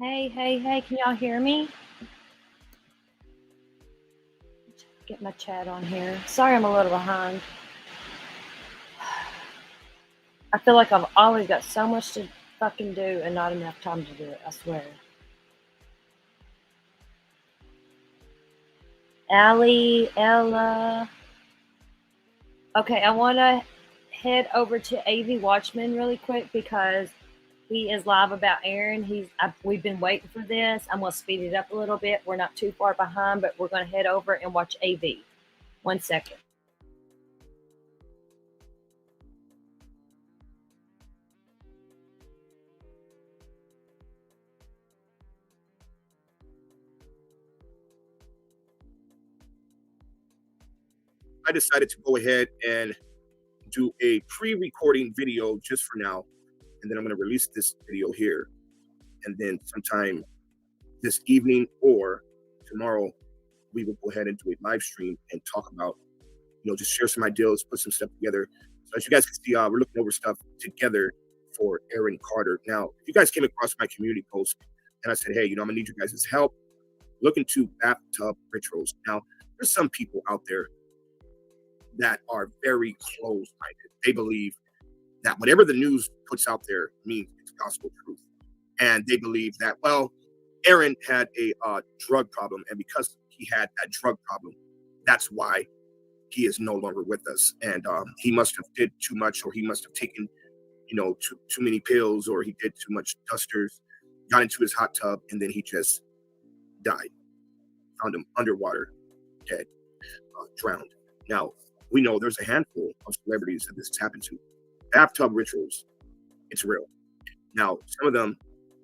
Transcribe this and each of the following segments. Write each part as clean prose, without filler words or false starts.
Hey, hey, hey, can y'all hear me? Get my chat on here. Sorry I'm a little behind. I feel like I've always got so much to fucking do and not enough time to do it, I swear. Allie, Ella. Okay, I want to head over to AV Watchman really quick because he is live about Aaron. We've been waiting for this. I'm going to speed it up a little bit. We're not too far behind, but we're going to head over and watch AV. 1 second. I decided to go ahead and do a pre-recording video just for now, and then I'm going to release this video here, and then sometime this evening or tomorrow we will go ahead and do a live stream and talk about, just share some ideas, put some stuff together. So as you guys can see, we're looking over stuff together for Aaron Carter. Now, if you guys came across my community post and I said, hey, I'm gonna need you guys' help, look into bathtub rituals. Now, there's some people out there that are very close-minded. They believe that whatever the news puts out there means it's gospel truth. And they believe that, well, Aaron had a drug problem, and because he had that drug problem, that's why he is no longer with us. And he must have did too much, or he must have taken, too many pills, or he did too much dusters, got into his hot tub, and then he just died. Found him underwater, dead, drowned. Now, we know there's a handful of celebrities that this has happened to. Bathtub rituals, it's real. Now, some of them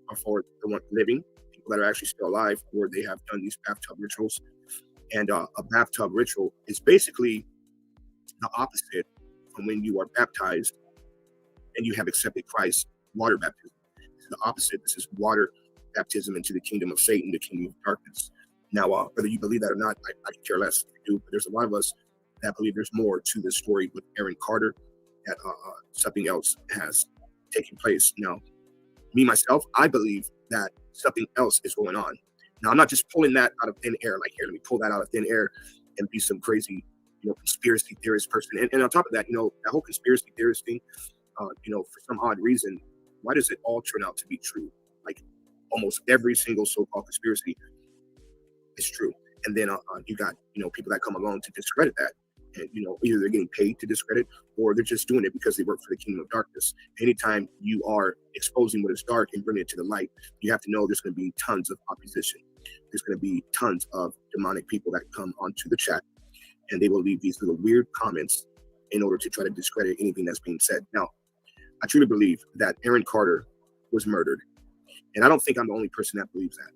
are for the one living, people that are actually still alive, or they have done these bathtub rituals. And a bathtub ritual is basically the opposite from when you are baptized and you have accepted Christ, water baptism. This is the opposite. This is water baptism into the kingdom of Satan, the kingdom of darkness. Now, whether you believe that or not, I can care less if you do, but there's a lot of us that believe there's more to this story with Aaron Carter, that something else has taken place. Now, me, myself, I believe that something else is going on. Now, I'm not just pulling that out of thin air, like, here, let me pull that out of thin air and be some crazy, conspiracy theorist person. And on top of that, that whole conspiracy theorist thing, for some odd reason, why does it all turn out to be true? Like, almost every single so-called conspiracy is true. And then you got, people that come along to discredit that. And, either they're getting paid to discredit, or they're just doing it because they work for the kingdom of darkness. Anytime you are exposing what is dark and bringing it to the light, you have to know there's going to be tons of opposition. There's going to be tons of demonic people that come onto the chat, and they will leave these little weird comments in order to try to discredit anything that's being said. Now, I truly believe that Aaron Carter was murdered, and I don't think I'm the only person that believes that.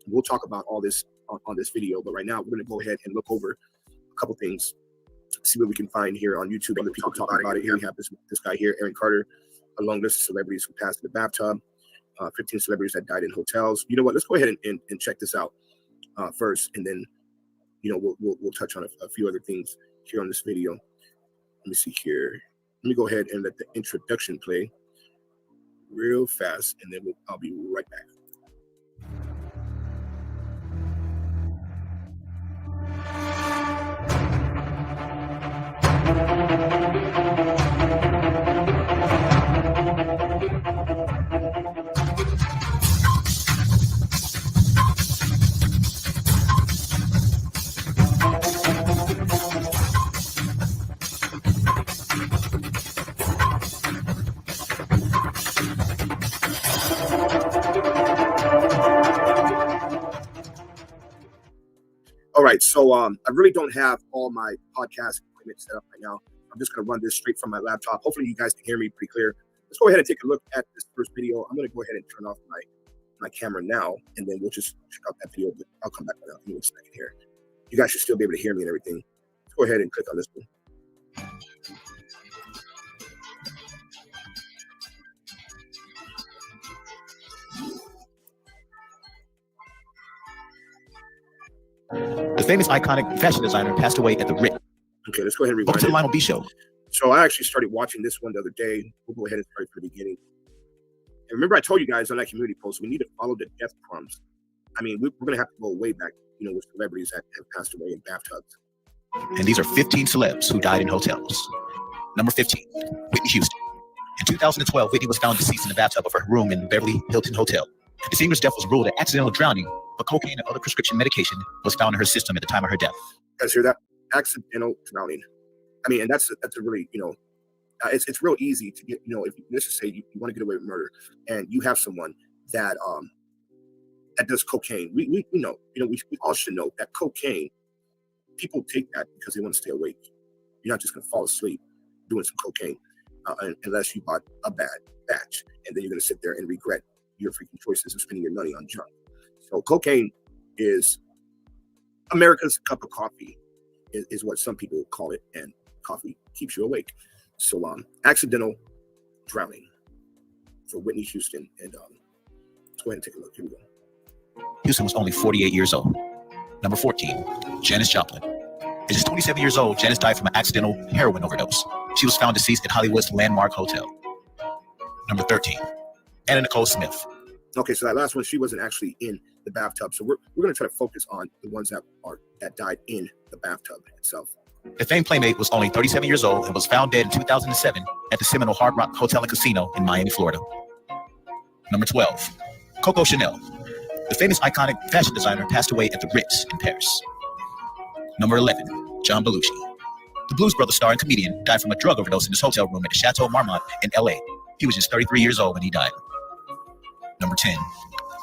We'll talk about all this on this video, but right now we're going to go ahead and look over a couple things, see what we can find here on YouTube. Other people talking about it. Here we have this guy here, Aaron Carter, a long list of celebrities who passed in the bathtub, 15 celebrities that died in hotels. You know what? Let's go ahead and check this out first, and then we'll touch on a few other things here on this video. Let me see here. Let me go ahead and let the introduction play real fast, and then I'll be right back. All right, so I really don't have all my podcast equipment set up right now. I'm just going to run this straight from my laptop. Hopefully you guys can hear me pretty clear. Let's go ahead and take a look at this first video. I'm going to go ahead and turn off my camera now, and then we'll just check out that video. But I'll come back now in a second here. You guys should still be able to hear me and everything. Let's go ahead and click on this one. The famous iconic fashion designer passed away at the Ritz. Okay, let's go ahead and rewind. Welcome to the Lionel B Show. So I actually started watching this one the other day. We'll go ahead and start from the beginning. And remember, I told you guys on that community post, we need to follow the death crumbs. I mean, we're going to have to go way back, with celebrities that have passed away in bathtubs. And these are 15 celebs who died in hotels. Number 15, Whitney Houston. In 2012, Whitney was found deceased in the bathtub of her room in the Beverly Hilton Hotel. The singer's death was ruled an accidental drowning, but cocaine and other prescription medication was found in her system at the time of her death. You guys hear that? Accidental drowning. I mean, and that's a really, it's real easy to get, if let's just say you want to get away with murder and you have someone that that does cocaine. We know, we all should know that cocaine, people take that because they want to stay awake. You're not just going to fall asleep doing some cocaine unless you bought a bad batch, and then you're going to sit there and regret your freaking choices of spending your money on junk. So cocaine is America's cup of coffee, is what some people call it, and coffee keeps you awake. So accidental drowning for Whitney Houston, and let's go ahead and take a look. Here we go. Houston was only 48 years old. Number 14, Janis Joplin. At just 27 years old, Janis died from an accidental heroin overdose. She was found deceased at Hollywood's Landmark Hotel. Number 13, Anna Nicole Smith. Okay, so that last one, she wasn't actually in the bathtub. So we're going to try to focus on the ones that died in the bathtub itself. The famed playmate was only 37 years old and was found dead in 2007 at the Seminole Hard Rock Hotel and Casino in Miami, Florida. Number 12, Coco Chanel. The famous iconic fashion designer passed away at the Ritz in Paris. Number 11, John Belushi. The Blues Brothers star and comedian died from a drug overdose in his hotel room at the Chateau Marmont in LA. He was just 33 years old when he died. Number 10,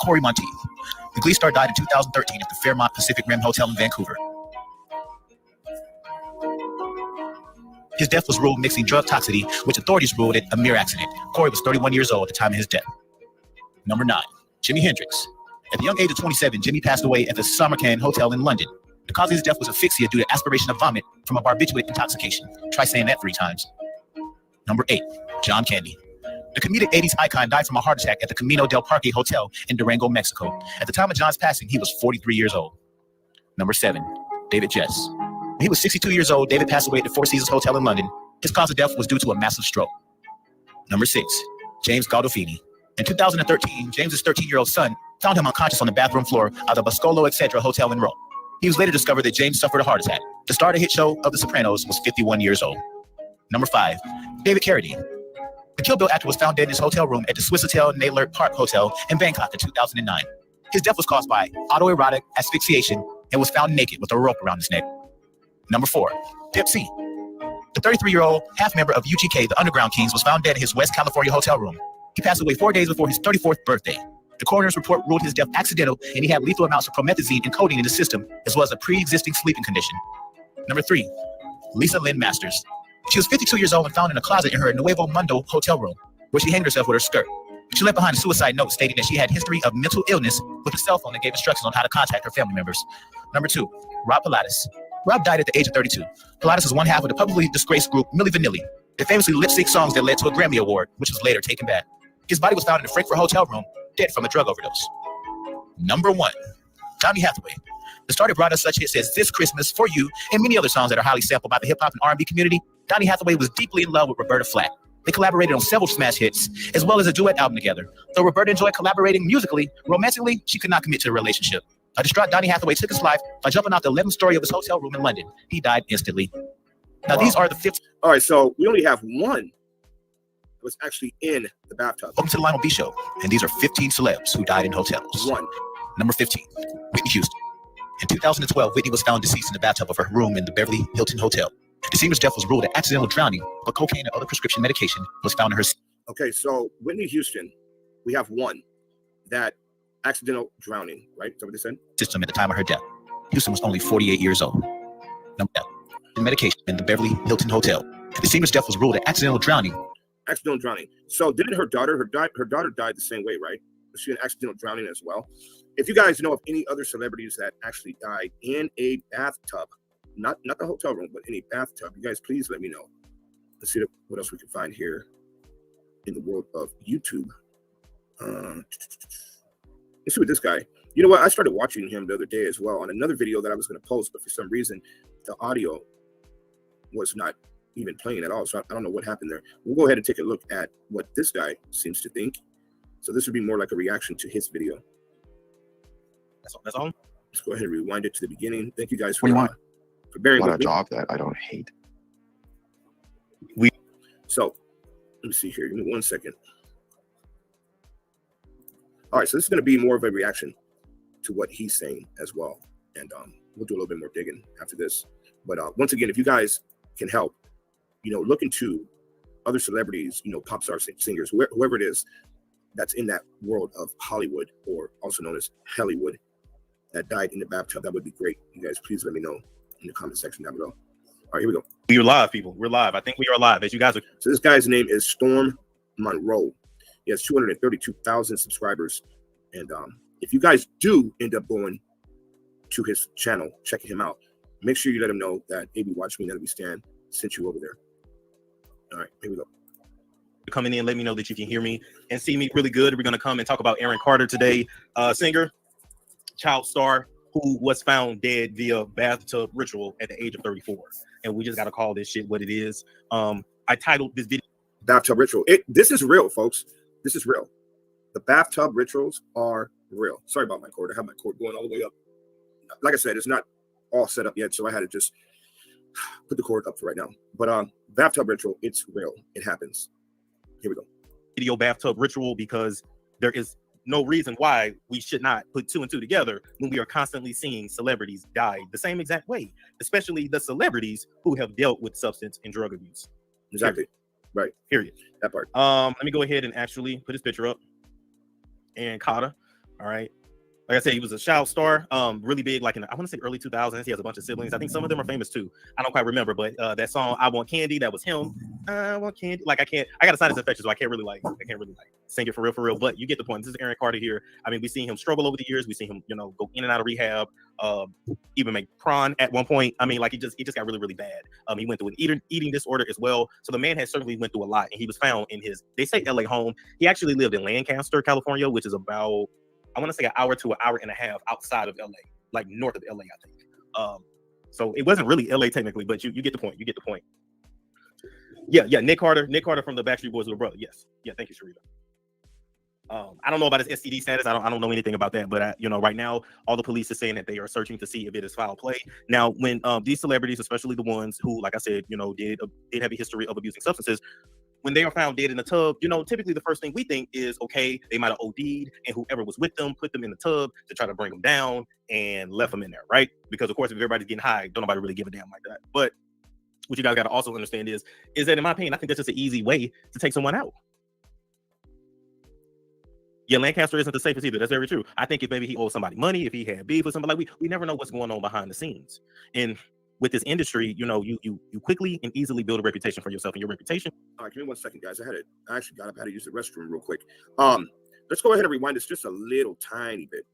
Corey Monteith. The Glee star died in 2013 at the Fairmont Pacific Rim Hotel in Vancouver. His death was ruled mixing drug toxicity, which authorities ruled it a mere accident. Corey was 31 years old at the time of his death. Number 9, Jimi Hendrix. At the young age of 27, Jimmy passed away at the Samarkand Hotel in London. The cause of his death was asphyxia due to aspiration of vomit from a barbiturate intoxication. Try saying that 3 times. Number 8, John Candy. The comedic 80s icon died from a heart attack at the Camino del Parque Hotel in Durango, Mexico. At the time of John's passing, he was 43 years old. Number 7, David Jess. When he was 62 years old, David passed away at the Four Seasons Hotel in London. His cause of death was due to a massive stroke. Number 6, James Gandolfini. In 2013, James's 13-year-old son found him unconscious on the bathroom floor of the Boscolo Etc. Hotel in Rome. He was later discovered that James suffered a heart attack. The star of the hit show of The Sopranos was 51 years old. Number 5, David Carradine. The Kill Bill actor was found dead in his hotel room at the Swissôtel Naylor Park Hotel in Bangkok in 2009. His death was caused by autoerotic asphyxiation and was found naked with a rope around his neck. Number 4, Pip C. The 33-year-old half-member of UGK, the Underground Kings, was found dead in his West California hotel room. He passed away 4 days before his 34th birthday. The coroner's report ruled his death accidental, and he had lethal amounts of promethazine and codeine in his system, as well as a pre-existing sleeping condition. Number 3, Lisa Lynn Masters. She was 52 years old and found in a closet in her Nuevo Mundo hotel room, where she hanged herself with her skirt. She left behind a suicide note stating that she had history of mental illness with a cell phone that gave instructions on how to contact her family members. Number 2, Rob Pilatus. Rob died at the age of 32. Pilatus is one half of the publicly disgraced group Milli Vanilli. They famously lip-sync songs that led to a Grammy Award, which was later taken back. His body was found in the Frankfurt hotel room, dead from a drug overdose. Number 1, Donny Hathaway. The star that brought us such hits as This Christmas, For You, and many other songs that are highly sampled by the hip-hop and R&B community, Donny Hathaway was deeply in love with Roberta Flack. They collaborated on several smash hits, as well as a duet album together. Though Roberta enjoyed collaborating musically, romantically, she could not commit to the relationship. A distraught Donny Hathaway took his life by jumping off the 11th story of his hotel room in London. He died instantly. Now, These are the 15. All right, so we only have one that was actually in the bathtub. Welcome to the Lionel B Show, and these are 15 celebs who died in hotels. 1. Number 15, Whitney Houston. In 2012, Whitney was found deceased in the bathtub of her room in the Beverly Hilton Hotel. The singer's death was ruled an accidental drowning, but cocaine and other prescription medication was found in her. Okay, so Whitney Houston, we have one that accidental drowning, right? Is that what they said? System at the time of her death. Houston was only 48 years old. Number 7, medication in the Beverly Hilton Hotel. The singer's death was ruled an accidental drowning. Accidental drowning. So didn't her daughter died the same way, right? Was she an accidental drowning as well? If you guys know of any other celebrities that actually died in a bathtub, not the hotel room, but in a bathtub, you guys please let me know. Let's see what else we can find here in the world of YouTube. Let's see what this guy. You know what? I started watching him the other day as well on another video that I was going to post, but for some reason, the audio was not even playing at all. So I don't know what happened there. We'll go ahead and take a look at what this guy seems to think. So this would be more like a reaction to his video. That's all. Let's go ahead and rewind it to the beginning. Thank you guys What do you want? for bearing Want with a me. job that I don't hate. So let me see here. Give me 1 second. All right, so this is going to be more of a reaction to what he's saying as well. And we'll do a little bit more digging after this. But once again, if you guys can help, look into other celebrities, pop stars, singers, whoever it is that's in that world of Hollywood, or also known as Hollywood, that died in the bathtub. That would be great. You guys, please let me know in the comment section down below. All right, here we go. We're live, people. We're live. I think we are live. As you guys are. So this guy's name is Storm Monroe. He has 232,000 subscribers. And if you guys do end up going to his channel, checking him out, make sure you let him know that AB Watch Me, that we stand, sent you over there. All right, here we go. Coming in, let me know that you can hear me and see me really good. We're going to come and talk about Aaron Carter today, singer, child star, who was found dead via bathtub ritual at the age of 34. And we just got to call this shit what it is. I titled this video Bathtub Ritual. This is real, folks. This is real. The bathtub rituals are real. Sorry about my cord. I have my cord going all the way up. Like I said, it's not all set up yet, so I had to just put the cord up for right now. But bathtub ritual, it's real. It happens. Here we go. video bathtub ritual because there is no reason why we should not put two and two together when we are constantly seeing celebrities die the same exact way, especially the celebrities who have dealt with substance and drug abuse. Exactly. Right. Period. That part. Let me go ahead and actually put his picture up. Aaron Carter. All right. Like I said, he was a child star, really big, like in, I want to say early 2000s. He has a bunch of siblings. I think some of them are famous too. I don't quite remember, but that song, I Want Candy, that was him. I want candy. Like I got a sinus infection, so I can't really sing it for real. But you get the point. This is Aaron Carter here. I mean, we've seen him struggle over the years. We've seen him, go in and out of rehab, even make prawn at one point. I mean, like it just got really bad. He went through an eating disorder as well. So the man has certainly went through a lot, and he was found in his, they say LA home. He actually lived in Lancaster, California, which is about, I want to say an hour to an hour and a half outside of LA, like north of LA, I think. So it wasn't really LA technically, but you get the point. You get the point. Yeah. Nick Carter from the Backstreet Boys' little brother. Yes. Yeah. Thank you, Sharita. I don't know about his STD status. I don't know anything about that. But right now, all the police is saying that they are searching to see if it is foul play. Now, when these celebrities, especially the ones who, like I said, did have a history of abusing substances, when they are found dead in the tub, typically the first thing we think is, okay, they might have OD'd, and whoever was with them put them in the tub to try to bring them down and left them in there, right? Because of course, if everybody's getting high, don't nobody really give a damn like that. But what you guys got to also understand is that in my opinion, I think that's just an easy way to take someone out. Yeah, Lancaster isn't the safest either. That's very true. I think if maybe he owed somebody money, if he had beef with somebody, like we never know what's going on behind the scenes. And with this industry, you quickly and easily build a reputation for yourself, and your reputation. All right, give me 1 second, guys. I actually got up, had to use the restroom real quick. Let's go ahead and rewind this just a little tiny bit,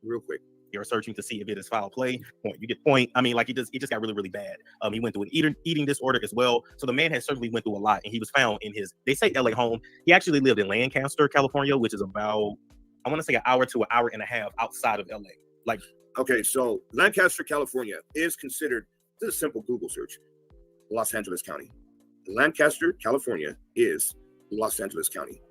real quick. You're searching to see if it is foul play. Point. You get the point. I mean, like it just got really bad. He went through an eating disorder as well. So the man has certainly went through a lot, and he was found in his, they say LA home. He actually lived in Lancaster, California, which is about, I want to say an hour to an hour and a half outside of LA. Like, okay, so Lancaster, California is considered, this is a simple Google search, Los Angeles County. Lancaster, California is Los Angeles County.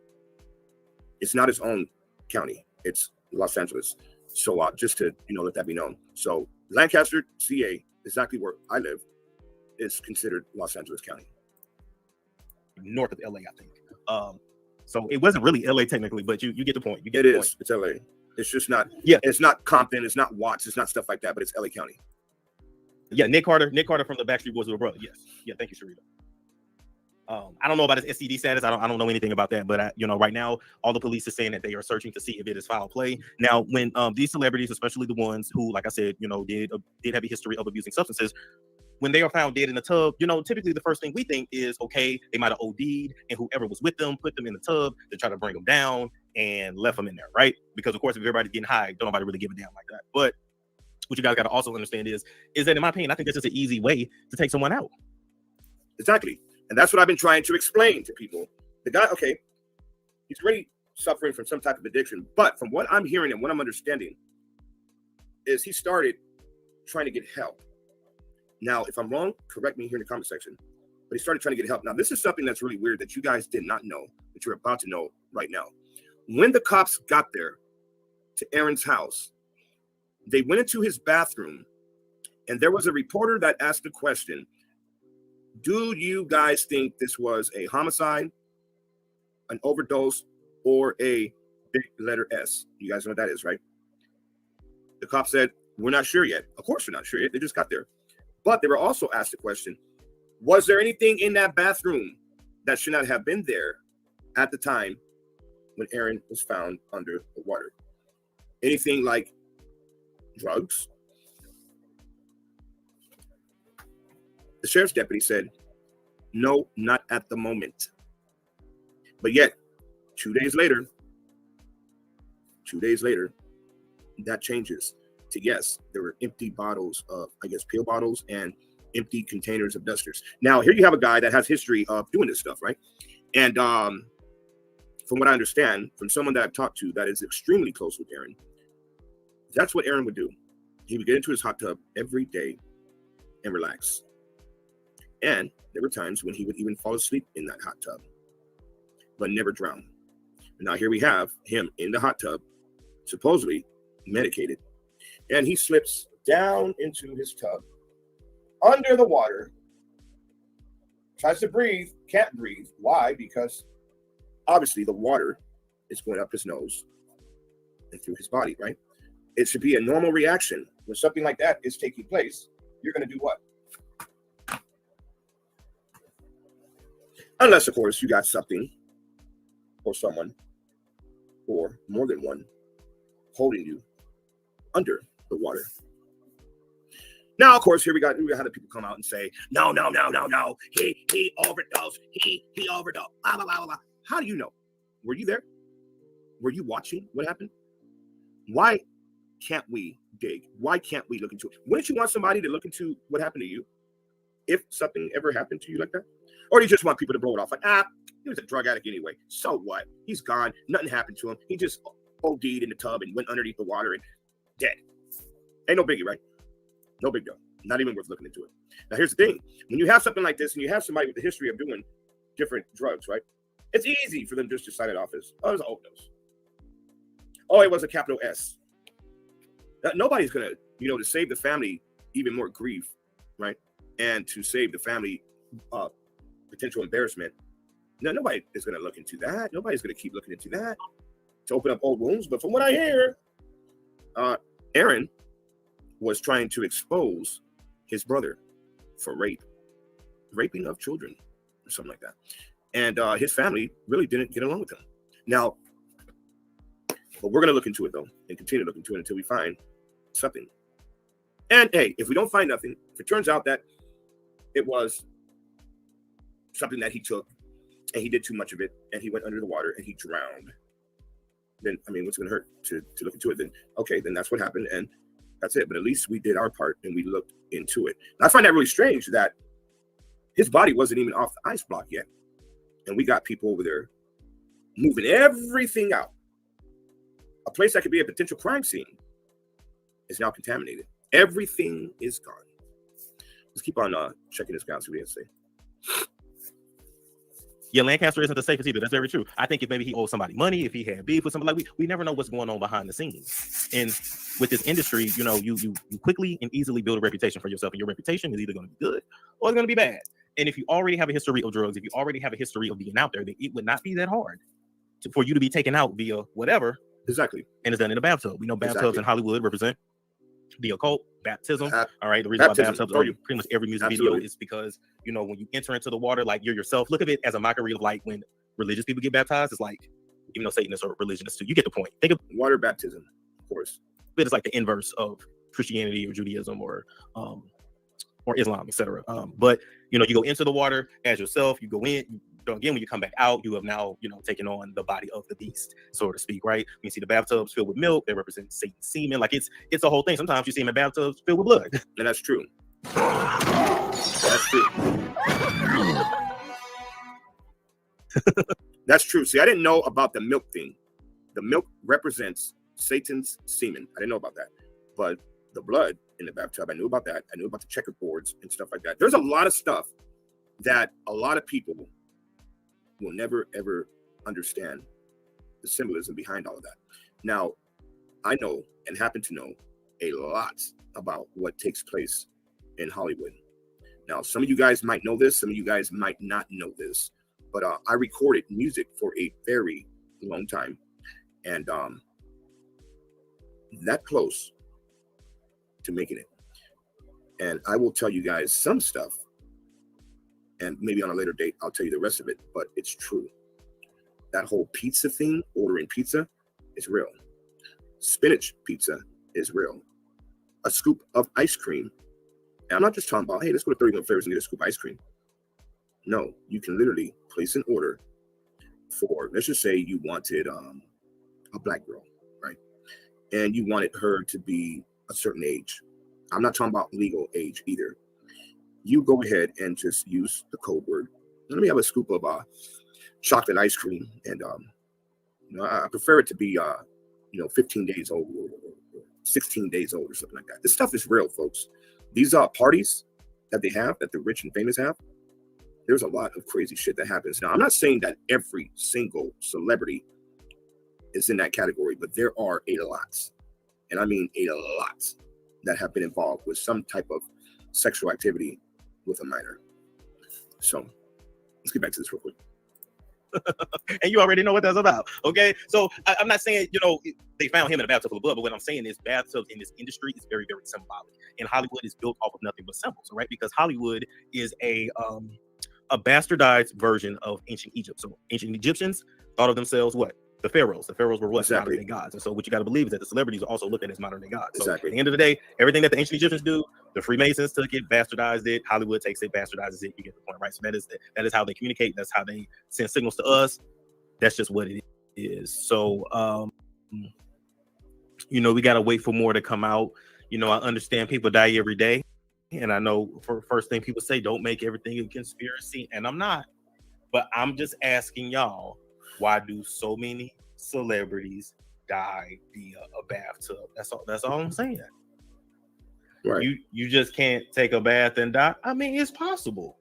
It's not its own county. It's Los Angeles. So just to, let that be known. So Lancaster, CA, exactly where I live, is considered Los Angeles County. North of LA, I think. So it wasn't really LA technically, but you get the point. You get the point. Is. It's LA. It's just not, it's not Compton, it's not Watts, it's not stuff like that, but it's LA County. Yeah, Nick Carter from the Backstreet Boys' little brother. Yes. Yeah, thank you, Sharita. I don't know about his STD status. I don't know anything about that. But right now, all the police is saying that they are searching to see if it is foul play. Now, when these celebrities, especially the ones who, like I said, did have a history of abusing substances, when they are found dead in the tub, typically the first thing we think is, okay, they might have OD'd, and whoever was with them put them in the tub to try to bring them down and left them in there, right? Because of course, if everybody's getting high, don't nobody really give a damn like that. But what you guys got to also understand is that in my opinion, I think that's just an easy way to take someone out. Exactly. And that's what I've been trying to explain to people. The guy, okay, he's already suffering from some type of addiction. But from what I'm hearing and what I'm understanding is he started trying to get help. Now, if I'm wrong, correct me here in the comment section. But he started trying to get help. Now, this is something that's really weird that you guys did not know, that you're about to know right now. When the cops got there to Aaron's house, they went into his bathroom, and there was a reporter that asked the question, do you guys think this was a homicide, an overdose, or a big letter S? You guys know what that is, right? The cop said, we're not sure yet. Of course, we're not sure yet. They just got there. But they were also asked the question, was there anything in that bathroom that should not have been there at the time when Aaron was found under the water? Anything like drugs? The sheriff's deputy said, no, not at the moment. But yet, 2 days later, that changes to yes, there were empty bottles of, I guess, pill bottles and empty containers of dusters. Now, here you have a guy that has history of doing this stuff, right? And from what I understand, from someone that I've talked to that is extremely close with Aaron, that's what Aaron would do. He would get into his hot tub every day and relax. And there were times when he would even fall asleep in that hot tub, but never drown. And now here we have him in the hot tub, supposedly medicated, and he slips down into his tub, under the water, tries to breathe, can't breathe. Why? Because obviously the water is going up his nose and through his body, right? It should be a normal reaction. When something like that is taking place, you're going to do what? Unless, of course, you got something or someone or more than one holding you under the water. Now, of course, here we got the people come out and say, no, he overdosed, he overdosed, blah, blah, blah, blah. How do you know? Were you there? Were you watching what happened? Why can't we dig? Why can't we look into it? Wouldn't you want somebody to look into what happened to you if something ever happened to you like that? Or do you just want people to blow it off like, he was a drug addict anyway. So what? He's gone. Nothing happened to him. He just OD'd in the tub and went underneath the water and dead. Ain't no biggie, right? No big deal. Not even worth looking into it. Now, here's the thing. When you have something like this and you have somebody with a history of doing different drugs, right? It's easy for them just to cite it off as, oh, it was an overdose. Oh, it was a capital S. Now, nobody's going to, to save the family even more grief, right? And to save the family potential embarrassment. No, nobody is going to look into that. Nobody's going to keep looking into that to open up old wounds. But from what I hear, Aaron was trying to expose his brother for raping of children or something like that. And his family really didn't get along with him. Now, but we're going to look into it, though, and continue to look into it until we find something. And, hey, if we don't find nothing, if it turns out that it was something that he took and he did too much of it and he went under the water and he drowned, then, I mean, what's going to hurt to look into it? Then, okay, then that's what happened and that's it. But at least we did our part and we looked into it. And I find that really strange that his body wasn't even off the ice block yet. And we got people over there moving everything out. A place that could be a potential crime scene is now contaminated. Everything is gone. Let's keep on checking this guy out, see what he has to say. Yeah, Lancaster isn't the safest either. That's very true. I think if maybe he owed somebody money, if he had beef with somebody, like we never know what's going on behind the scenes. And with this industry, you quickly and easily build a reputation for yourself, and your reputation is either going to be good or it's going to be bad. And if you already have a history of drugs, if you already have a history of being out there, then it would not be that hard for you to be taken out via whatever. Exactly. And it's done in a bathtub. We know bathtubs in Hollywood represent the occult, baptism. All right. The reason why bathtubs are in pretty much every music video is because, when you enter into the water, like you're yourself, look at it as a mockery of like when religious people get baptized. It's like, even though Satanists are religionists too, you get the point. Think of water baptism, of course. But it's like the inverse of Christianity or Judaism or Islam, etc. But you go into the water as yourself, you go in. Again, when you come back out, you have now, taken on the body of the beast, so to speak, right? When you see the bathtubs filled with milk, they represent Satan's semen. Like it's a whole thing. Sometimes you see them in bathtubs filled with blood. And that's true. That's true. That's true. See, I didn't know about the milk thing. The milk represents Satan's semen. I didn't know about that. But the blood in the bathtub, I knew about that. I knew about the checkerboards and stuff like that. There's a lot of stuff that a lot of people will never, ever understand the symbolism behind all of that. Now, I know and happen to know a lot about what takes place in Hollywood. Now, some of you guys might know this, some of you guys might not know this, but I recorded music for a very long time, and that close to making it. And I will tell you guys some stuff, and maybe on a later date, I'll tell you the rest of it, but it's true. That whole pizza thing, ordering pizza, is real. Spinach pizza is real. A scoop of ice cream. And I'm not just talking about, hey, let's go to 31 Favors and get a scoop of ice cream. No, you can literally place an order for, let's just say you wanted a black girl, right? And you wanted her to be a certain age. I'm not talking about legal age either. You go ahead and just use the code word. Let me have a scoop of chocolate ice cream, and I prefer it to be 15 days old or 16 days old or something like that. This stuff is real, folks. These parties that they have, that the rich and famous have, there's a lot of crazy shit that happens. Now, I'm not saying that every single celebrity is in that category, but there are a lot, and I mean a lot, that have been involved with some type of sexual activity with a minor. So let's get back to this real quick. And you already know what that's about. Okay, so I'm not saying they found him in a bathtub full of blood, but what I'm saying is bathtubs in this industry is very, very symbolic, and Hollywood is built off of nothing but symbols, right? Because Hollywood is a bastardized version of ancient Egypt. So ancient Egyptians thought of themselves what? The pharaohs. The pharaohs were what? Exactly. Modern day gods. And so what you got to believe is that the celebrities are also looked at as modern day gods. So Exactly. at the end of the day, everything that the ancient Egyptians do, the Freemasons took it, bastardized it. Hollywood takes it, bastardizes it. You get the point, right? So that is how they communicate. That's how they send signals to us. That's just what it is. So, we got to wait for more to come out. I understand people die every day. And I know for first thing people say, don't make everything a conspiracy. And I'm not. But I'm just asking y'all, why do so many celebrities die via a bathtub? That's all I'm saying. Right. You just can't take a bath and die. I mean, it's possible.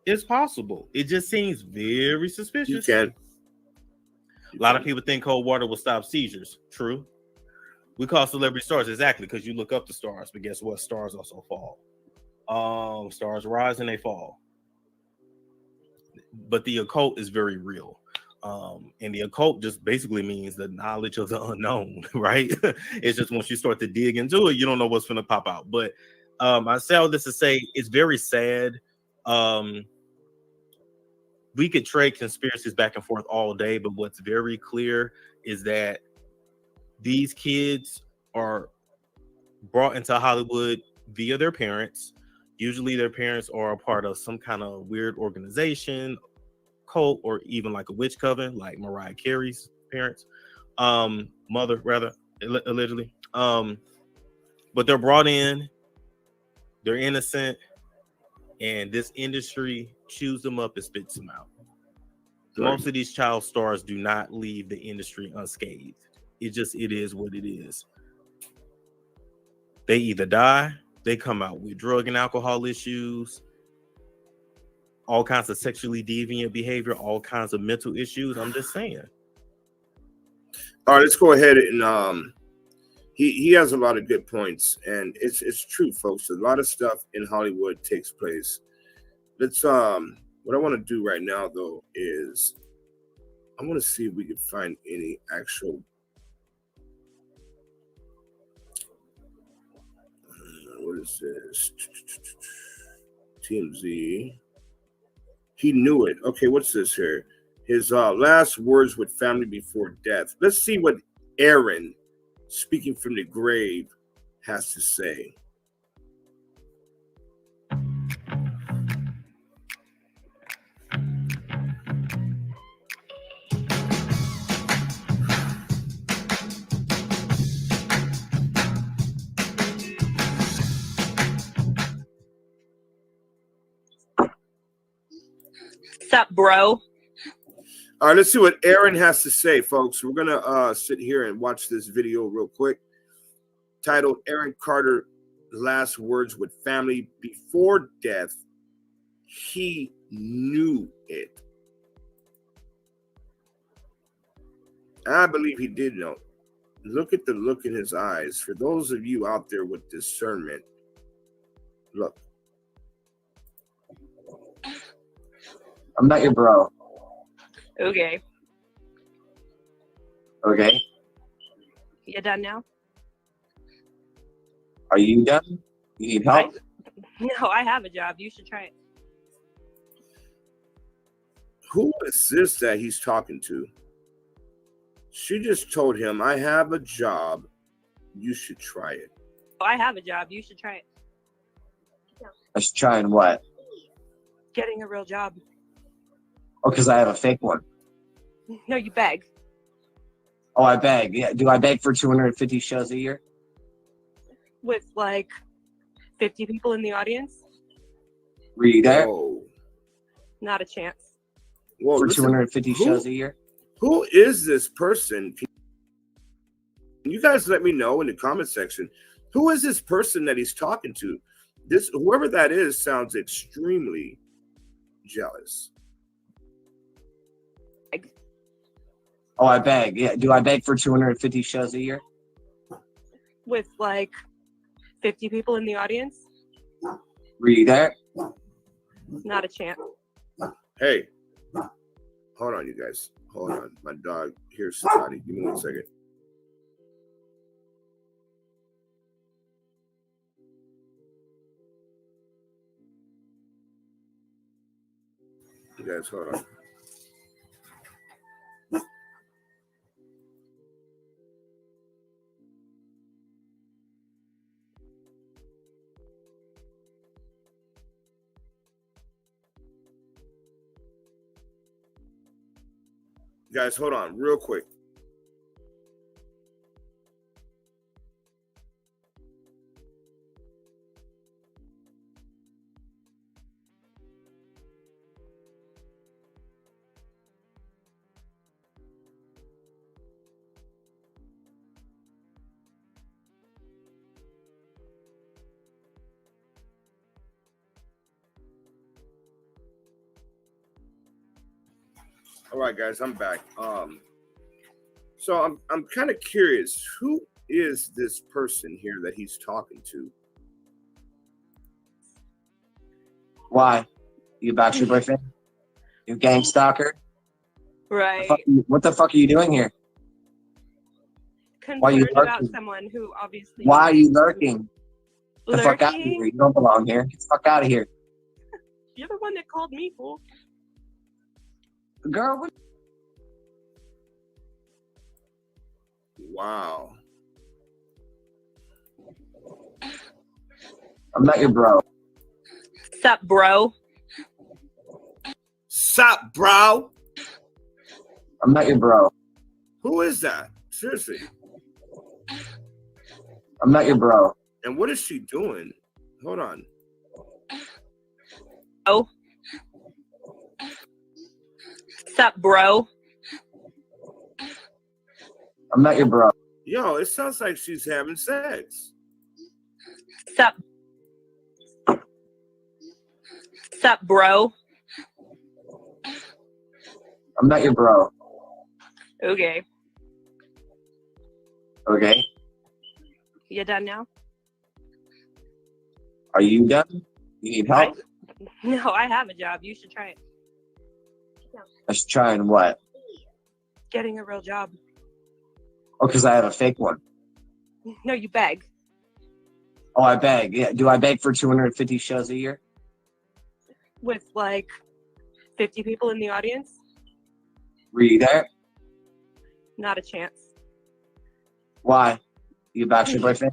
It's possible. It just seems very suspicious. You can. A lot of people think cold water will stop seizures. True. We call celebrity stars exactly because you look up the stars, but guess what? Stars also fall. Stars rise and they fall. But the occult is very real. And the occult just basically means the knowledge of the unknown, right? It's just once you start to dig into it, you don't know what's going to pop out. But I say all this to say it's very sad. We could trade conspiracies back and forth all day, but what's very clear is that these kids are brought into Hollywood via their parents. Usually their parents are a part of some kind of weird organization, cult, or even like a witch coven, like Mariah Carey's parents, mother rather, allegedly. But they're brought in, they're innocent, and this industry chews them up and spits them out. Right. Most of these child stars do not leave the industry unscathed. It is what it is. They either die, they come out with drug and alcohol issues, all kinds of sexually deviant behavior, all kinds of mental issues. I'm just saying. All right, let's go ahead and he has a lot of good points, and it's true, folks. A lot of stuff in Hollywood takes place. Let's what I want to do right now though is I want to see if we can find any actual what is this? TMZ. He knew it. Okay, what's this here? His last words with family before death. Let's see what Aaron, speaking from the grave, has to say. What's up, bro? All right, let's see what Aaron has to say, folks. We're going to sit here and watch this video real quick, titled Aaron Carter, Last Words with Family Before Death. He knew it. I believe he did know. Look at the look in his eyes. For those of you out there with discernment, look. I'm not your bro. Okay. Okay. You done now? Are you done? You need help? No, I have a job. You should try it. Who is this that he's talking to? She just told him, I have a job. You should try it. I have a job. You should try it. Let's try and what? Getting a real job. Oh, because I have a fake one. No, you beg. Oh, I beg. Yeah. Do I beg for 250 shows a year? With like 50 people in the audience? Were you there? Whoa. Not a chance. Whoa, For listen, 250 shows a year? who is this person? Can you guys let me know in the comment section? Who is this person that he's talking to? This, whoever that is, sounds extremely jealous. Oh, I beg. Yeah. Do I beg for 250 shows a year? With like 50 people in the audience? Were you there? Not a chance. Hey, hold on, you guys. Hold on. My dog here's somebody. Give me 1 second. You guys, hold on. Guys, hold on real quick. All right, guys, I'm back. So I'm kind of curious, who is this person here that he's talking to? Why? You Backstreet Boy fan? You gang stalker? Right. What the fuck are you doing here? Why are you Concerned about lurking? someone who obviously. Why are you lurking? Get the fuck out of Lurking? here. You don't belong here. Get the fuck out of here. You're the one that called me fool. Girl, what? Wow. I'm not your bro. Sup, bro? Sup, bro? I'm not your bro. Who is that? Seriously. I'm not your bro. And what is she doing? Hold on. Oh. Sup, bro? I'm not your bro. Yo, it sounds like she's having sex. Sup? Sup, bro? I'm not your bro. Okay. Okay. You done now? Are you done? You need help? No, I have a job. You should try it. Let's try and what? Getting a real job. Oh, because I have a fake one. No, you beg. Oh, I beg. Yeah. Do I beg for 250 shows a year? With like 50 people in the audience? Were you there? Not a chance. Why? You Backstreet Boy fan?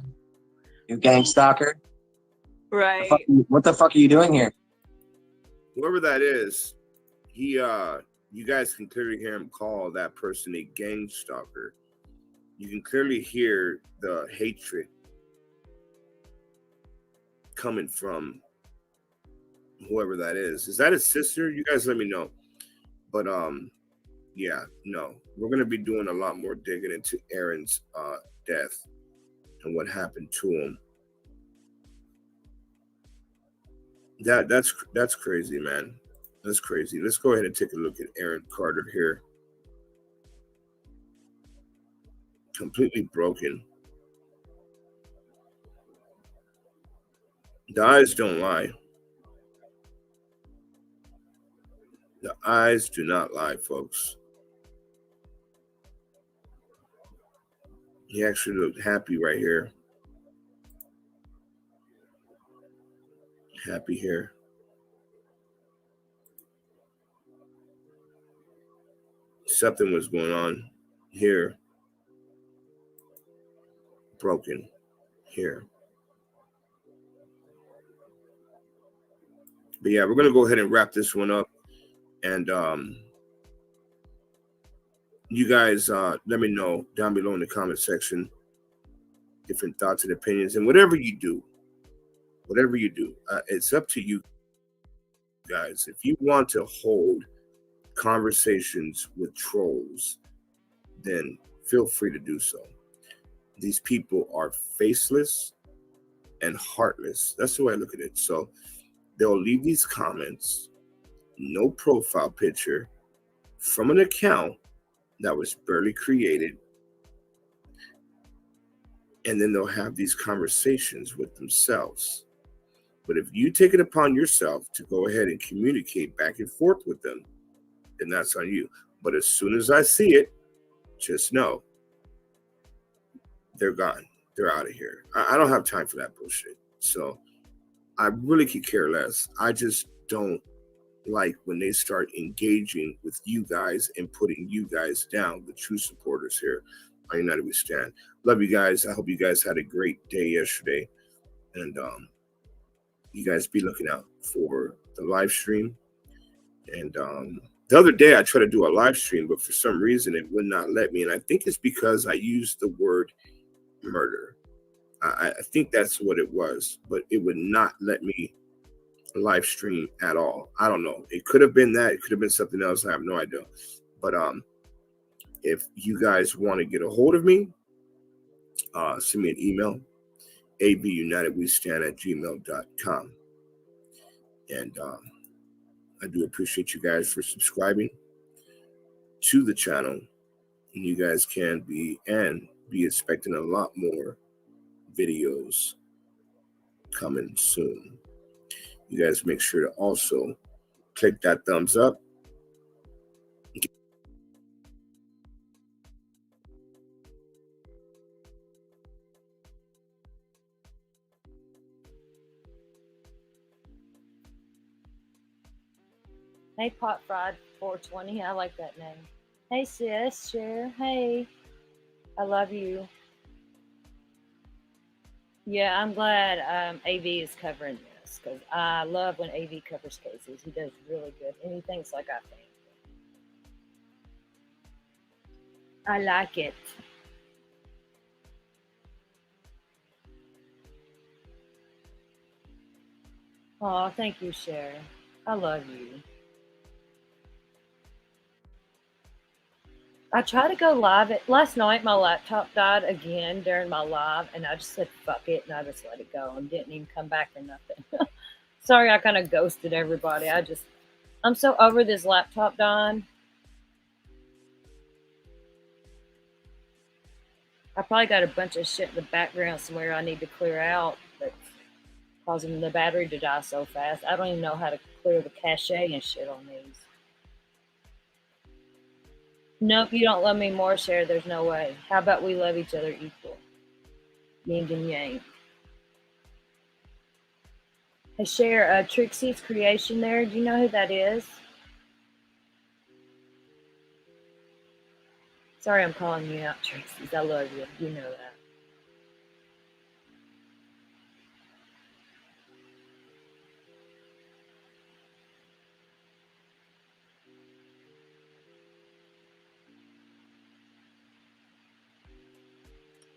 You gang stalker? Right. What the fuck are you doing here? Whoever that is, he you guys can clearly hear him call that person a gang stalker. You can clearly hear the hatred coming from whoever that is. Is that his sister? You guys let me know. But yeah, no. We're gonna be doing a lot more digging into Aaron's death and what happened to him. That's crazy, man. That's crazy. Let's go ahead and take a look at Aaron Carter here. completely broken. The eyes don't lie. The eyes do not lie, folks. He actually looked happy right here. Happy here. Something was going on here. Broken here. But yeah, we're going to go ahead and wrap this one up. And you guys let me know down below in the comment section different thoughts and opinions. And whatever you do, it's up to you guys. If you want to hold conversations with trolls, then feel free to do so. These people are faceless and heartless. That's the way I look at it. So they'll leave these comments, no profile picture, from an account that was barely created. And then they'll have these conversations with themselves. But if you take it upon yourself to go ahead and communicate back and forth with them, then that's on you. But as soon as I see it, just know they're gone. They're out of here. I don't have time for that bullshit. So I really could care less. I just don't like when they start engaging with you guys and putting you guys down, the true supporters here on United We Stand. Love you guys. I hope you guys had a great day yesterday. And you guys be looking out for the live stream. And the other day I tried to do a live stream, but for some reason it would not let me. And I think it's because I used the word murder. I think that's what it was, but it would not let me live stream at all. I don't know. It could have been that. It could have been something else. I have no idea. But if you guys want to get a hold of me, send me an email, abunitedwestand@gmail.com. And I do appreciate you guys for subscribing to the channel. And you guys can be expecting a lot more videos coming soon. You guys make sure to also click that thumbs up. Hey, Pot Fried 420. I like that name. Hey, sis, Cher. Hey, I love you. Yeah, I'm glad AV is covering this because I love when AV covers cases. He does really good, and he thinks like I think. I like it. Oh, thank you, Cher. I love you. I tried to go live. Last night, my laptop died again during my live, and I just said, fuck it, and I just let it go and didn't even come back or nothing. Sorry, I kind of ghosted everybody. I'm so over this laptop dying. I probably got a bunch of shit in the background somewhere I need to clear out that's causing the battery to die so fast. I don't even know how to clear the cache and shit on these. Nope, you don't love me more, Cher. There's no way. How about we love each other equal? Yin and yang. Hey, Cher, Trixie's Creation there. Do you know who that is? Sorry I'm calling you out, Trixie's. I love you. You know that.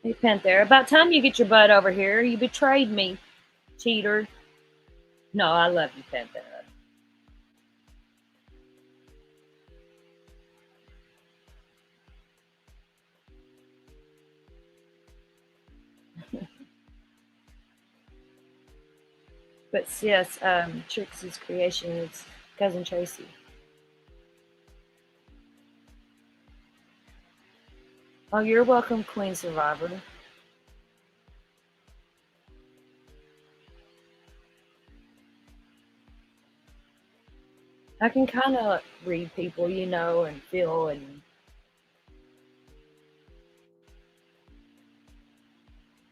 Hey, Panther, about time you get your butt over here. You betrayed me, cheater. No, I love you, Panther. But yes, Trixie's Creation is Cousin Tracy. Oh, you're welcome, Queen Survivor. I can kind of read people, you know, and feel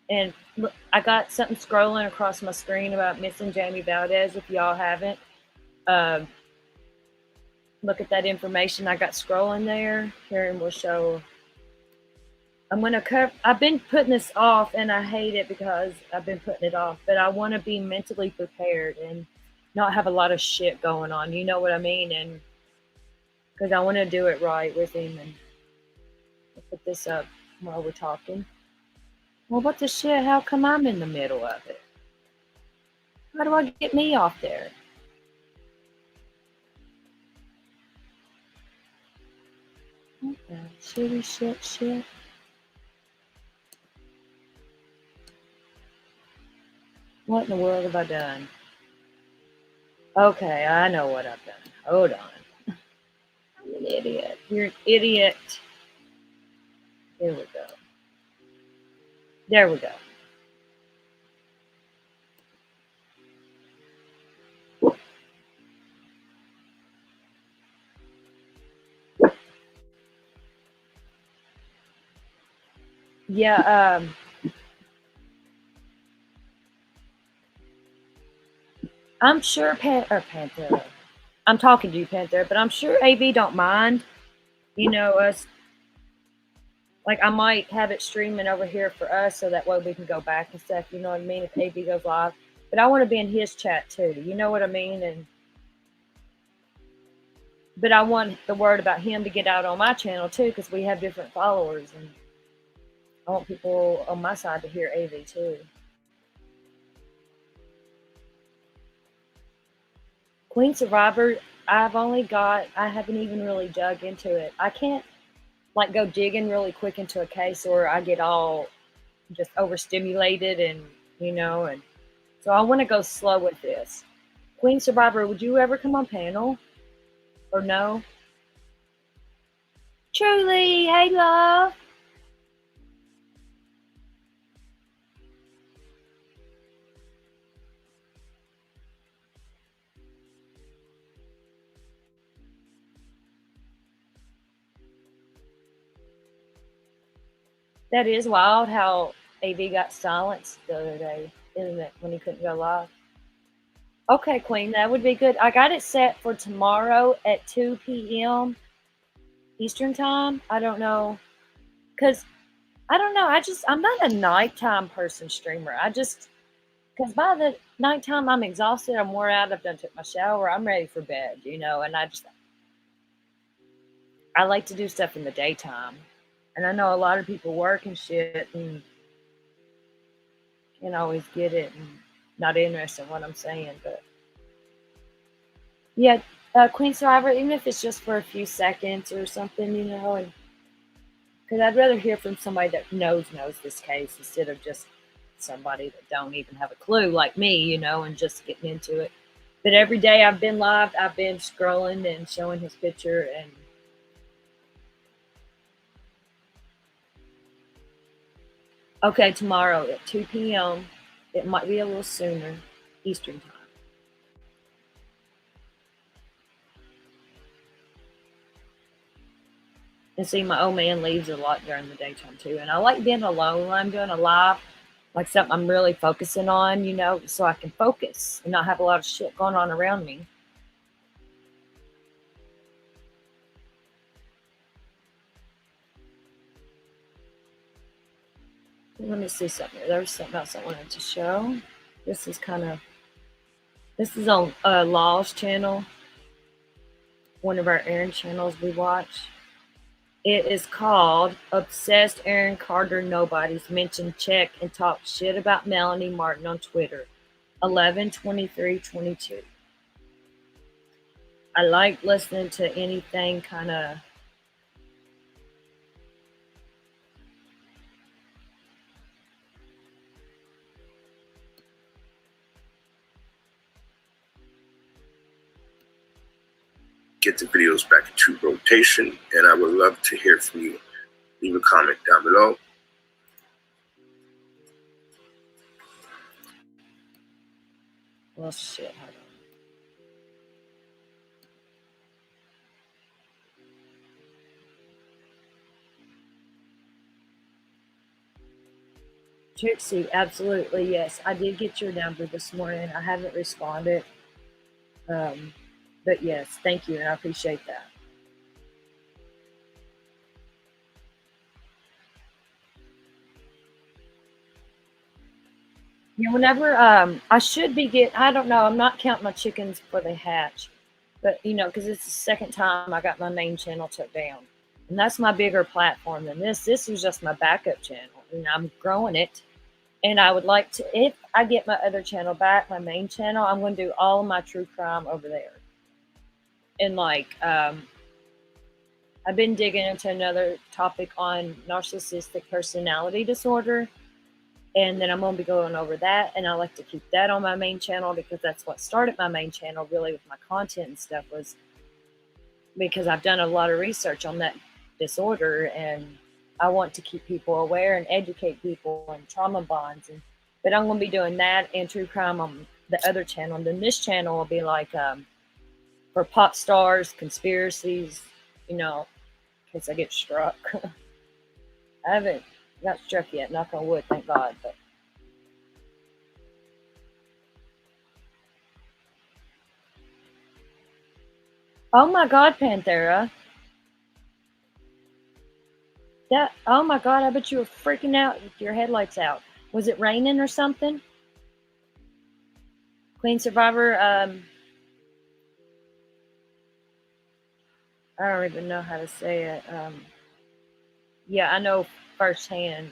and look, I got something scrolling across my screen about missing Jamie Valdez. If y'all haven't, um, look at that information I got scrolling there. Karen will show. I'm gonna cover. I've been putting this off, and I hate it because I've been putting it off. But I want to be mentally prepared and not have a lot of shit going on. You know what I mean? And because I want to do it right with him, and I'll put this up while we're talking. Well, what the shit? How come I'm in the middle of it? How do I get me off there? What the shitty shit? What in the world have I done? Okay, I know what I've done. Hold on. I'm an idiot. You're an idiot. Here we go. There we go. Yeah, I'm sure Panther. I'm talking to you, Panther, but I'm sure AV don't mind. You know, us. Like, I might have it streaming over here for us so that way we can go back and stuff. You know what I mean? If AV goes live. But I want to be in his chat too. You know what I mean? But I want the word about him to get out on my channel too, because we have different followers, and I want people on my side to hear AV too. Queen Survivor, I haven't even really dug into it. I can't like go digging really quick into a case or I get all just overstimulated and so I want to go slow with this. Queen Survivor, would you ever come on panel? Or no? Truly, hey love. That is wild how AV got silenced the other day, isn't it? When he couldn't go live. Okay, Queen, that would be good. I got it set for tomorrow at 2 p.m. Eastern time. I don't know. Because, I don't know. I'm not a nighttime person streamer. Because by the nighttime, I'm exhausted. I'm wore out. I've done took my shower. I'm ready for bed, and I like to do stuff in the daytime. And I know a lot of people work and shit and can't always get it and not interested in what I'm saying. But yeah, Queen Survivor, even if it's just for a few seconds or something, and because I'd rather hear from somebody that knows this case instead of just somebody that don't even have a clue like me, and just getting into it. But every day I've been live, I've been scrolling and showing his picture and okay, tomorrow at 2 p.m. It might be a little sooner, Eastern time. And see, my old man leaves a lot during the daytime too. And I like being alone when I'm doing a live, like something I'm really focusing on, so I can focus and not have a lot of shit going on around me. Let me see something. There's something else I wanted to show. This is on Law's channel, one of our Aaron channels we watch. It is called Obsessed Aaron Carter Nobodies Mention Check and Talk Shit About Melanie Martin on Twitter, 11/23/22. I like listening to anything kind of get the videos back into rotation, and I would love to hear from you. leave a comment down below. Well, shit. Hold on. Trixie, absolutely, yes. I did get your number this morning. I haven't responded. But yes, thank you, and I appreciate that. Yeah, whenever I should be I don't know, I'm not counting my chickens before they hatch. But because it's the second time I got my main channel took down. And that's my bigger platform than this. This is just my backup channel. And I'm growing it. And I would like to, if I get my other channel back, my main channel, I'm going to do all of my true crime over there. And I've been digging into another topic on narcissistic personality disorder. And then I'm going to be going over that. And I like to keep that on my main channel because that's what started my main channel really with my content and stuff, was because I've done a lot of research on that disorder and I want to keep people aware and educate people on trauma bonds. But I'm going to be doing that and true crime on the other channel. And then this channel will be for pop stars, conspiracies, in case I get struck. I haven't got struck yet, knock on wood, thank God. But oh my God, Panthera. Oh my God, I bet you were freaking out with your headlights out. Was it raining or something? Queen Survivor, I don't even know how to say it. Yeah, I know firsthand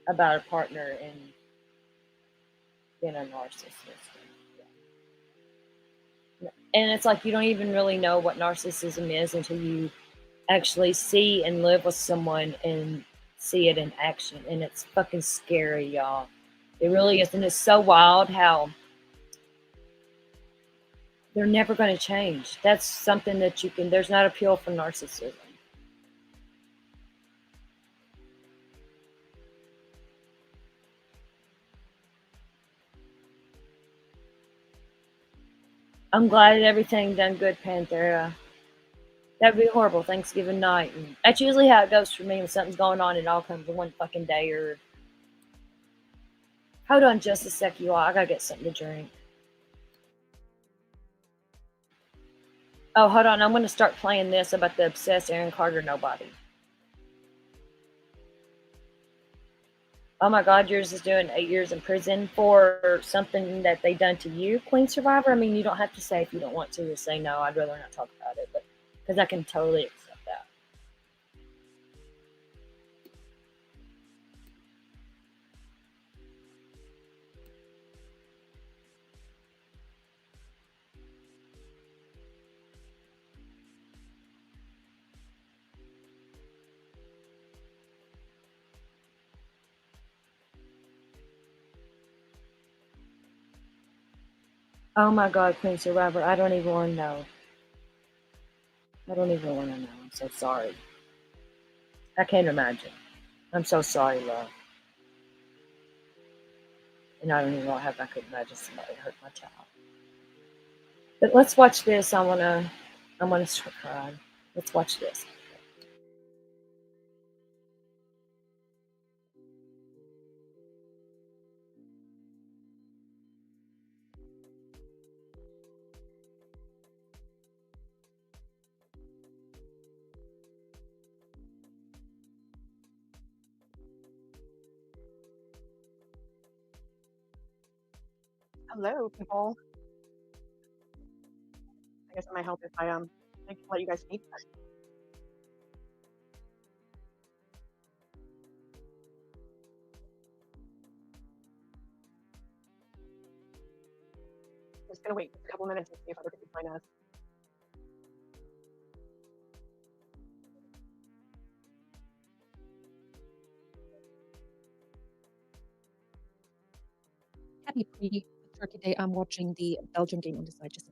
about a partner and being a narcissist. And it's like you don't even really know what narcissism is until you actually see and live with someone and see it in action. And it's fucking scary, y'all. It really is. And it's so wild how they're never going to change. That's something that there's not a pill for narcissism. I'm glad everything done good, Panthera. That'd be horrible, Thanksgiving night. And that's usually how it goes for me when something's going on. It all comes in one fucking day. Or hold on just a sec, you all. I gotta get something to drink. Oh, hold on. I'm gonna start playing this about the obsessed Aaron Carter nobody. Oh my God, yours is doing 8 years in prison for something that they done to you, Queen Survivor. I mean, you don't have to say if you don't want to or say no. I'd rather not talk about it, but because I can totally accept that. Oh my God, Queen Survivor, I don't even want to know. I don't even want to know. I'm so sorry. I can't imagine. I'm so sorry, love. And I don't even know how I could imagine somebody hurt my child. But let's watch this. I'm gonna start crying. Let's watch this. Hello, people. I guess it might help if I let you guys speak. I'm just gonna wait a couple minutes and see if other people join us. Happy pre-Turkey Day. I'm watching the Belgium game on the side. Just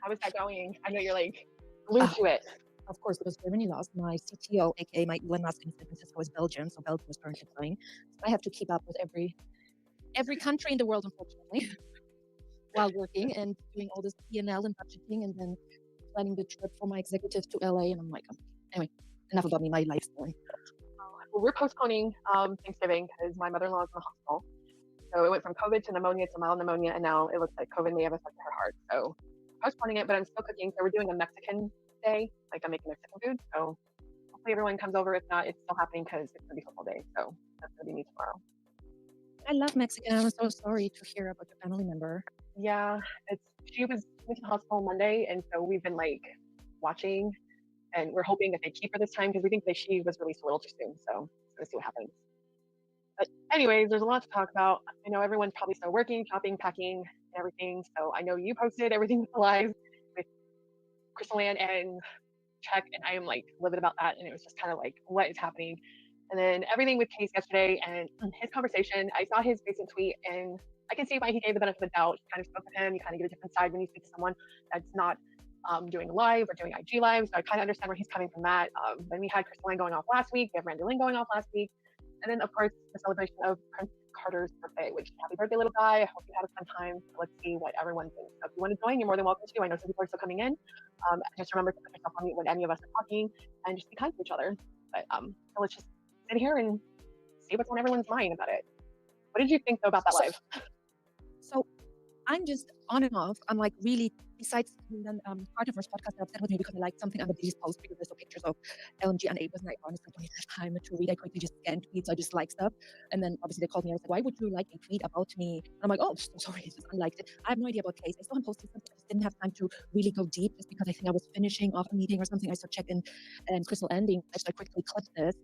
How is that going? I know you're like glued to it. Of course, because Germany lost, my CTO, aka my Elon Musk in San Francisco, is Belgium, so Belgium is currently playing. So I have to keep up with every country in the world, unfortunately, while working and doing all this P&L and budgeting, and then planning the trip for my executive to LA. And I'm like, anyway, enough about me, my life story. Well, we're postponing Thanksgiving because my mother-in-law is in the hospital. So it went from COVID to pneumonia to mild pneumonia, and now it looks like COVID may have affected her heart. So postponing it, but I'm still cooking. So we're doing a Mexican day, like I'm making Mexican food. So hopefully everyone comes over. If not, it's still happening because it's gonna be football day. So that's gonna be me tomorrow. I love Mexican. I'm so sorry to hear about your family member. Yeah, she was in the hospital Monday, and so we've been like watching, and we're hoping that they keep her this time because we think that she was released a little too soon. So we're gonna see what happens. But anyways, there's a lot to talk about. I know everyone's probably still working, shopping, packing, and everything. So I know you posted everything live with Crystal Ann and Check, and I am like livid about that. And it was just kind of like, what is happening? And then everything with Case yesterday and his conversation. I saw his recent tweet, and I can see why he gave the benefit of the doubt. Kind of spoke with him. You kind of get a different side when you speak to someone that's not doing live or doing IG live. So I kind of understand where he's coming from that. Then we had Crystal Ann going off last week. We have Randy Lynn going off last week. And then, of course, the celebration of Prince Carter's birthday, which happy birthday, little guy. I hope you had a fun time. Let's see what everyone thinks. So if you want to join, you're more than welcome to. I know some people are still coming in. Just remember to put yourself on mute when any of us are talking and just be kind to each other. But so let's just sit here and see what's on everyone's mind about it. What did you think, though, about that live? So I'm just on and off. I'm like really, besides Carter's podcast upset with me because I liked something on the Diddy's post because there's no pictures of LMG and Abas, and I honestly don't have time to read. I quickly just scan tweets. I just like stuff. And then obviously they called me and I said, why would you like a tweet about me? And I'm like, oh, so sorry, I just unliked it. I have no idea about Case. I saw him posting something. I just didn't have time to really go deep just because I think I was finishing off a meeting or something. I saw Check in and Crystal ending. I just quickly clipped this.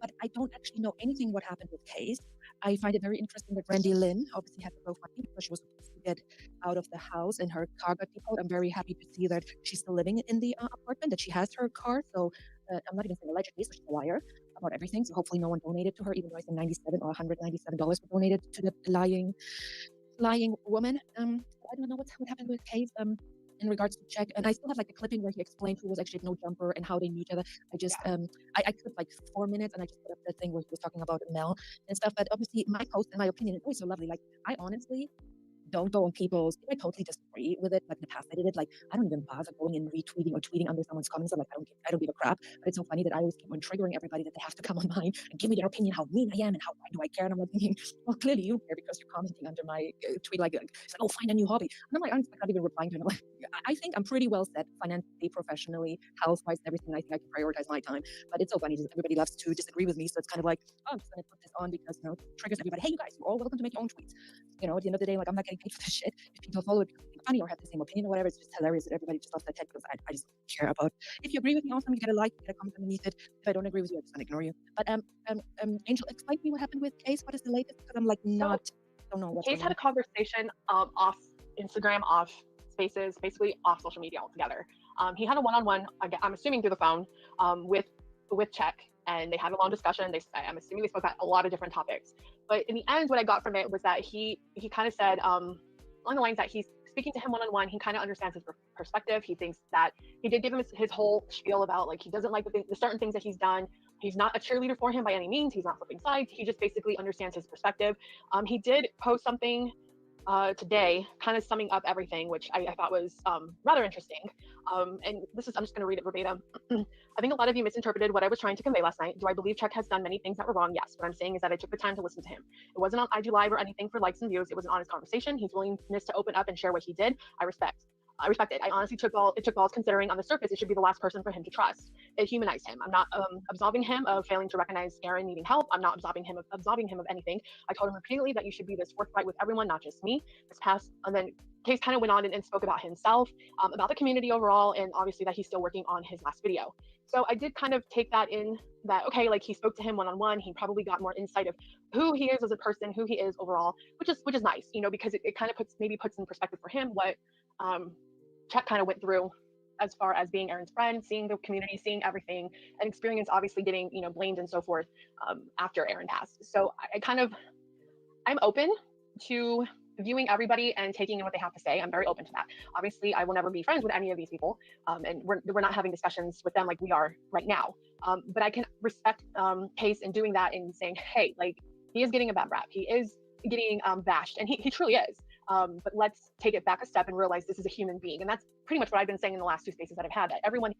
But I don't actually know anything what happened with Case. I find it very interesting that Randy Lynn obviously had to go find because she was supposed to get out of the house and her car got depoted. I'm very happy to see that she's still living in the apartment, that she has her car. So I'm not even saying allegedly, so she's a liar about everything. So hopefully no one donated to her, even though I think $97 or $197 were donated to the lying woman. I don't know what happened with Case. In regards to Check, and I still have like a clipping where he explained who was actually No Jumper and how they knew each other. I just I clipped like 4 minutes and I just put up the thing where he was talking about Mel and stuff. But obviously my post and my opinion is always so lovely. Like I honestly don't go on people's, I totally disagree with it. Like in the past I did it, like I don't even bother going and retweeting or tweeting under someone's comments. I'm like, I don't give a crap. But it's so funny that I always keep on triggering everybody that they have to come on mine and give me their opinion, how mean I am and how why do I care. And I'm like thinking, well, clearly you care because you're commenting under my tweet like oh, find a new hobby. And I'm like, I'm not even replying to him. Like, I think I'm pretty well set financially, professionally, health-wise, and everything. I think I can prioritize my time. But it's so funny, just everybody loves to disagree with me. So it's kind of like, oh, I'm just gonna put this on because it triggers everybody. Hey, you guys, you're all welcome to make your own tweets. At the end of the day, like I'm not getting paid for this shit. If people follow it because they think funny or have the same opinion or whatever, it's just hilarious that everybody just loves that tech because I just don't care about. If you agree with me, awesome, you get a like, you get a comment underneath it. If I don't agree with you, I'm just gonna ignore you. But Angel, explain to me what happened with Case. What is the latest? Because I'm like don't know what. Case had a conversation off Instagram, off Spaces, basically off social media altogether. He had a one-on-one, I'm assuming through the phone, with Check, and they had a long discussion. I'm assuming they spoke about a lot of different topics. But in the end, what I got from it was that he kind of said along the lines that he's speaking to him one-on-one. He kind of understands his perspective. He thinks that he did give him his whole spiel about like he doesn't like the certain things that he's done. He's not a cheerleader for him by any means. He's not flipping sides. He just basically understands his perspective. He did post something today, kind of summing up everything, which I thought was rather interesting. And I'm just going to read it verbatim. I think a lot of you misinterpreted what I was trying to convey last night. Do I believe Check has done many things that were wrong? Yes. What I'm saying is that I took the time to listen to him. It wasn't on IG Live or anything for likes and views. It was an honest conversation. His willingness to open up and share what he did, I respect it. I honestly took balls considering on the surface, it should be the last person for him to trust. It humanized him. I'm not absolving him of failing to recognize Aaron needing help. I'm not absolving him of anything. I told him repeatedly that you should be this forthright with everyone, not just me. This past, and then Case kind of went on and spoke about himself, about the community overall, and obviously that he's still working on his last video. So I did kind of take that in that, okay, like he spoke to him one-on-one. He probably got more insight of who he is as a person, who he is overall, which is nice, because it kind of puts in perspective for him what Check kind of went through as far as being Aaron's friend, seeing the community, seeing everything, and experience obviously getting, blamed and so forth after Aaron passed. So I'm open to viewing everybody and taking in what they have to say. I'm very open to that. Obviously, I will never be friends with any of these people, and we're not having discussions with them like we are right now. But I can respect Case in doing that and saying, hey, like, he is getting a bad rap. He is getting bashed, and he truly is. But let's take it back a step and realize this is a human being. And that's pretty much what I've been saying in the last 2 spaces that I've had, that everyone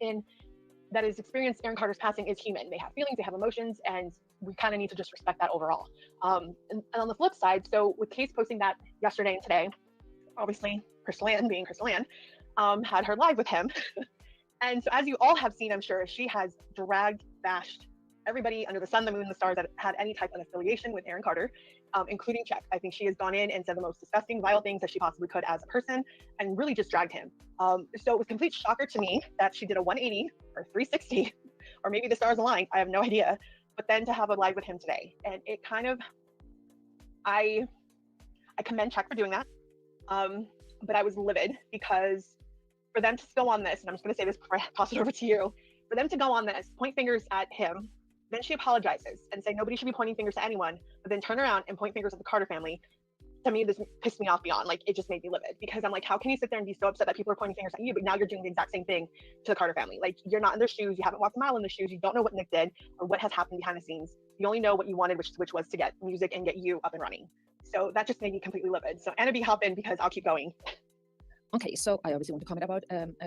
that has experienced Aaron Carter's passing is human. They have feelings, they have emotions, and we kind of need to just respect that overall. And on the flip side, so with Case posting that yesterday and today, obviously Crystal Ann, being Crystal Ann, had her live with him. And so as you all have seen, I'm sure, she has dragged, bashed everybody under the sun, the moon, the stars that had any type of affiliation with Aaron Carter, including Check. I think she has gone in and said the most disgusting, vile things that she possibly could as a person, and really just dragged him. So it was a complete shocker to me that she did a 180 or 360, or maybe the stars aligned, I have no idea. But then to have a live with him today, and it kind of, I commend Check for doing that. But I was livid because for them to go on this, and I'm just going to say this before I toss it over to you, for them to go on this, point fingers at him, then she apologizes and say nobody should be pointing fingers at anyone, but then turn around and point fingers at the Carter family. To me, this pissed me off beyond. Like, it just made me livid, because I'm like, how can you sit there and be so upset that people are pointing fingers at you, but now you're doing the exact same thing to the Carter family? Like, you're not in their shoes, you haven't walked a mile in their shoes, you don't know what Nick did or what has happened behind the scenes. You only know what you wanted, which was to get music and get you up and running. So that just made me completely livid. So Anna B, hop in, because I'll keep going. Okay, so I obviously want to comment about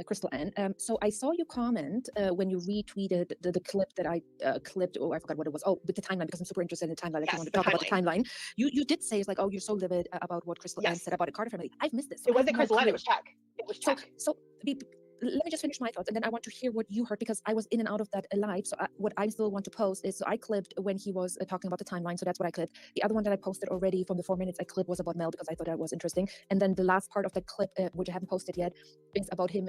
Crystal Ann. So I saw you comment when you retweeted the clip that I clipped. Oh, I forgot what it was. Oh, with the timeline, because I'm super interested in the timeline. Like, Yes, you want to the talk about the timeline. You did say, it's like, oh, you're so livid about what Crystal Ann Yes. said about the Carter family. I've missed this. So It wasn't Crystal Ann, clue. it was Check. It was Check. So let me just finish my thoughts, and then I want to hear what you heard, because I was in and out of that live. So what I still want to post is, so I clipped when he was talking about the timeline, so that's what I clipped. The other one that I posted already from the 4 minutes I clipped was about Mel, because I thought that was interesting. And then the last part of the clip, which I haven't posted yet, is about him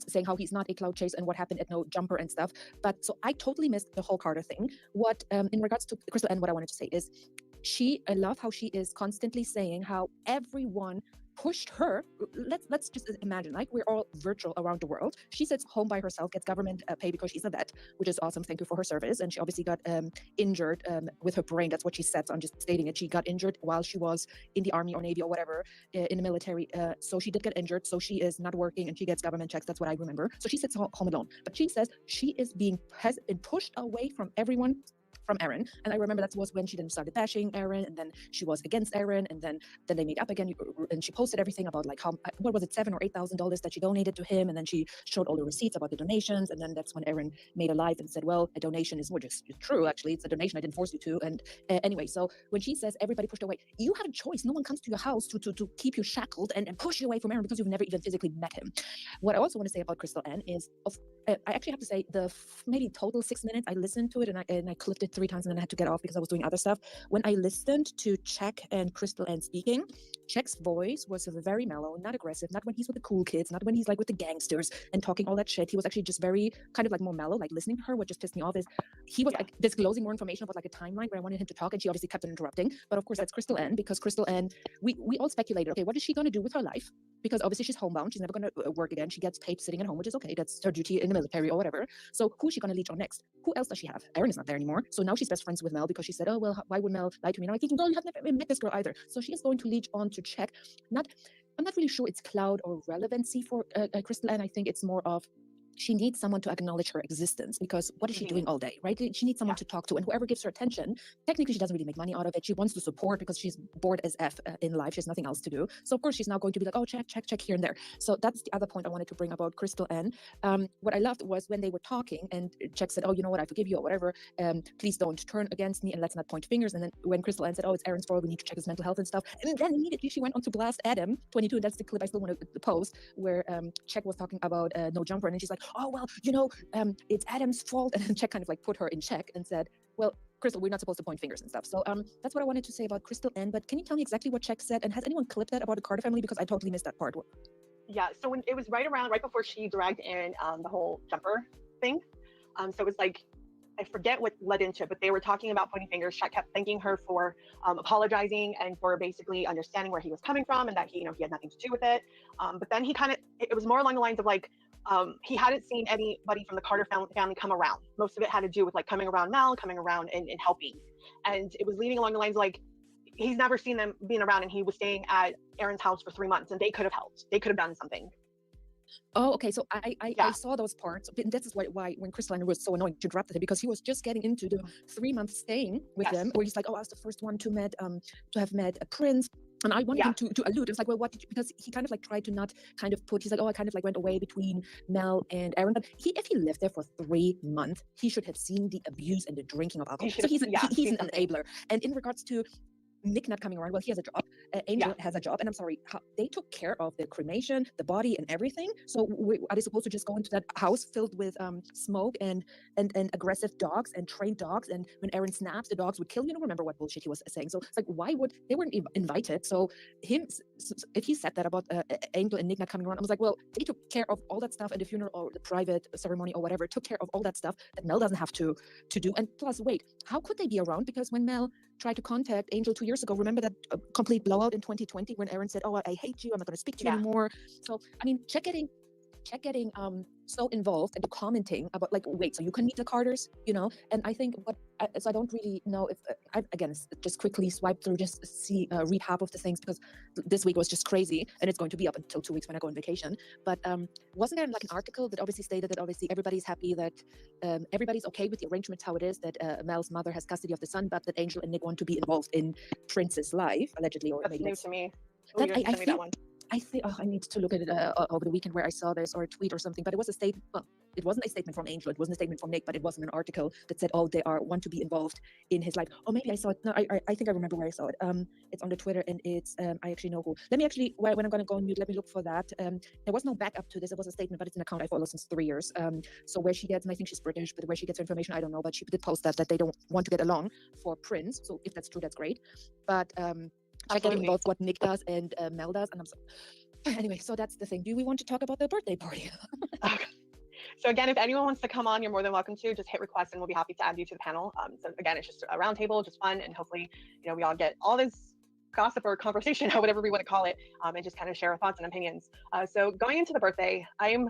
saying how he's not a cloud chase and what happened at No Jumper and stuff. But so I totally missed the whole Carter thing. What in regards to Crystal Ann, what I wanted to say is, I love how she is constantly saying how everyone pushed her. Let's just imagine, like, we're all virtual around the world. She sits home by herself, gets government pay because she's a vet, which is awesome. Thank you for her service. And she obviously got injured with her brain. That's what she said. So I'm just stating it. She got injured while she was in the army or navy or whatever, in the military. So she did get injured. So she is not working and she gets government checks. That's what I remember. So she sits home alone. But she says she has been pushed away from everyone, from Aaron. And I remember that was when she then started bashing Aaron, and then she was against Aaron, and then they made up again, and she posted everything about, like, how, what was it, $7,000 or $8,000 that she donated to him, and then she showed all the receipts about the donations. And then that's when Aaron made a live and said, well, a donation is more just true, actually, it's a donation, I didn't force you to. And anyway, so when she says everybody pushed away, you have a choice. No one comes to your house to keep you shackled and push you away from Aaron because you've never even physically met him. What I also want to say about Crystal Ann is, I actually have to say, the maybe total 6 minutes I listened to it, and I clipped it 3 times, and then I had to get off because I was doing other stuff. When I listened to Check and Crystal Ann speaking, Check's voice was very mellow, not aggressive, not when he's with the cool kids, not when he's like with the gangsters and talking all that shit. He was actually just very kind of like more mellow. Like, listening to her, what just pissed me off is he was like disclosing more information about like a timeline where I wanted him to talk, and she obviously kept on interrupting. But of course, that's Crystal Ann, because Crystal Ann, we all speculated, okay, what is she going to do with her life? Because obviously she's homebound, she's never going to work again. She gets paid sitting at home, which is okay. That's her duty in the military or whatever. So who's she going to leech on next? Who else does she have? Aaron is not there anymore. So now she's best friends with Mel, because she said, oh, well, why would Mel lie to me? And I'm thinking, girl, you have never met this girl either. So she is going to leech on to Check. I'm not really sure it's cloud or relevancy for Crystal Ann. I think it's more of, she needs someone to acknowledge her existence, because what is she doing all day, right? She needs someone to talk to, and whoever gives her attention, technically she doesn't really make money out of it. She wants to support because she's bored as F in life. She has nothing else to do. So of course she's now going to be like, oh, check here and there. So that's the other point I wanted to bring about Crystal Ann. What I loved was when they were talking and Check said, oh, you know what, I forgive you or whatever. Please don't turn against me and let's not point fingers. And then when Crystal Ann said, oh, it's Aaron's fault, we need to check his mental health and stuff. And then immediately she went on to blast Adam 22, and that's the clip I still want to post, where Check was talking about No Jumper, and then she's like, oh, well, you know, it's Adam's fault. And then Check kind of like put her in check and said, well, Crystal, we're not supposed to point fingers and stuff. So that's what I wanted to say about Crystal Ann. But can you tell me exactly what Check said? And has anyone clipped that about the Carter family? Because I totally missed that part. Yeah, so when it was right before she dragged in the whole Jumper thing. So it was like, I forget what led into it, but they were talking about pointing fingers. Check kept thanking her for apologizing and for basically understanding where he was coming from, and that he had nothing to do with it. But then it was more along the lines of like, he hadn't seen anybody from the Carter family come around. Most of it had to do with like coming around Mel, coming around and helping. And it was leading along the lines like, he's never seen them being around, and he was staying at Aaron's house for 3 months, and they could have helped. They could have done something. Oh, okay. So I Yeah. saw those parts. And this is why when Chris Liner was so annoying, she interrupted him because he was just getting into the 3 month staying with Yes. them, where he's like, "Oh, I was the first one to have met a prince." And I wanted Yeah. him to allude. It was like, well, what did you, because he kind of like tried to not kind of put, he's like, oh, I kind of like went away between Mel and Aaron. But if he lived there for 3 months, he should have seen the abuse and the drinking of alcohol. So he's seen an something. enabler. And in regards to Nick not coming around, well, he has a job. Angel has a job, and I'm sorry, they took care of the cremation, the body, and everything. So are they supposed to just go into that house filled with smoke and aggressive dogs and trained dogs? And when Aaron snaps, the dogs would kill. You don't remember what bullshit he was saying. So it's like, why would they weren't invited? So if he said that about Angel and Nick not coming around, I was like, well, they took care of all that stuff and the funeral or the private ceremony or whatever. Took care of all that stuff that Mel doesn't have to do. And plus, wait, how could they be around? Because when Mel tried to contact Angel 2 years ago, remember that complete blowout in 2020 when Aaron said, "Oh, I hate you. I'm not going to speak to you anymore." So I mean, check getting so involved and commenting about like, wait, so you can meet the Carters, you know? And I think so I don't really know if I again just quickly swipe through, just see read half of the things because this week was just crazy, and it's going to be up until 2 weeks when I go on vacation. But wasn't there like an article that obviously stated that obviously everybody's happy that everybody's okay with the arrangement how it is, that Mel's mother has custody of the son, but that Angel and Nick want to be involved in Prince's life allegedly, or That's maybe new to me. Oh, you I sent me that one. I think I need to look at it over the weekend where I saw this, or a tweet or something. But it was a statement. Well, it wasn't a statement from Angel. It wasn't a statement from Nick. But it wasn't an article that said, "Oh, they want to be involved in his life." Oh, maybe I saw it. No, I think I remember where I saw it. It's on the Twitter, and it's I actually know who. Let me actually when I'm going to go on mute, let me look for that. There was no backup to this. It was a statement, but it's an account I follow since 3 years. So where she gets, and I think she's British, but where she gets her information, I don't know. But she did post that they don't want to get along for Prince. So if that's true, that's great. But I get involved what Nick does and Mel does, and I'm so. Anyway, so that's the thing. Do we want to talk about the birthday party? Okay. So again, if anyone wants to come on, you're more than welcome to. Just hit request, and we'll be happy to add you to the panel. So again, it's just a round table, just fun, and hopefully, we all get all this gossip or conversation, or whatever we want to call it, and just kind of share our thoughts and opinions. So going into the birthday, I am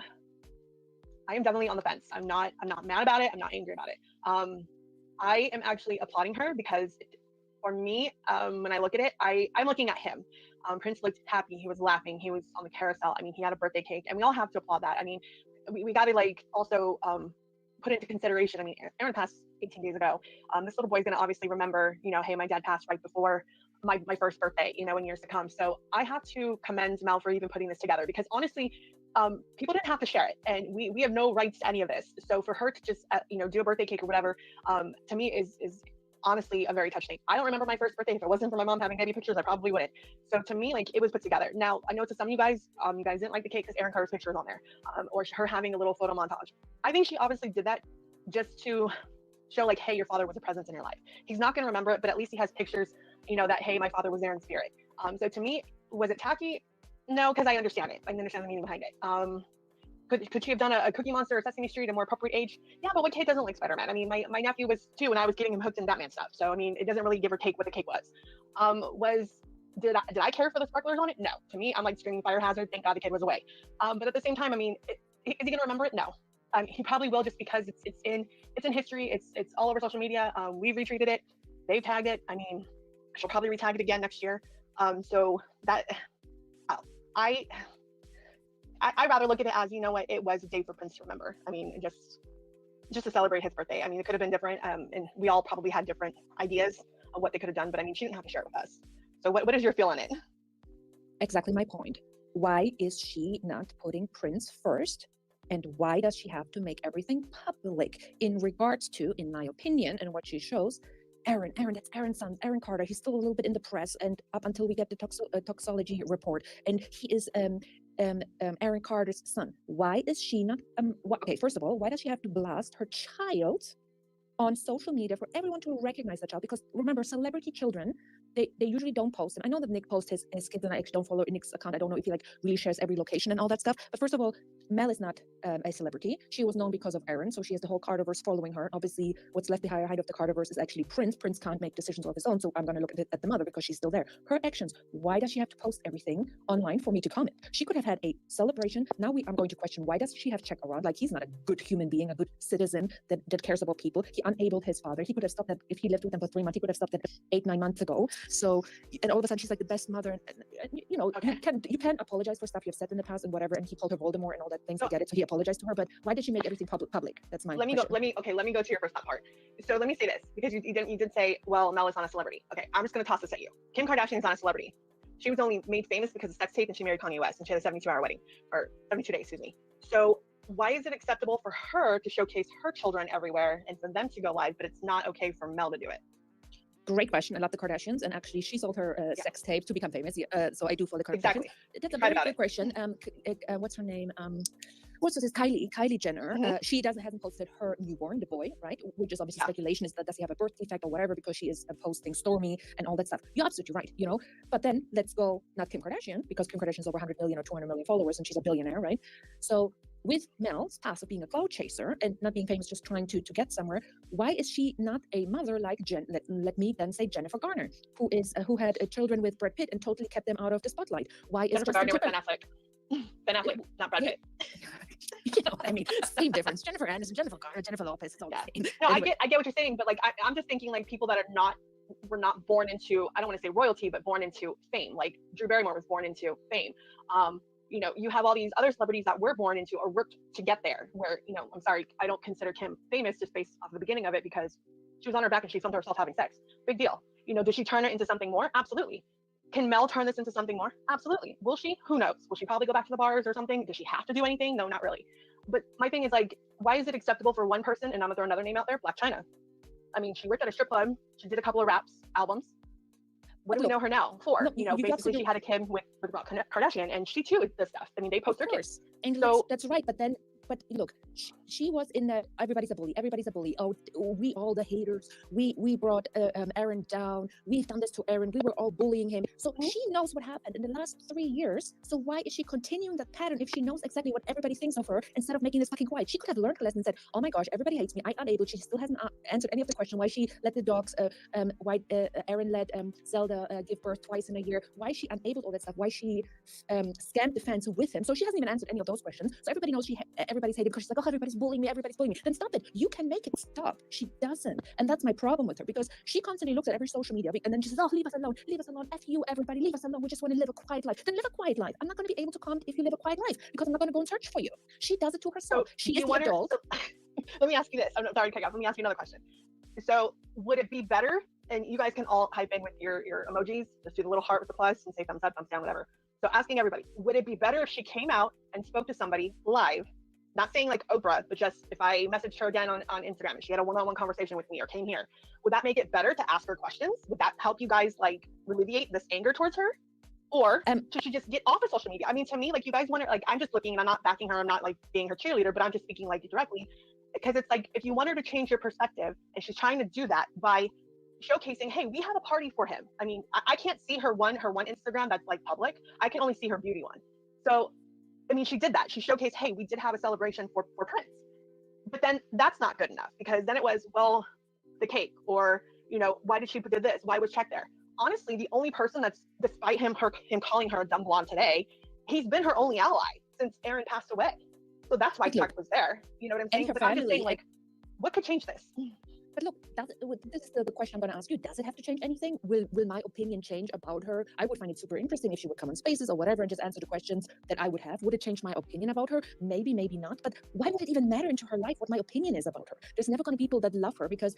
definitely on the fence. I'm not mad about it. I'm not angry about it. I am actually applauding her because for me, when I look at it, I'm looking at him. Prince looked happy. He was laughing. He was on the carousel. I mean, he had a birthday cake, and we all have to applaud that. I mean, we got to like also put into consideration. I mean, Aaron passed 18 days ago. This little boy's gonna obviously remember, hey, my dad passed right before my first birthday, in years to come. So I have to commend Mel for even putting this together, because honestly, people didn't have to share it, and we have no rights to any of this. So for her to just do a birthday cake or whatever, to me is honestly a very touching. I don't remember my first birthday. If it wasn't for my mom having baby pictures, I probably wouldn't. So to me, like, it was put together. Now, I know to some of you guys didn't like the cake because Aaron Carter's picture is on there, or her having a little photo montage. I think she obviously did that just to show, like, hey, your father was a presence in your life. He's not going to remember it, but at least he has pictures, that, hey, my father was there in spirit. So to me, was it tacky? No, because I understand it. I understand the meaning behind it. Could she have done a Cookie Monster or Sesame Street at a more appropriate age? Yeah, but what kid doesn't like Spider-Man? I mean, my nephew was 2 and I was getting him hooked in Batman stuff. So I mean, it doesn't really give or take what the cake was. Did I care for the sparklers on it? No. To me, I'm like screaming fire hazard. Thank God the kid was away. But at the same time, I mean, is he gonna remember it? No. He probably will, just because it's in history. It's all over social media. We've retweeted it. They've tagged it. I mean, she'll probably retag it again next year. So that I'd rather look at it as, what, it was a day for Prince to remember. I mean, just to celebrate his birthday. I mean, it could have been different, and we all probably had different ideas of what they could have done, but I mean, she didn't have to share it with us. So what is your feel on it? Exactly my point. Why is she not putting Prince first? And why does she have to make everything public in regards to, in my opinion, and what she shows, Aaron, that's Aaron's son, Aaron Carter. He's still a little bit in the press, and up until we get the toxology report, and he is Aaron Carter's son. Why is she not? Okay, first of all, why does she have to blast her child on social media for everyone to recognize the child? Because remember, celebrity children, they usually don't post them. I know that Nick posts his kids, and I actually don't follow Nick's account. I don't know if he like really shares every location and all that stuff. But first of all, Mel is not a celebrity. She was known because of Aaron, so she has the whole Carterverse following her. Obviously, what's left behind of the Carterverse is actually Prince. Prince can't make decisions of his own, so I'm going to look at the mother because she's still there. Her actions. Why does she have to post everything online for me to comment? She could have had a celebration. Now I'm going to question, why does she have check around? Like, he's not a good human being, a good citizen that cares about people. He enabled his father. He could have stopped that if he lived with them for 3 months. He could have stopped that 8-9 months ago. So, and all of a sudden she's like the best mother. And you know, Okay. you can apologize for stuff you've said in the past and whatever. And he called her Voldemort and all that things. I get it. So he apologized to her. But why did she make everything public? That's my Let me question. let me go to your first part. So let me say this, because you did say, well, Mel is not a celebrity. Okay, I'm just gonna toss this at you. Kim Kardashian is not a celebrity. She was only made famous because of sex tape, and she married Kanye West, and she had a 72-hour wedding, or 72 days, excuse me. So why is it acceptable for her to showcase her children everywhere and for them to go live, but it's not okay for Mel to do it? Great question. I love the Kardashians, and actually, she sold her sex tape to become famous. So I do follow the Kardashians. Exactly. That's a Right very about good it. question. What's her name? What's this? Kylie Jenner. Mhm. She hasn't posted her newborn, the boy, right? Which is obviously Yeah. speculation. Is that does he have a birth defect or whatever? Because she is posting Stormy and all that stuff. You're absolutely right. You know, but then let's go not Kim Kardashian, because Kim Kardashian's over 100 million or 200 million followers, and she's a billionaire, right? So with Mel's past of being a cloud chaser and not being famous, just trying to get somewhere, why is she not a mother like let me then say Jennifer Garner, who had children with Brad Pitt and totally kept them out of the spotlight? Why is Jennifer Justin Gardner with Ben Timberlake? Affleck. Ben Affleck, not Brad Yeah. Pitt. You know what I mean? Same difference. Jennifer Aniston, Jennifer Garner, Jennifer Lopez. It's all Yeah. the same. No, Anyway, I get what you're saying, but like I'm just thinking like people that were not born into, I don't want to say royalty, but born into fame. Like Drew Barrymore was born into fame. You know, you have all these other celebrities that were born into or worked to get there. Where, you know, I'm sorry, I don't consider Kim famous just based off the beginning of it because she was on her back and she filmed herself having sex. Big deal. You know, did she turn it into something more? Absolutely. Can Mel turn this into something more? Absolutely. Will she? Who knows? Will she probably go back to the bars or something? Does she have to do anything? No, not really. But my thing is like, why is it acceptable for one person, and I'm gonna throw another name out there, Blac Chyna? I mean, she worked at a strip club. She did a couple of albums. What do we know her now for? Look, You know, you've basically absolutely- she had a kid with Kardashian, and she too does stuff. I mean, they post their Of kids. course. And So- that's right. But look, she was in the everybody's a bully. Everybody's a bully. Oh, we all the haters. We brought Aaron down. We've done this to Aaron. We were all bullying him. So she knows what happened in the last 3 years. So why is she continuing that pattern if she knows exactly what everybody thinks of her instead of making this fucking quiet? She could have learned her lesson and said, "Oh my gosh, everybody hates me. I'm unable." She still hasn't answered any of the question why she let the dogs. Why Aaron let Zelda give birth twice in a year. Why she enabled all that stuff. Why she scammed the fans with him. So she hasn't even answered any of those questions. So everybody knows everybody's hating because she's like, "Oh, everybody's bullying me. Everybody's bullying me." Then stop it. You can make it stop. She doesn't, and that's my problem with her because she constantly looks at every social media and then she says, "Oh, leave us alone. Leave us alone. F you, everybody. Leave us alone. We just want to live a quiet life." Then live a quiet life. I'm not going to be able to comment if you live a quiet life because I'm not going to go and search for you. She does it to herself. She do is you the want her- adult. so- let me ask you this. I'm sorry to cut you off. Let me ask you another question. So would it be better, and you guys can all type in with your emojis, just do the little heart with the plus and say thumbs up, thumbs down, whatever. So asking everybody, would it be better if she came out and spoke to somebody live, not saying like Oprah, but just if I messaged her again on Instagram and she had a one-on-one conversation with me or came here, would that make it better to ask her questions? Would that help you guys like alleviate this anger towards her? Or should she just get off of social media? I mean, to me, like you guys want to, like, I'm just looking and I'm not backing her. I'm not like being her cheerleader, but I'm just speaking like directly because it's like, if you want her to change your perspective and she's trying to do that by showcasing, hey, we had a party for him. I mean, I can't see her one Instagram that's like public. I can only see her beauty one. So, I mean, she did that. She showcased, hey, we did have a celebration for Prince. But then that's not good enough because then it was, well, the cake, or, you know, why did she do this? Why was Check there? Honestly, the only person that's, despite him calling her a dumb blonde today, he's been her only ally since Aaron passed away. So that's why Chuck was there. You know what I'm saying? her But I'm just saying, family- like, what could change this? But look, this is the question I'm going to ask you. Does it have to change anything? Will my opinion change about her? I would find it super interesting if she would come on Spaces or whatever and just answer the questions that I would have. Would it change my opinion about her? Maybe, maybe not. But why would it even matter into her life what my opinion is about her? There's never going to be people that love her because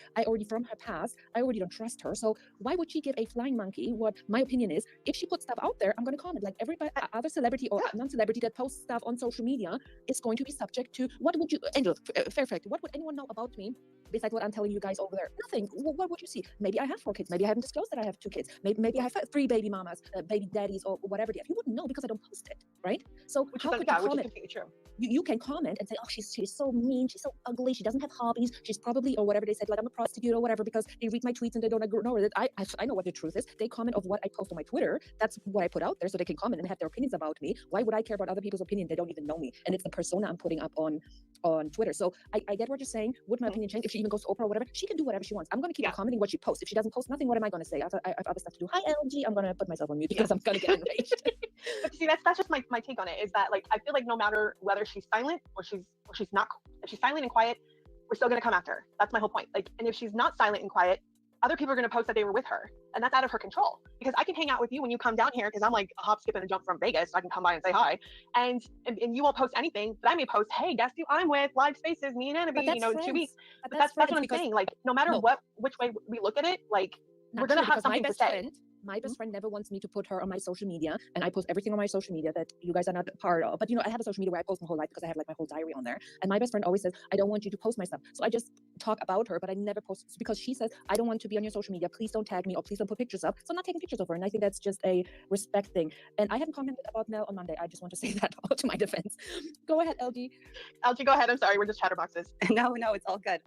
from her past, I already don't trust her. So why would she give a flying monkey what my opinion is? If she puts stuff out there, I'm going to comment. Like every other celebrity or non-celebrity that posts stuff on social media is going to be subject to, what would you, Angel, fair fact, what would anyone know about me besides what I'm telling you guys over there? Nothing. What would you see? Maybe I have 4 kids. Maybe I haven't disclosed that I have 2 kids. Maybe I have 3 baby mamas, baby daddies, or whatever they have. You wouldn't know because I don't post it. right? So Which how is, could yeah, you which is comment? completely true. You can comment and say, oh, she's so mean, she's so ugly, she doesn't have hobbies, she's probably, or whatever they said, like I'm a prostitute or whatever, because they read my tweets and they don't ignore it. I know what the truth is. They comment of what I post on my Twitter. That's what I put out there, so they can comment and have their opinions about me. Why would I care about other people's opinion? They don't even know me, and it's the persona I'm putting up on Twitter. So I get what you're saying. Would my opinion change if she even goes to Oprah or whatever? She can do whatever she wants. I'm going to keep on commenting what she posts. If she doesn't post nothing, what am I going to say? I have other stuff to do. Hi, LG. I'm going to put myself on mute because I'm going to get enraged. But see, that's just my take on it, is that like I feel like no matter whether she's silent or she's not, if she's silent and quiet, we're still gonna come after her. That's my whole point. Like, and if she's not silent and quiet, other people are gonna post that they were with her, and that's out of her control. Because I can hang out with you when you come down here, because I'm like a hop, skip, and a jump from Vegas, so I can come by and say hi, and you won't post anything, but I may post, hey, guess who I'm with? Live Spaces, me and Annabelle, you know, in 2 weeks. But that's what I'm saying. Like, no matter which way we look at it, like we're gonna have something to say. My best friend never wants me to put her on my social media, and I post everything on my social media that you guys are not a part of. But you know, I have a social media where I post my whole life because I have like my whole diary on there. And my best friend always says, I don't want you to post my stuff. So I just talk about her, but I never post because she says, I don't want to be on your social media. Please don't tag me or please don't put pictures up. So I'm not taking pictures of her. And I think that's just a respect thing. And I haven't commented about Mel on Monday. I just want to say that to my defense. Go ahead, LG. LG, go ahead. I'm sorry. We're just chatterboxes. No, it's all good.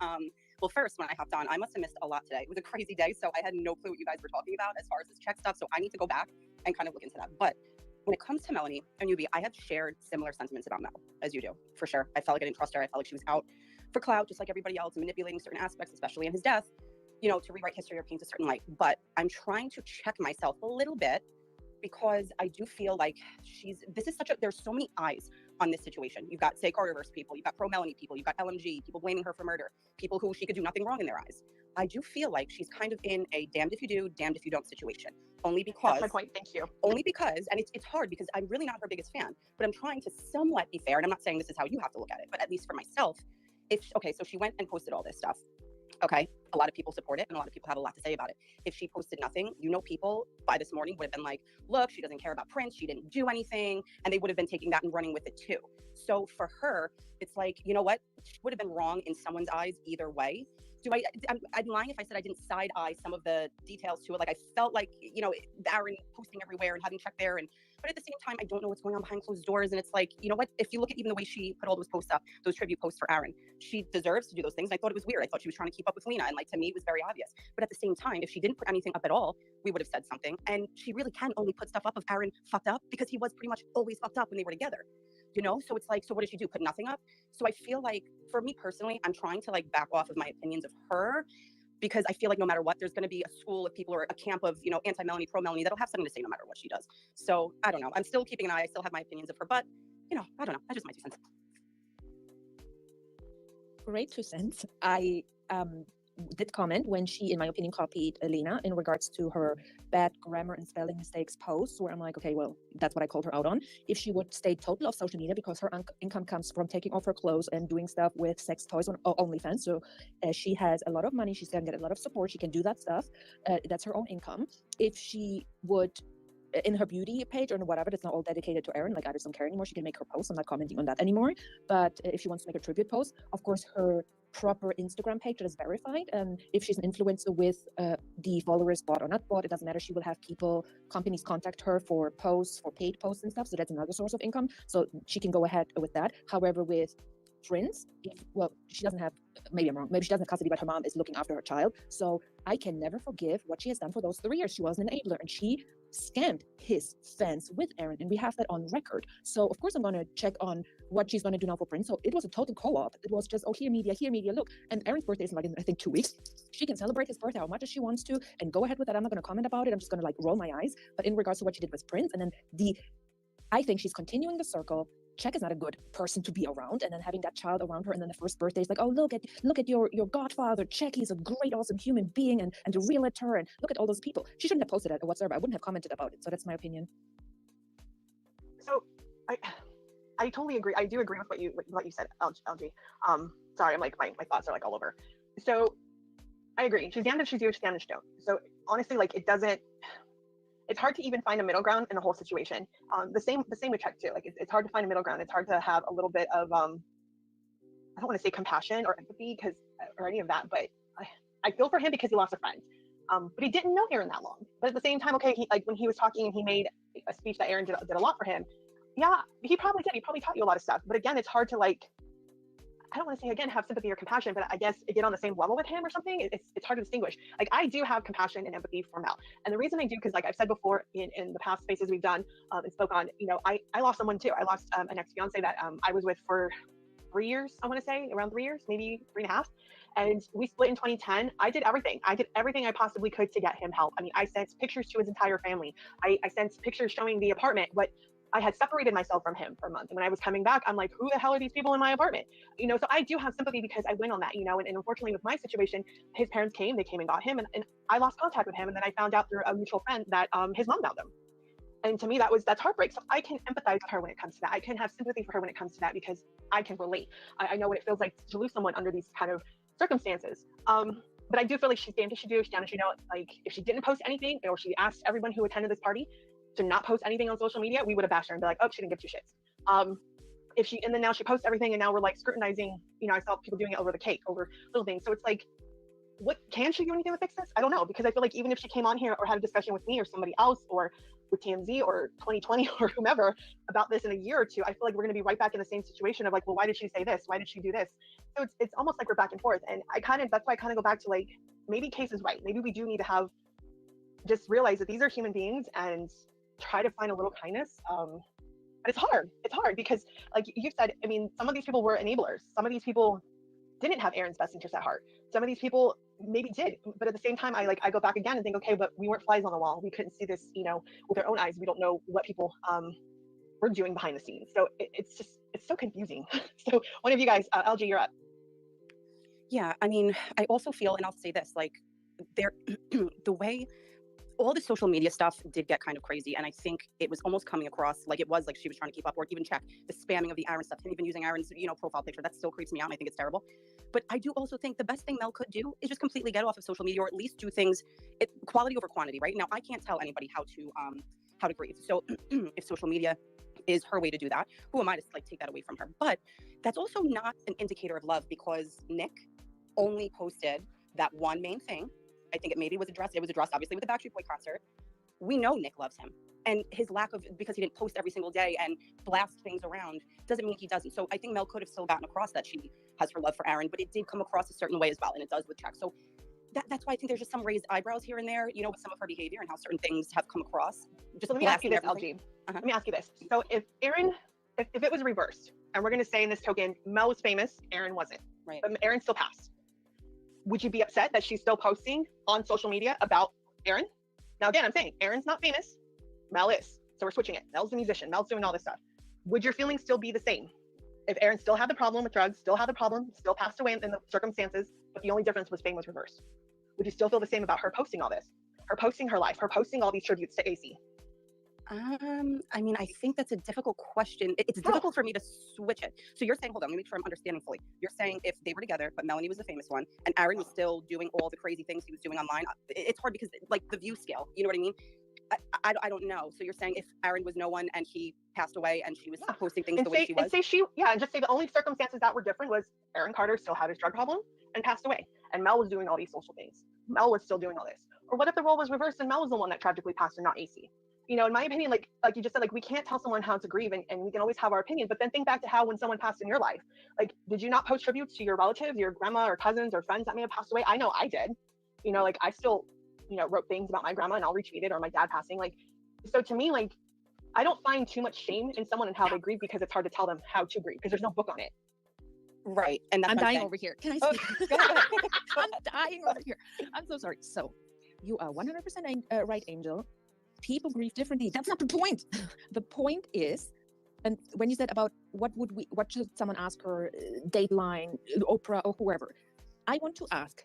Well, first, when I hopped on, I must have missed a lot today. It was a crazy day, so I had no clue what you guys were talking about as far as this check stuff. So I need to go back and kind of look into that. But when it comes to Melanie and Yubi, I have shared similar sentiments about Mel as you do, for sure. I felt like I didn't trust her. I felt like she was out for clout, just like everybody else, manipulating certain aspects, especially in his death, you know, to rewrite history or paint a certain light. But I'm trying to check myself a little bit because I do feel like there's so many eyes on this situation. You've got, say, Carterverse people, you've got pro-Melanie people, you've got LMG, people blaming her for murder, people who she could do nothing wrong in their eyes. I do feel like she's kind of in a damned if you do, damned if you don't situation. Only because— That's my point, thank you. Only because, and it's hard because I'm really not her biggest fan, but I'm trying to somewhat be fair, and I'm not saying this is how you have to look at it, but at least for myself, so she went and posted all this stuff. Okay, a lot of people support it and a lot of people have a lot to say about it. If she posted nothing, you know, people by this morning would have been like, look, she doesn't care about Prince, she didn't do anything, and they would have been taking that and running with it too. So for her, it's like, you know what, she would have been wrong in someone's eyes either way. I'm lying if I said I didn't side eye some of the details to it. Like I felt like, you know, Aaron posting everywhere and having checked there, but at the same time, I don't know what's going on behind closed doors. And it's like, you know what, if you look at even the way she put all those posts up, those tribute posts for Aaron, she deserves to do those things. And I thought it was weird. I thought she was trying to keep up with Lena, and like to me, it was very obvious. But at the same time, if she didn't put anything up at all, we would have said something. And she really can only put stuff up of Aaron fucked up because he was pretty much always fucked up when they were together. You know, so it's like, so what did she do? Put nothing up? So I feel like, for me personally, I'm trying to like back off of my opinions of her, because I feel like no matter what, there's going to be a school of people or a camp of, you know, anti-Melanie, pro-Melanie that'll have something to say no matter what she does. So I don't know. I'm still keeping an eye. I still have my opinions of her, but you know, I don't know. That's just my 2 cents. Great 2 cents. I did comment when she, in my opinion, copied Alina in regards to her bad grammar and spelling mistakes posts, where I'm like, okay, well, that's what I called her out on. If she would stay total off social media, because her income comes from taking off her clothes and doing stuff with sex toys on OnlyFans. So she has a lot of money. She's going to get a lot of support. She can do that stuff. That's her own income. If she would, in her beauty page or whatever, that's not all dedicated to Aaron, like I just don't care anymore, she can make her post. I'm not commenting on that anymore. But if she wants to make a tribute post, of course, her proper Instagram page that is verified, and if she's an influencer with the followers bought or not bought, it doesn't matter. She will have companies contact her for posts, for paid posts and stuff. So that's another source of income. So she can go ahead with that. However, with Prince, she doesn't have, maybe I'm wrong, maybe she doesn't have custody, but her mom is looking after her child. So I can never forgive what she has done for those 3 years. She was an enabler, and she scammed his fans with Aaron, and we have that on record. So of course I'm going to check on what she's going to do now for Prince. So it was a total co-op. It was just, oh, here media, look. And Aaron's birthday is like in, I think, 2 weeks. She can celebrate his birthday how much as she wants to and go ahead with that. I'm not going to comment about it. I'm just going to like roll my eyes. But in regards to what she did with Prince, and then I think she's continuing the circle. Check is not a good person to be around, and then having that child around her, and then the first birthday is like, oh, look at your godfather, Check, he's a great, awesome human being, and a realtor, and look at all those people. She shouldn't have posted it or whatsoever. I wouldn't have commented about it. So that's my opinion. So I totally agree. I do agree with what you said, LG. Sorry, I'm like my thoughts are like all over. So I agree. She's damned if she do, she's damned if she don't. So honestly, like it's hard to even find a middle ground in the whole situation. The same with Check too. Like it's hard to find a middle ground. It's hard to have a little bit of I don't want to say compassion or empathy or any of that, but I feel for him because he lost a friend. But he didn't know Aaron that long. But at the same time, okay, he, like when he was talking and he made a speech that Aaron did a lot for him. Yeah, he probably did. He probably taught you a lot of stuff. But again, it's hard to like, I don't want to say again have sympathy or compassion, but I guess get on the same level with him or something. It's hard to distinguish. Like I do have compassion and empathy for Mel, and the reason I do, because like I've said before in the past spaces we've done and spoke on, you know, I lost someone too. I lost an ex-fiance that I was with for 3 years. I want to say around 3 years, maybe 3.5. And we split in 2010. I did everything I possibly could to get him help. I mean, I sent pictures to his entire family. I sent pictures showing the apartment, but I had separated myself from him for a month. And when I was coming back, I'm like, who the hell are these people in my apartment? You know, so I do have sympathy because I went on that, you know, and unfortunately with my situation, his parents came, they came and got him, and I lost contact with him. And then I found out through a mutual friend that his mom found him. And to me, that's heartbreak. So I can empathize with her when it comes to that. I can have sympathy for her when it comes to that because I can relate. I know what it feels like to lose someone under these kind of circumstances. But I do feel like she's damned if she do, she's damned if she don't. Like if she didn't post anything, or she asked everyone who attended this party to not post anything on social media, we would have bashed her and be like, oh, she didn't give two shits. And then now she posts everything, and now we're like scrutinizing, you know, I saw people doing it over the cake, over little things. So it's like, what can she do anything to fix this? I don't know, because I feel like even if she came on here or had a discussion with me or somebody else or with TMZ or 2020 or whomever about this in a year or two, I feel like we're going to be right back in the same situation of like, well, why did she say this? Why did she do this? So it's almost like we're back and forth. And that's why I kind of go back to like, maybe Case is right. Maybe we do need to have, just realize that these are human beings and try to find a little kindness. But it's hard because like you said, I mean, some of these people were enablers. Some of these people didn't have Aaron's best interest at heart. Some of these people maybe did, but at the same time, I go back again and think, okay, but we weren't flies on the wall. We couldn't see this, you know, with our own eyes. We don't know what people were doing behind the scenes. So it's so confusing. So one of you guys, LG, you're up. Yeah, I mean, I also feel, and I'll say this, like the way all the social media stuff did get kind of crazy. And I think it was almost coming across like it was like she was trying to keep up, or even check the spamming of the Aaron stuff, and even using Aaron's, you know, profile picture. That still creeps me out, and I think it's terrible. But I do also think the best thing Mel could do is just completely get off of social media, or at least do things quality over quantity, right? Now, I can't tell anybody how to grieve. So if social media is her way to do that, who am I to like take that away from her? But that's also not an indicator of love, because Nick only posted that one main thing. I think it was addressed obviously with the Backstreet Boy concert. We know Nick loves him, and his lack of, because he didn't post every single day and blast things around, doesn't mean he doesn't. So I think Mel could have still gotten across that she has her love for Aaron, but it did come across a certain way as well, and it does with Chuck. So that's why I think there's just some raised eyebrows here and there, you know, with some of her behavior and how certain things have come across. Just let me ask you this, LG. Let me ask you this. So if Aaron, if it was reversed, and we're going to say in this token, Mel was famous, Aaron wasn't, right? But Aaron still passed. Would you be upset that she's still posting on social media about Aaron? Now, again, I'm saying Aaron's not famous, Mel is. So we're switching it. Mel's a musician, Mel's doing all this stuff. Would your feelings still be the same? If Aaron still had the problem with drugs, still had the problem, still passed away in the circumstances, but the only difference was fame was reversed. Would you still feel the same about her posting all this? Her posting her life, her posting all these tributes to AC? I mean, I think that's a difficult question. It's difficult for me to switch it. So you're saying, hold on, let me make sure I'm understanding fully. You're saying if they were together, but Melanie was the famous one, and Aaron was still doing all the crazy things he was doing online, it's hard because like the view scale, you know what I mean? I don't know. So you're saying if Aaron was no one and he passed away and she was posting things the way she was? And just say the only circumstances that were different was Aaron Carter still had his drug problem and passed away, and Mel was doing all these social things. Mel was still doing all this. Or what if the role was reversed and Mel was the one that tragically passed and not AC? You know, in my opinion, like you just said, like we can't tell someone how to grieve, and we can always have our opinion, but then think back to how when someone passed in your life, like, did you not post tributes to your relatives, your grandma or cousins or friends that may have passed away? I know I did. You know, like I still, you know, wrote things about my grandma and I'll retweet it, or my dad passing. Like, so to me, like, I don't find too much shame in someone and how they grieve, because it's hard to tell them how to grieve because there's no book on it. Right. And that's I'm dying over here. Can I speak? I'm dying over here. I'm so sorry. So you are 100% right, Angel. People grieve differently. That's not the point. The point is, and when you said about what should someone ask her, Dateline, Oprah, or whoever, I want to ask,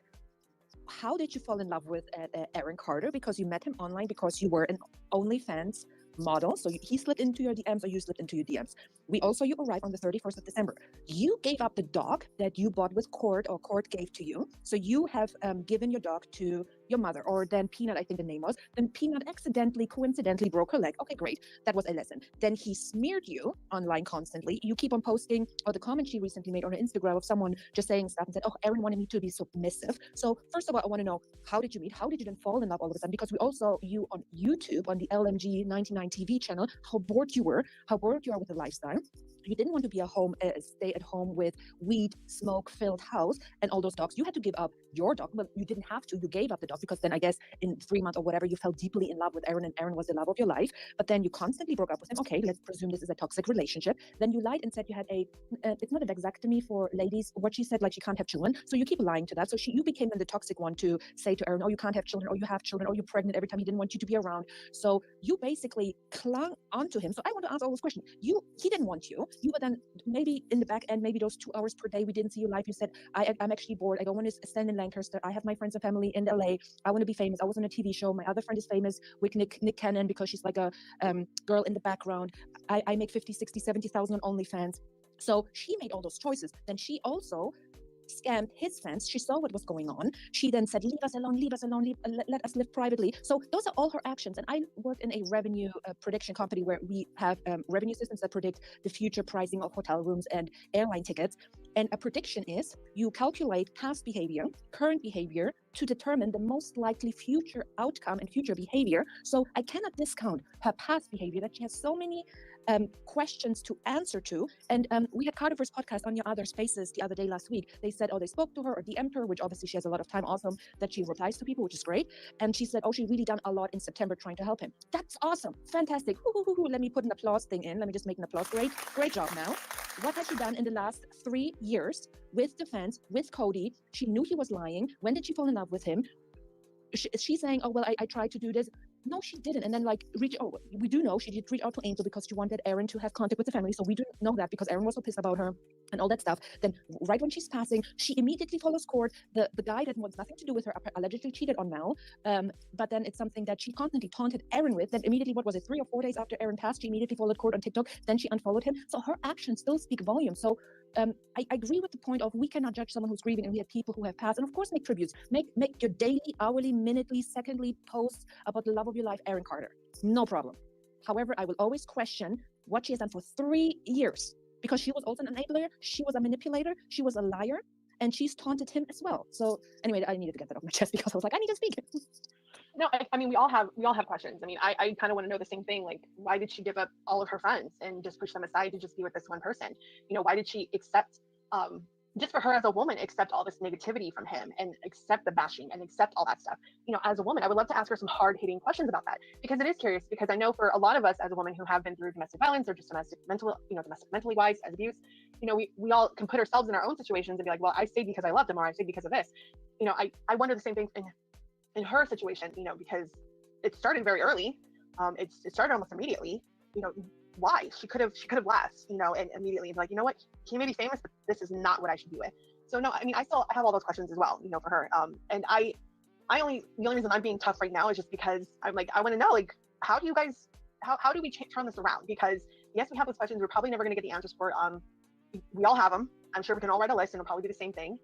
how did you fall in love with Aaron Carter? Because you met him online, because you were an OnlyFans model. So he slid into your DMs, or you slid into your DMs. We also, you arrived on the 31st of December. You gave up the dog that you bought with Cord, or Cord gave to you. So you have given your dog to your mother, or then Peanut, I think the name was, then Peanut accidentally, coincidentally broke her leg. Okay, great. That was a lesson. Then he smeared you online constantly. You keep on posting, or the comment she recently made on her Instagram of someone just saying stuff and said, oh, Erin wanted me to be submissive. So first of all, I want to know, how did you meet? How did you then fall in love all of a sudden? Because we all saw you on YouTube, on the LMG 99 TV channel, how bored you are with the lifestyle. You didn't want to be a stay at home with weed, smoke filled house and all those dogs. You had to give up your dog, but you didn't have to. You gave up the dog because then I guess in 3 months or whatever, you fell deeply in love with Erin, and Erin was the love of your life. But then you constantly broke up with him. Okay, let's presume this is a toxic relationship. Then you lied and said you had it's not a vasectomy for ladies. What she said, like she can't have children. So you keep lying to that. So you became then the toxic one to say to Erin, oh, you can't have children, or you have children, or you're pregnant every time he didn't want you to be around. So you basically clung onto him. So I want to ask all those questions. He didn't want you. You were then maybe in the back end, maybe those 2 hours per day we didn't see you live. You said, I'm actually bored. I don't want to stand in Lancaster. I have my friends and family in LA. I want to be famous. I was on a TV show. My other friend is famous with Nick Cannon because she's like a girl in the background. I make 50, 60, 70,000 on OnlyFans. So she made all those choices. Then she also scammed his fans. She saw what was going on. She then said, leave us alone, let us live privately. So those are all her actions. And I work in a revenue prediction company where we have revenue systems that predict the future pricing of hotel rooms and airline tickets. And a prediction is you calculate past behavior, current behavior to determine the most likely future outcome and future behavior. So I cannot discount her past behavior, that she has so many questions to answer to. And we had Cardiverse podcast on your other spaces the other day last week. They said, oh, they spoke to her or DM'd her, which obviously she has a lot of time, awesome, that she replies to people, which is great. And she said, oh, she really done a lot in September trying to help him. That's awesome. Fantastic. Let me put an applause thing in. Let me just make an applause. Great job now. What has she done in the last 3 years with the fans, with Cody? She knew he was lying. When did she fall in love with him? She's saying, oh, well, I tried to do this. No, she didn't. And then we do know she did reach out to Angel because she wanted Erin to have contact with the family. So we do know that because Erin was so pissed about her and all that stuff. Then right when she's passing, she immediately follows court. The guy that wants nothing to do with her allegedly cheated on Mel. But then it's something that she constantly taunted Erin with. Then immediately, 3 or 4 days after Erin passed, she immediately followed court on TikTok. Then she unfollowed him. So her actions still speak volumes. So I agree with the point of we cannot judge someone who's grieving, and we have people who have passed. And of course, make tributes. Make your daily, hourly, minutely, secondly posts about the love of your life, Erin Carter. No problem. However, I will always question what she has done for 3 years, because she was also an enabler. She was a manipulator. She was a liar, and she's taunted him as well. So anyway, I needed to get that off my chest because I was like, I need to speak. No, I mean, we all have questions. I mean, I kind of want to know the same thing. Like, why did she give up all of her friends and just push them aside to just be with this one person? You know, why did she accept, just for her as a woman, accept all this negativity from him and accept the bashing and accept all that stuff? You know, as a woman, I would love to ask her some hard-hitting questions about that, because it is curious, because I know for a lot of us as a woman who have been through domestic violence or just domestic mentally wise as abuse, you know, we all can put ourselves in our own situations and be like, well, I stayed because I loved him, or I stayed because of this. You know, I wonder the same thing in her situation, you know, because it started very early. It started almost immediately. You know, why? She could have left, you know, and immediately be like, you know what, he may be famous, but this is not what I should be with. So no, I mean, I have all those questions as well, you know, for her. And the only reason I'm being tough right now is just because I'm like, I want to know, like, how do you guys, how do we turn this around? Because yes, we have those questions. We're probably never going to get the answers for it. We all have them. I'm sure we can all write a list and it'll probably be the same thing.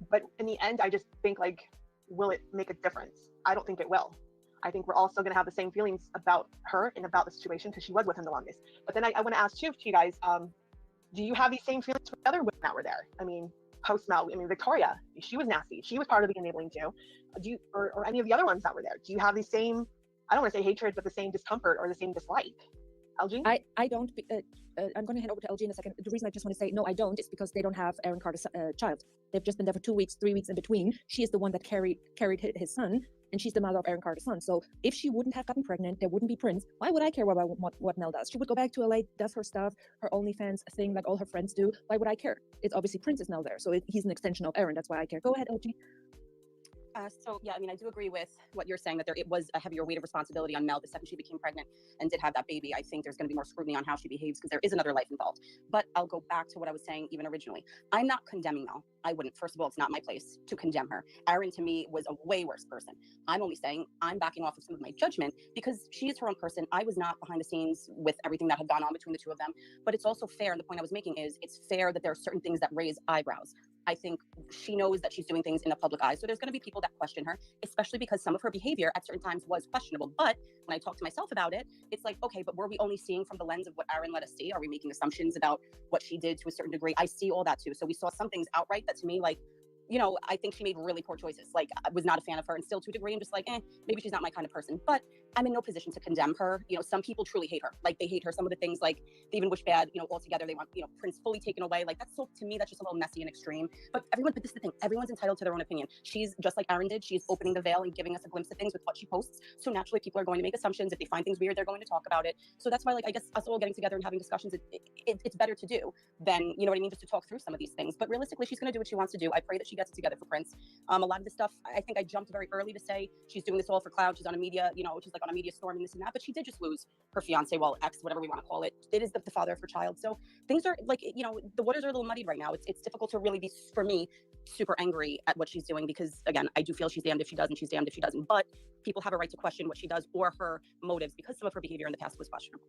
But in the end, I just think, like, will it make a difference? I don't think it will. I think we're all still going to have the same feelings about her and about the situation because she was with him the longest. But then I want to ask too, to you guys, do you have these same feelings for the other women that were there? I mean, post Mel, I mean, Victoria, she was nasty. She was part of the enabling too. Do you, or any of the other ones that were there? Do you have the same, I don't want to say hatred, but the same discomfort or the same dislike? LG? I don't. I'm going to hand over to LG in a second. The reason I just want to say no, I don't, is because they don't have Erin Carter's child. They've just been there for 2 weeks, 3 weeks in between. She is the one that carried his son, and she's the mother of Erin Carter's son. So if she wouldn't have gotten pregnant, there wouldn't be Prince. Why would I care about what Mel does? She would go back to LA, does her stuff, her OnlyFans thing like all her friends do. Why would I care? It's obviously Prince is now there, so he's an extension of Erin. That's why I care. Go ahead, LG. So yeah, I mean, I do agree with what you're saying, that it was a heavier weight of responsibility on Mel the second she became pregnant and did have that baby. I think there's going to be more scrutiny on how she behaves because there is another life involved. But I'll go back to what I was saying even originally. I'm not condemning Mel. I wouldn't. First of all, it's not my place to condemn her. Erin, to me, was a way worse person. I'm only saying I'm backing off of some of my judgment because she is her own person. I was not behind the scenes with everything that had gone on between the two of them. But it's also fair, and the point I was making is it's fair that there are certain things that raise eyebrows. I think she knows that she's doing things in the public eye. So there's going to be people that question her, especially because some of her behavior at certain times was questionable. But when I talk to myself about it, it's like, okay, but were we only seeing from the lens of what Erin let us see? Are we making assumptions about what she did to a certain degree? I see all that too. So we saw some things outright that to me, like, you know, I think she made really poor choices. Like, I was not a fan of her, and still to a degree, I'm just like, maybe she's not my kind of person. But I'm in no position to condemn her. You know, some people truly hate her. Like, they hate her. Some of the things, like, they even wish bad, you know, altogether. They want, you know, Prince fully taken away. Like, that's so, to me, that's just a little messy and extreme. But this is the thing. Everyone's entitled to their own opinion. She's, just like Erin did, she's opening the veil and giving us a glimpse of things with what she posts. So naturally, people are going to make assumptions. If they find things weird, they're going to talk about it. So that's why, like, I guess us all getting together and having discussions, it's better to do than, you know what I mean, just to talk through some of these things. But realistically, she's going to do what she wants to do. I pray that she gets it together for Prince. A lot of this stuff, I think I jumped very early to say she's doing this all for clout. She's on a media, you know, she's like on a media storm and this and that, but she did just lose her fiance, well, ex, whatever we want to call it. It is the father of her child. So things are like, you know, the waters are a little muddied right now. It's difficult to really be, for me, super angry at what she's doing because, again, I do feel she's damned if she does and she's damned if she doesn't. But people have a right to question what she does or her motives because some of her behavior in the past was questionable.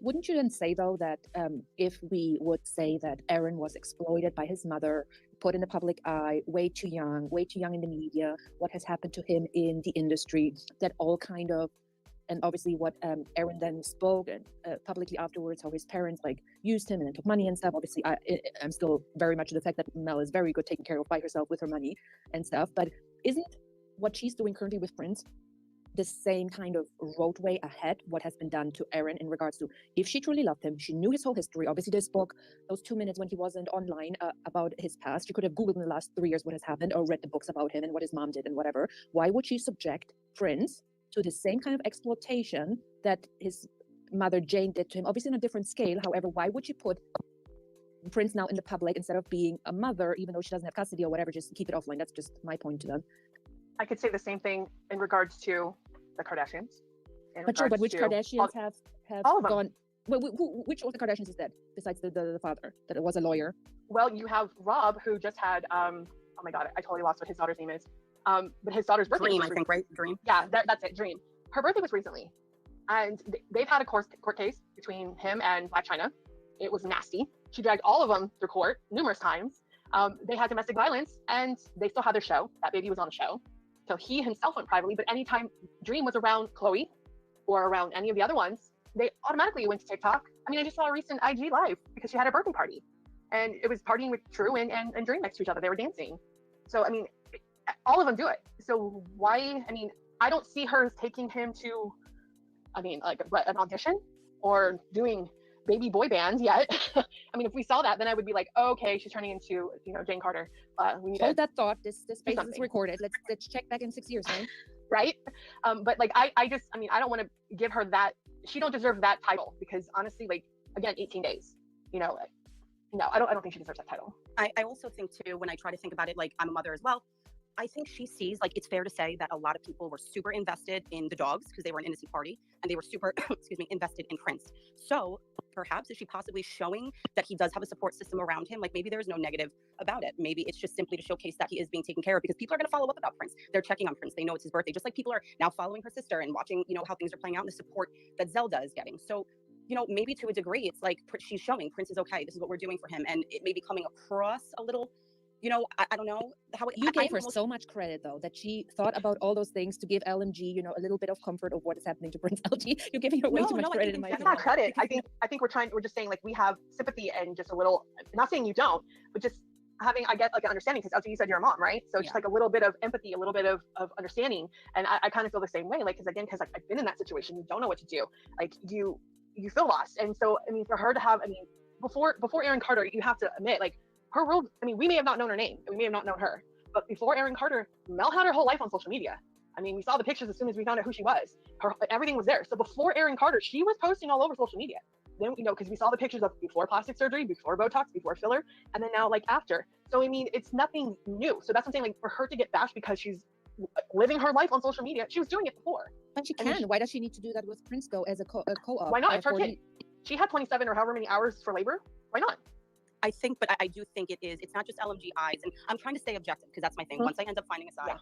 Wouldn't you then say, though, that if we would say that Erin was exploited by his mother, put in the public eye, way too young in the media, what has happened to him in the industry, that all kind of, and obviously what Erin then spoke publicly afterwards, how his parents like used him and then took money and stuff. Obviously, I'm still very much of the fact that Mel is very good taken care of by herself with her money and stuff. But isn't what she's doing currently with Prince the same kind of roadway ahead, what has been done to Erin in regards to if she truly loved him, she knew his whole history. Obviously, they spoke those 2 minutes when he wasn't online about his past. She could have Googled in the last 3 years what has happened or read the books about him and what his mom did and whatever. Why would she subject Prince to the same kind of exploitation that his mother Jane did to him? Obviously on a different scale. However, why would she put Prince now in the public instead of being a mother, even though she doesn't have custody or whatever, just keep it offline? That's just my point to them. I could say the same thing in regards to the Kardashians. But sure, but which Kardashians have all of them. gone? Well, which of the Kardashians is dead besides the father that was a lawyer? Well, you have Rob, who just had oh my god, I totally lost what his daughter's name is. But his daughter's birthday. Dream, I think, right? Dream. Yeah, that's it. Dream. Her birthday was recently, and they've had a court case between him and Blac Chyna. It was nasty. She dragged all of them through court numerous times. They had domestic violence, and they still had their show. That baby was on the show. So he himself went privately, but anytime Dream was around Khloe or around any of the other ones, they automatically went to TikTok. I mean, I just saw a recent IG live because she had a birthday party and it was partying with True and Dream next to each other. They were dancing. So, I mean, all of them do it. So why, I mean, I don't see her taking him to, I mean, like an audition or doing baby boy bands yet. I mean, if we saw that, then I would be like, oh, okay, she's turning into, you know, Jane Carter. We need Hold that thought. This space something. is recorded. Let's check back in 6 years, right? Right? But like, I mean, I don't want to give her that. She don't deserve that title because honestly, like, again, 18 days, you know, no, I don't think she deserves that title. I also think too, when I try to think about it, like I'm a mother as well. I think she sees, like, it's fair to say that a lot of people were super invested in the dogs because they were an innocent party and they were super, invested in Prince. So perhaps is she possibly showing that he does have a support system around him? Like maybe there's no negative about it. Maybe it's just simply to showcase that he is being taken care of because people are going to follow up about Prince. They're checking on Prince. They know it's his birthday, just like people are now following her sister and watching, you know, how things are playing out and the support that Zelda is getting. So, you know, maybe to a degree, it's like she's showing Prince is okay. This is what we're doing for him. And it may be coming across a little, you know, I don't know how it, you gave her so much credit though, that she thought about all those things to give LMG, you know, a little bit of comfort of what is happening to Prince LG. You're giving her way too much credit in my opinion. That's not credit. I think we're just saying like we have sympathy and just a little, not saying you don't, but just having, I get like an understanding because LG, you said you're a mom, right? So just like a little bit of empathy, a little bit of understanding. And I kind of feel the same way, like, because like I've been in that situation, you don't know what to do. Like you feel lost. And so, I mean, for her to have, I mean, before Aaron Carter, you have to admit, like, her world, I mean, we may have not known her name, we may have not known her, but before Aaron Carter, Mel had her whole life on social media. I mean, we saw the pictures as soon as we found out who she was. Everything was there. So before Aaron Carter, she was posting all over social media. Then, you know, because we saw the pictures of before plastic surgery, before Botox, before filler, and then now like after. So, I mean, it's nothing new. So that's what I'm saying, like, for her to get bashed because she's living her life on social media, she was doing it before. But she can. Why does she need to do that with Prince though as a co-op? Why not? If her kid, she had 27 or however many hours for labor, why not? I think, but I do think it's not just LMG eyes, and I'm trying to stay objective because that's my thing. Once I end up finding a side,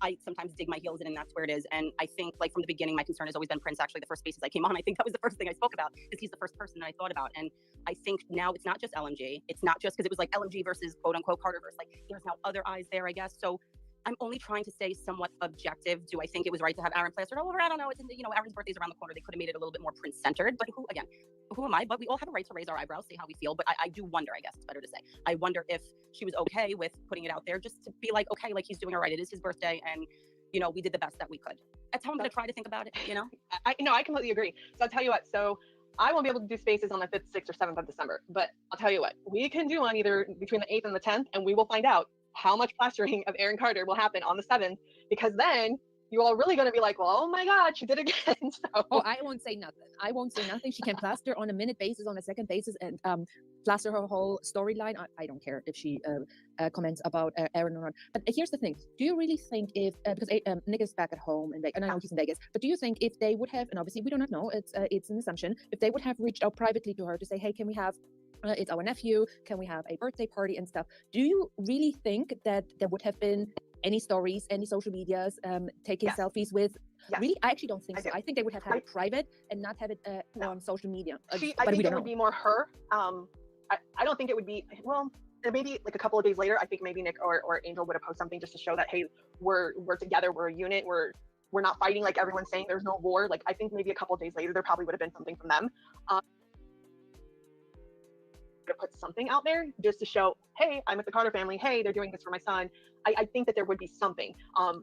I sometimes dig my heels in, and that's where it is. And I think, like, from the beginning, my concern has always been Prince. Actually, the first spaces I came on, I think that was the first thing I spoke about, is he's the first person that I thought about. And I think now it's not just LMG. It's not just because it was like LMG versus quote unquote Carter versus, like, there's now other eyes there, I guess. So I'm only trying to stay somewhat objective. Do I think it was right to have Aaron plastered all over? I don't know. It's, you know, Aaron's birthday's around the corner. They could have made it a little bit more Prince centered. But who am I? But we all have a right to raise our eyebrows, see how we feel. But I do wonder, I guess it's better to say, I wonder if she was okay with putting it out there, just to be like, okay, like, he's doing all right. It is his birthday, and, you know, we did the best that we could. That's how I'm going to try to think about it, you know? I completely agree. So I'll tell you what. So I won't be able to do spaces on the 5th, 6th, or 7th of December. But I'll tell you what, we can do one either between the 8th and the 10th, and we will find out how much plastering of Aaron Carter will happen on the 7th, because then you're all really going to be like, well, oh my God, she did it again. So. Oh, I won't say nothing. I won't say nothing. She can plaster on a minute basis, on a second basis, and plaster her whole storyline. I don't care if she comments about Aaron or not. But here's the thing. Do you really think if, because Nick is back at home, and I know he's in Vegas, but do you think if they would have, and obviously we do not know, it's an assumption, if they would have reached out privately to her to say, hey, can we have, it's our nephew, can we have a birthday party and stuff? Do you really think that there would have been any stories, any social medias, taking selfies with? Really? I actually don't think so. I think they would have had it private and not have it on social media. I think it would be more her. I don't think it would be, well, maybe like a couple of days later, I think maybe Nick or Angel would have posted something just to show that, hey, we're together, we're a unit, we're not fighting like everyone's saying, there's no war. Like, I think maybe a couple of days later, there probably would have been something from them. To put something out there just to show, hey, I'm with the Carter family, hey, they're doing this for my son. I think that there would be something.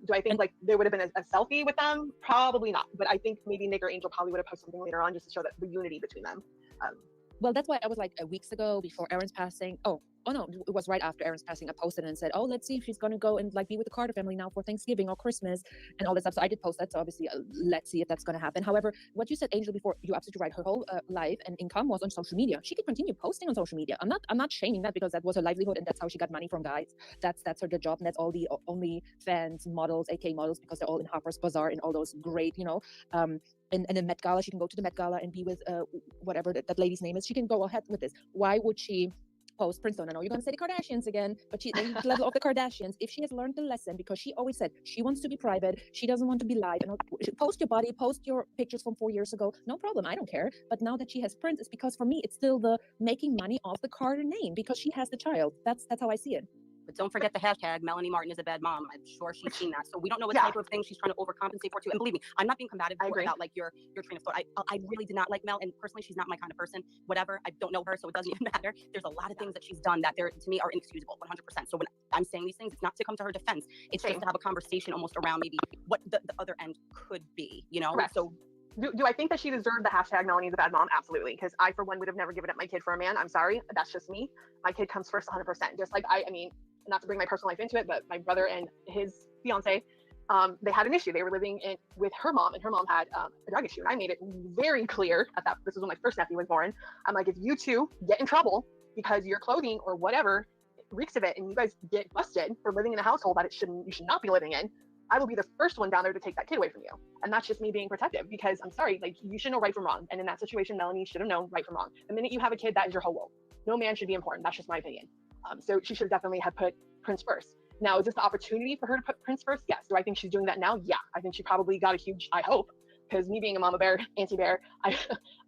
Do I think like there would have been a selfie with them? Probably not, but I think maybe Nick or Angel probably would have posted something later on just to show that the unity between them. Well, that's why I was like weeks ago before Aaron's passing. Oh no, it was right after Aaron's passing. I posted and said, oh, let's see if she's going to go and like be with the Carter family now for Thanksgiving or Christmas and all this stuff. So I did post that. So obviously, let's see if that's going to happen. However, what you said, Angel, before, you're absolutely right. Her whole life and income was on social media. She could continue posting on social media. I'm not shaming that, because that was her livelihood and that's how she got money from guys. That's her good job, and that's all the only fans models, AK models, because they're all in Harper's Bazaar and all those great, you know. And the Met Gala, she can go to the Met Gala and be with whatever that lady's name is. She can go ahead with this. Why would she post Prince? I know you're going to say the Kardashians again, but the level of the Kardashians, if she has learned the lesson, because she always said she wants to be private, she doesn't want to be live, and post your body, post your pictures from 4 years ago, no problem, I don't care. But now that she has Prince, it's because for me, it's still the making money off the Carter name, because she has the child. That's how I see it. But don't forget the hashtag Melanie Martin is a bad mom. I'm sure she's seen that. So we don't know what type of thing she's trying to overcompensate for too. And believe me, I'm not being combative about like your train of thought. I really did not like Mel, and personally, she's not my kind of person. Whatever, I don't know her, so it doesn't even matter. There's a lot of things that she's done that to me are inexcusable, 100%. So when I'm saying these things, it's not to come to her defense. It's just to have a conversation almost around maybe what the other end could be, you know? Correct. So do I think that she deserved the hashtag Melanie's a bad mom? Absolutely. Because I, for one, would have never given up my kid for a man. I'm sorry. That's just me. My kid comes first 100%. Just like I mean, not to bring my personal life into it, but my brother and his fiance, they had an issue. They were living with her mom, and her mom had a drug issue. And I made it very clear this was when my first nephew was born. I'm like, if you two get in trouble because your clothing or whatever reeks of it, and you guys get busted for living in a household that you should not be living in, I will be the first one down there to take that kid away from you. And that's just me being protective, because I'm sorry, like, you should know right from wrong. And in that situation, Melanie should have known right from wrong. The minute you have a kid, that is your whole world. No man should be important. That's just my opinion. So she should definitely have put Prince first. Now, is this the opportunity for her to put Prince first? Yes. Do I think she's doing that now? Yeah. I think she probably got a huge, I hope, because me being a mama bear, anti-bear,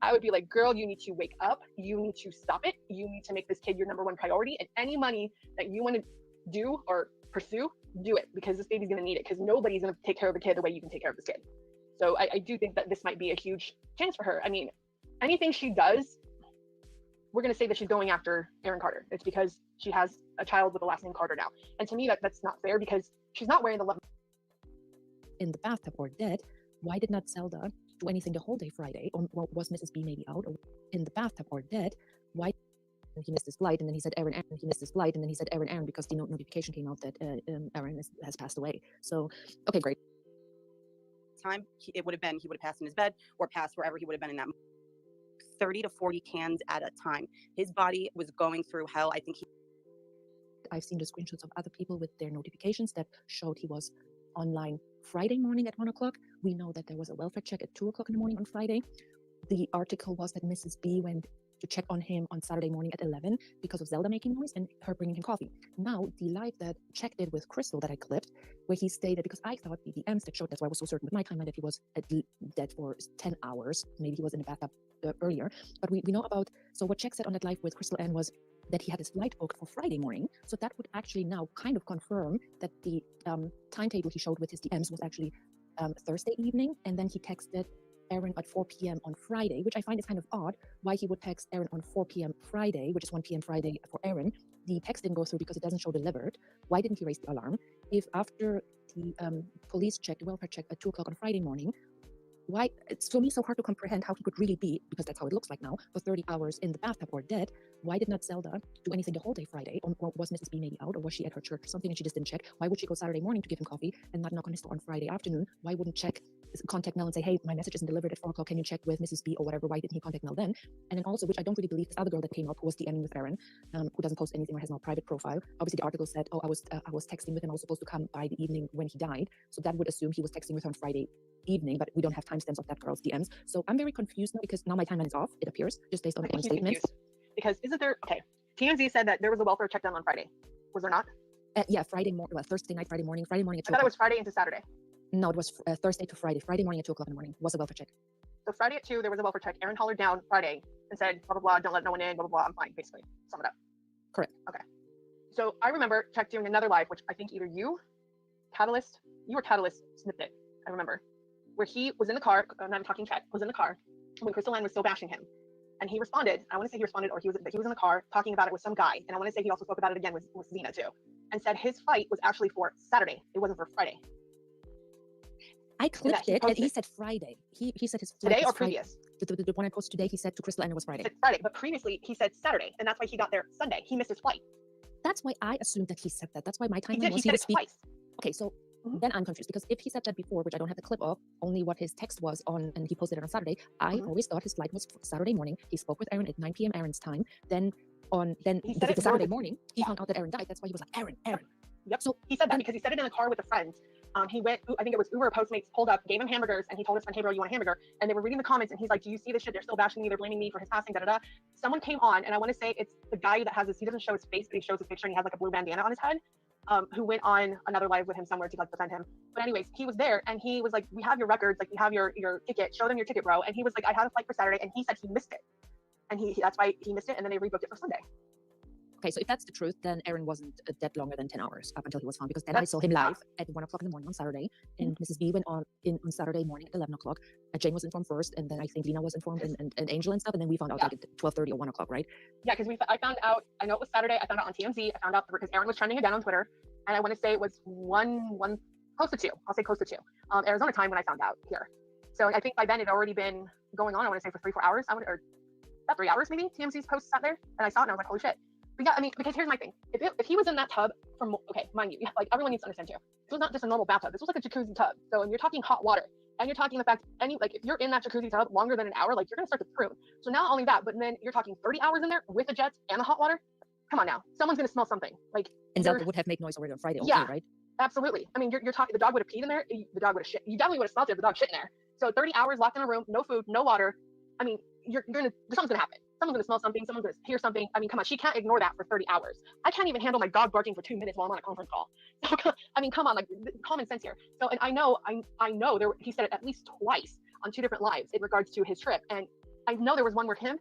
I would be like, girl, you need to wake up. You need to stop it. You need to make this kid your number one priority. And any money that you want to do or pursue, do it, because this baby's going to need it, because nobody's going to take care of the kid the way you can take care of this kid. So I do think that this might be a huge chance for her. I mean, anything she does, we're going to say that she's going after Aaron Carter. It's because she has a child with the last name Carter now. And to me, that's not fair, because she's not wearing the love. In the bathtub or dead, why did not Zelda do anything the whole day Friday? Or was Mrs. B maybe out? Or in the bathtub or dead, why he missed his flight? And then he said, Aaron, he missed his flight. And then he said, Aaron, because the notification came out that Aaron has passed away. So, okay, great. Time, it would have been, he would have passed in his bed or passed wherever he would have been in that 30 to 40 cans at a time. His body was going through hell. I think I've seen the screenshots of other people with their notifications that showed he was online Friday morning at 1 o'clock. We know that there was a welfare check at 2 o'clock in the morning on Friday. The article was that Mrs. B went to check on him on Saturday morning at 11 because of Zelda making noise and her bringing him coffee. Now, the live that Check did with Crystal that I clipped, where he stated, because I thought the DMs that showed, that's why I was so certain with my timeline that he was dead for 10 hours. Maybe he was in the bathtub earlier. But we know about, so what Check said on that live with Crystal Ann was that he had his flight booked for Friday morning. So that would actually now kind of confirm that the timetable he showed with his DMs was actually Thursday evening. And then he texted Aaron at 4 p.m. on Friday, which I find is kind of odd why he would text Aaron on 4 p.m. Friday, which is 1 p.m. Friday for Aaron. The text didn't go through because it doesn't show delivered. Why didn't he raise the alarm? If after the police check, the welfare check at 2 o'clock on Friday morning, why, it's for me so hard to comprehend how he could really be, because that's how it looks like now, for 30 hours in the bathtub or dead. Why did not Zelda do anything the whole day Friday? Or was Mrs. B maybe out, or was she at her church or something and she just didn't check? Why would she go Saturday morning to give him coffee and not knock on his door on Friday afternoon? Why wouldn't Check contact Mel and say, hey, my message isn't delivered at 4 o'clock, can you check with Mrs. B or whatever? Why didn't he contact Mel then? And then also, which I don't really believe, this other girl that came up who was DMing with Aaron, who doesn't post anything or has no private profile. Obviously the article said, oh, I was texting with him, I was supposed to come by the evening when he died. So that would assume he was texting with her on Friday evening, but we don't have timestamps of that girl's DMs. So I'm very confused now because now my timeline is off, it appears, just based on the statements. Because isn't there, okay, TMZ said that there was a welfare check done on Friday. Was there not? Yeah, Friday morning, well, Thursday night, Friday morning at 2 I thought it was Friday into Saturday. No, it was Thursday to Friday. Friday morning at 2 o'clock in the morning was a welfare check. So Friday at 2, there was a welfare check. Aaron hollered down Friday and said, blah, blah, blah, don't let no one in, blah, blah, blah, I'm fine, basically. Sum it up. Correct. Okay. So I remember Check doing another live, which I think either you or Catalyst snipped it, I remember, where he was in the car, I'm talking Check, was in the car when Crystal Ann was still bashing him. And he responded, I want to say he responded, or he was in the car talking about it with some guy. And I want to say he also spoke about it again with Zena too. And said his fight was actually for Saturday. It wasn't for Friday. I clipped it and he said Friday. He said his flight today or Friday. previous? The one I posted today, he said to Crystal Ann it was Friday. He said Friday, but previously he said Saturday. And that's why he got there Sunday. He missed his flight. That's why I assumed that he said that. That's why my timeline was he said it twice. Okay, so then I'm confused because if he said that before, which I don't have the clip of, only what his text was on, and he posted it on Saturday, I always thought his flight was Saturday morning. He spoke with Aaron at 9 p.m. Aaron's time. Then the Saturday morning, he found out that Aaron died. That's why he was like, Aaron. Yep. So he said that because he said it in the car with a friend. He went, I think it was Uber or Postmates, pulled up, gave him hamburgers, and he told his friend, hey bro, you want a hamburger? And they were reading the comments, and he's like, do you see this shit? They're still bashing me. They're blaming me for his passing, da-da-da. Someone came on, and I want to say it's the guy that has this, he doesn't show his face, but he shows his picture, and he has like a blue bandana on his head, who went on another live with him somewhere to like defend him. But anyways, he was there, and he was like, we have your records, like we have your ticket, show them your ticket, bro. And he was like, I had a flight for Saturday, and he said he missed it. And that's why he missed it, and then they rebooked it for Sunday. Okay, so if that's the truth, then Aaron wasn't dead longer than 10 hours up until he was found, because then I saw him live at 1 o'clock in the morning on Saturday, and Mrs. B went on Saturday morning at 11 o'clock. Jane was informed first, and then I think Lena was informed, and Angel and stuff, and then we found out like at 12:30 or 1 o'clock, right? Yeah, because I found out, I know it was Saturday, I found out on TMZ, I found out because Aaron was trending again on Twitter, and I want to say it was close to 2, I'll say close to 2, Arizona time when I found out here. So I think by then it had already been going on, I want to say for 3-4 hours, or about 3 hours maybe, TMZ's post sat there, and I saw it and I was like, holy shit. But yeah, I mean, because here's my thing. If he was in that tub okay, mind you, like everyone needs to understand too, this was not just a normal bathtub. This was like a jacuzzi tub. So, and you're talking hot water, and you're talking the fact, like if you're in that jacuzzi tub longer than an hour, like you're gonna start to prune. So not only that, but then you're talking 30 hours in there with the jets and the hot water. Come on now, someone's gonna smell something. Like, and Zelda would have made noise already on Friday, yeah, right? Absolutely. I mean, you're talking, the dog would have peed in there, the dog would have shit. You definitely would have smelled it if the dog shit in there. So 30 hours locked in a room, no food, no water. I mean, something's gonna happen. Someone's gonna smell something, someone's gonna hear something. I mean, come on, she can't ignore that for 30 hours. I can't even handle my dog barking for 2 minutes while I'm on a conference call. So, I mean, come on, like common sense here. So, and I know he said it at least twice on 2 different lives in regards to his trip. And I know there was one where him,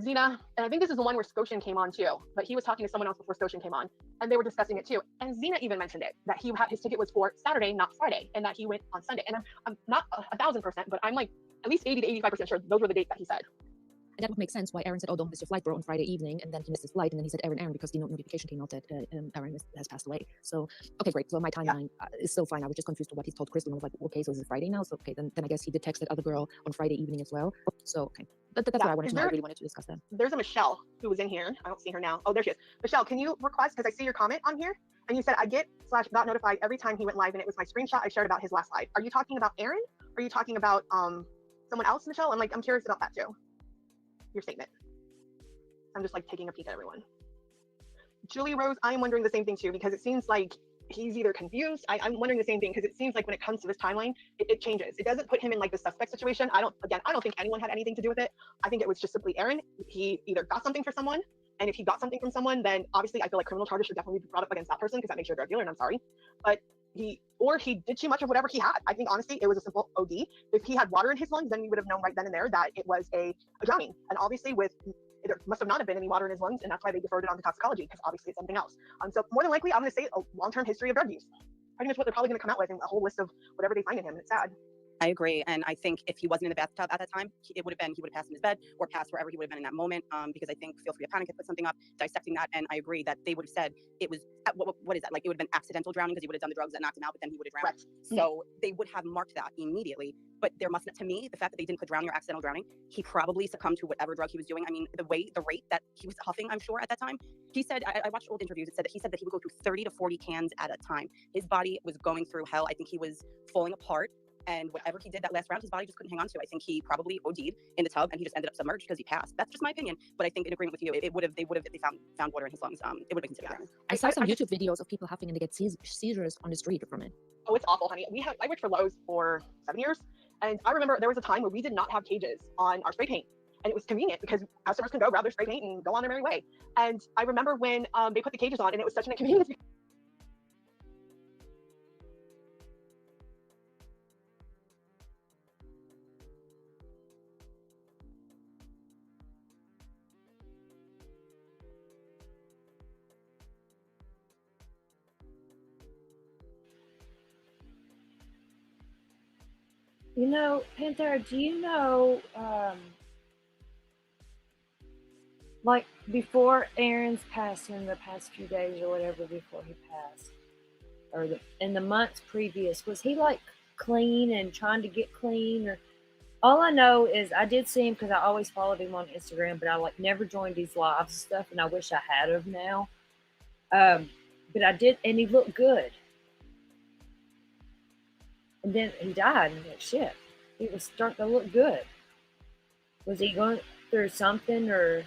Zena, and I think this is the one where Scotian came on too, but he was talking to someone else before Scotian came on, and they were discussing it too. And Zena even mentioned it, that his ticket was for Saturday, not Friday, and that he went on Sunday. And I'm not 1,000%, but I'm like at least 80 to 85% sure those were the dates that he said. And that would make sense why Aaron said, oh, don't miss your flight, bro, on Friday evening. And then he missed his flight. And then he said, Aaron, because the notification came out that Aaron has passed away. So, okay, great. So my timeline is still fine. I was just confused to what he told Crystal. I was like, okay, so is it Friday now? So, okay, then I guess he did text that other girl on Friday evening as well. So, okay. That's what I wanted to know. I really wanted to discuss that. There's a Michelle who was in here. I don't see her now. Oh, there she is. Michelle, can you request, because I see your comment on here, and you said, I got notified every time he went live, and it was my screenshot I shared about his last live. Are you talking about Aaron? Or are you talking about someone else, Michelle? I'm curious about that too. Your statement. I'm just like taking a peek at everyone. Julie Rose, I am wondering the same thing too, because it seems like he's either confused. I'm wondering the same thing, because it seems like when it comes to this timeline, it changes. It doesn't put him in like the suspect situation. I don't think anyone had anything to do with it. I think it was just simply Aaron. He either got something for someone, and if he got something from someone, then obviously I feel like criminal charges should definitely be brought up against that person, because that makes you a drug dealer, and I'm sorry. But he did too much of whatever he had. I think honestly it was a simple OD. If he had water in his lungs, then we would have known right then and there that it was a drowning. And obviously there must have not have been any water in his lungs, and that's why they deferred it onto toxicology, because obviously it's something else. So more than likely, I'm going to say a long-term history of drug use. Pretty much what they're probably going to come out with, and a whole list of whatever they find in him, and it's sad. I agree, and I think if he wasn't in the bathtub at that time, he would have passed in his bed or passed wherever he would have been in that moment. Because I think Feel Free to Panic had put something up dissecting that, and I agree that they would have said it was what is that, like it would have been accidental drowning because he would have done the drugs that knocked him out, but then he would have drowned. Right. So they would have marked that immediately. But there must not, to me, the fact that they didn't put drowning or accidental drowning, he probably succumbed to whatever drug he was doing. I mean, the rate that he was huffing, I'm sure at that time, he said, I watched old interviews. It said that he would go through 30 to 40 cans at a time. His body was going through hell. I think he was falling apart. And whatever he did that last round, his body just couldn't hang on to. I think he probably OD'd in the tub, and he just ended up submerged because he passed. That's just my opinion. But I think in agreement with you, they would have, if they found water in his lungs, it would have been considered drowning. I saw some YouTube videos of people huffing and they get seizures on the street from it. Oh, it's awful, honey. I worked for Lowe's for 7 years, and I remember there was a time where we did not have cages on our spray paint. And it was convenient because customers can go grab their spray paint and go on their merry way. And I remember when they put the cages on, and it was such an inconvenience. You know, Panthera, do you know, like before Aaron's passing, in the past few days or whatever before he passed, or in the months previous, was he like clean and trying to get clean? Or all I know is I did see him because I always followed him on Instagram, but I like never joined these lives stuff, and I wish I had of now. But I did, and he looked good. And then he died, and like shit, he was starting to look good. Was he going through something, or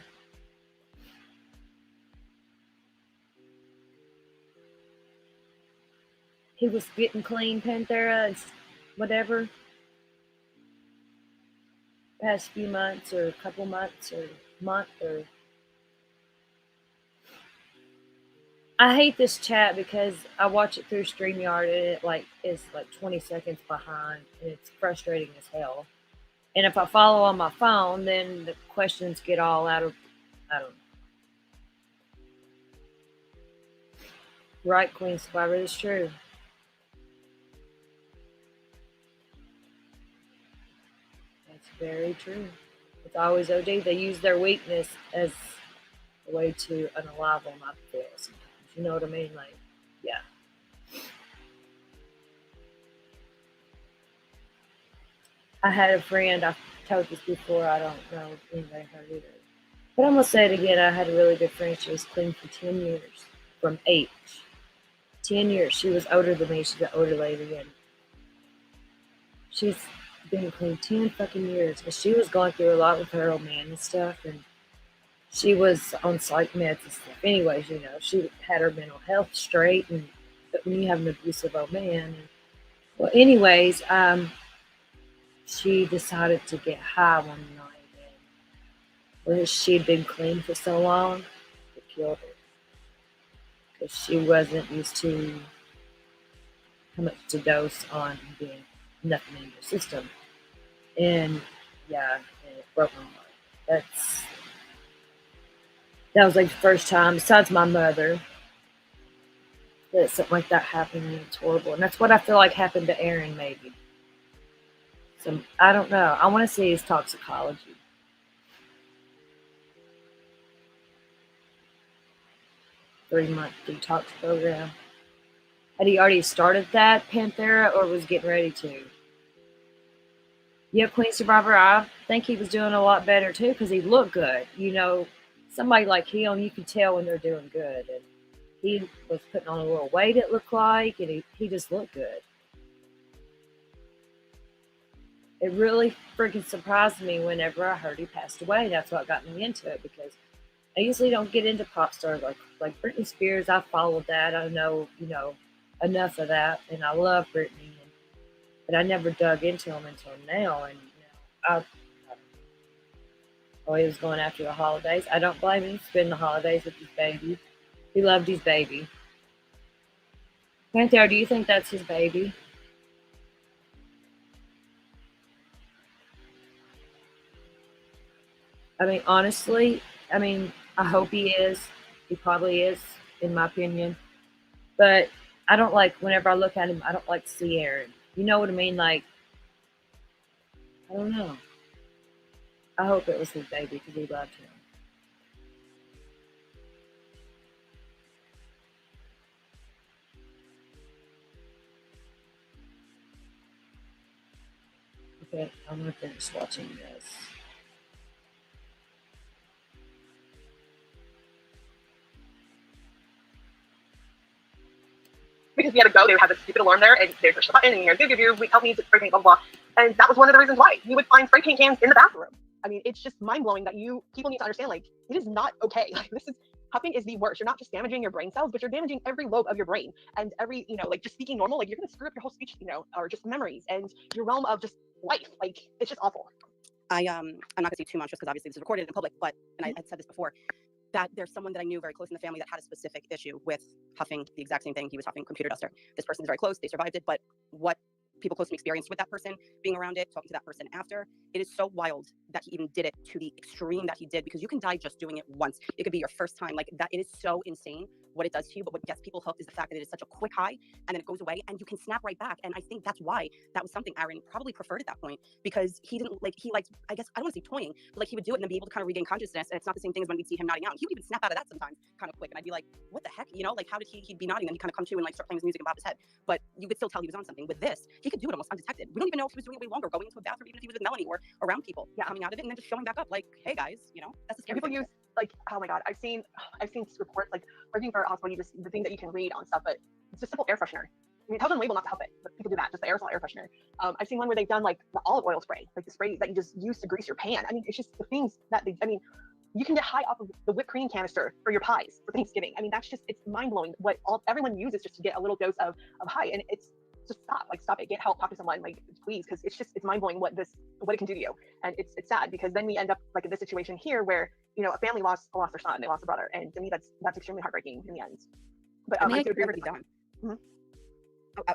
he was getting clean, Panthera, and whatever? Past few months, or a couple months, or month, or I hate this chat because I watch it through StreamYard, and it is like 20 seconds behind, and it's frustrating as hell. And if I follow on my phone, then the questions get all out of, I don't know. Right, Queen Survivor, it's true. That's very true. It's always OD. They use their weakness as a way to unalive them, I feel sometimes. You know what I mean? Like, yeah. I had a friend, I've told this before, I don't know if anybody heard either. But I'm going to say it again. I had a really good friend. She was clean for 10 years, from age. 10 years. She was older than me. She's an older lady. And she's been clean 10 fucking years. But she was going through a lot with her old man and stuff. And she was on psych meds and stuff. Anyways, you know, she had her mental health straight. And but when you have an abusive old man. Well, anyways, she decided to get high one night. And where she'd been clean for so long, it killed her. Because she wasn't used to how much to dose on being nothing in your system. And yeah, and it broke my heart. That was like the first time, besides my mother, that something like that happened, and it's horrible. And that's what I feel like happened to Aaron, maybe. So I don't know. I want to see his toxicology. Three-month detox program. Had he already started that, Panthera, or was getting ready to? Yeah, Queen Survivor, I think he was doing a lot better too, because he looked good. You know, somebody like him, you can tell when they're doing good. And he was putting on a little weight, it looked like, and he just looked good. It really freaking surprised me whenever I heard he passed away. That's what got me into it, because I usually don't get into pop stars like Britney Spears. I followed that. I know, you know, enough of that, and I love Brittany, but I never dug into him until now. And he was going after the holidays. I don't blame him. Spend the holidays with his baby. He loved his baby. Panther, do you think that's his baby? I mean, honestly, I hope he is. He probably is, in my opinion. But I don't like, whenever I look at him, I don't like to see Aaron. You know what I mean? Like, I don't know. I hope it was his baby because he loved him. Okay, I'm going to finish watching this. Because we had to go, they would have this stupid alarm there, and they'd push the button, and you're we help me to spray paint, blah, blah, blah. And that was one of the reasons why you would find spray paint cans in the bathroom. I mean, it's just mind blowing that people need to understand, like, it is not okay. Like, huffing is the worst. You're not just damaging your brain cells, but you're damaging every lobe of your brain and every, like, just speaking normal, like, you're going to screw up your whole speech, or just memories and your realm of just life. Like, it's just awful. I'm not gonna say too much just because obviously this is recorded in public, but, and I had said this before, that there's someone that I knew very close in the family that had a specific issue with huffing the exact same thing. He was huffing computer duster. This person is very close. They survived it, but what people close to me experienced with that person, being around it, talking to that person after, it is so wild that he even did it to the extreme that he did, because you can die just doing it once. It could be your first time. Like, that, it is so insane what it does to you. But what gets people hooked is the fact that it is such a quick high, and then it goes away and you can snap right back. And I think that's why that was something Aaron probably preferred at that point, because he didn't like, he liked, I guess, I don't want to say toying, but like, he would do it and then be able to kind of regain consciousness. And it's not the same thing as when we'd see him nodding out. He would even snap out of that sometimes kind of quick. And I'd be like, what the heck? Like, how did he'd be nodding and he'd kind of come to and like start playing his music and bob his head. But you could still tell he was on something. With this, he could do it almost undetected. We don't even know if he was doing it way longer, going into a bathroom, even if he was with Melanie or around people, coming out of it and then just showing back up like, hey guys, that's the scary people thing. Use, like, oh my God, I've seen reports, like, working for a hospital, the thing that you can read on stuff, but it's just simple air freshener. I mean, it tells on the label not to huff it, but people do that, just the aerosol air freshener. I've seen one where they've done like the olive oil spray, like the spray that you just use to grease your pan. I mean, it's just the things that you can get high off of the whipped cream canister for your pies for Thanksgiving. I mean, it's mind blowing what everyone uses just to get a little dose of high. And it's just stop it, get help, talk to someone, like, please, because it's mind blowing what it can do to you. And it's sad, because then we end up like in this situation here where a family lost their son, they lost a brother, and to me that's extremely heartbreaking in the end. But I do agree with you. Mm-hmm.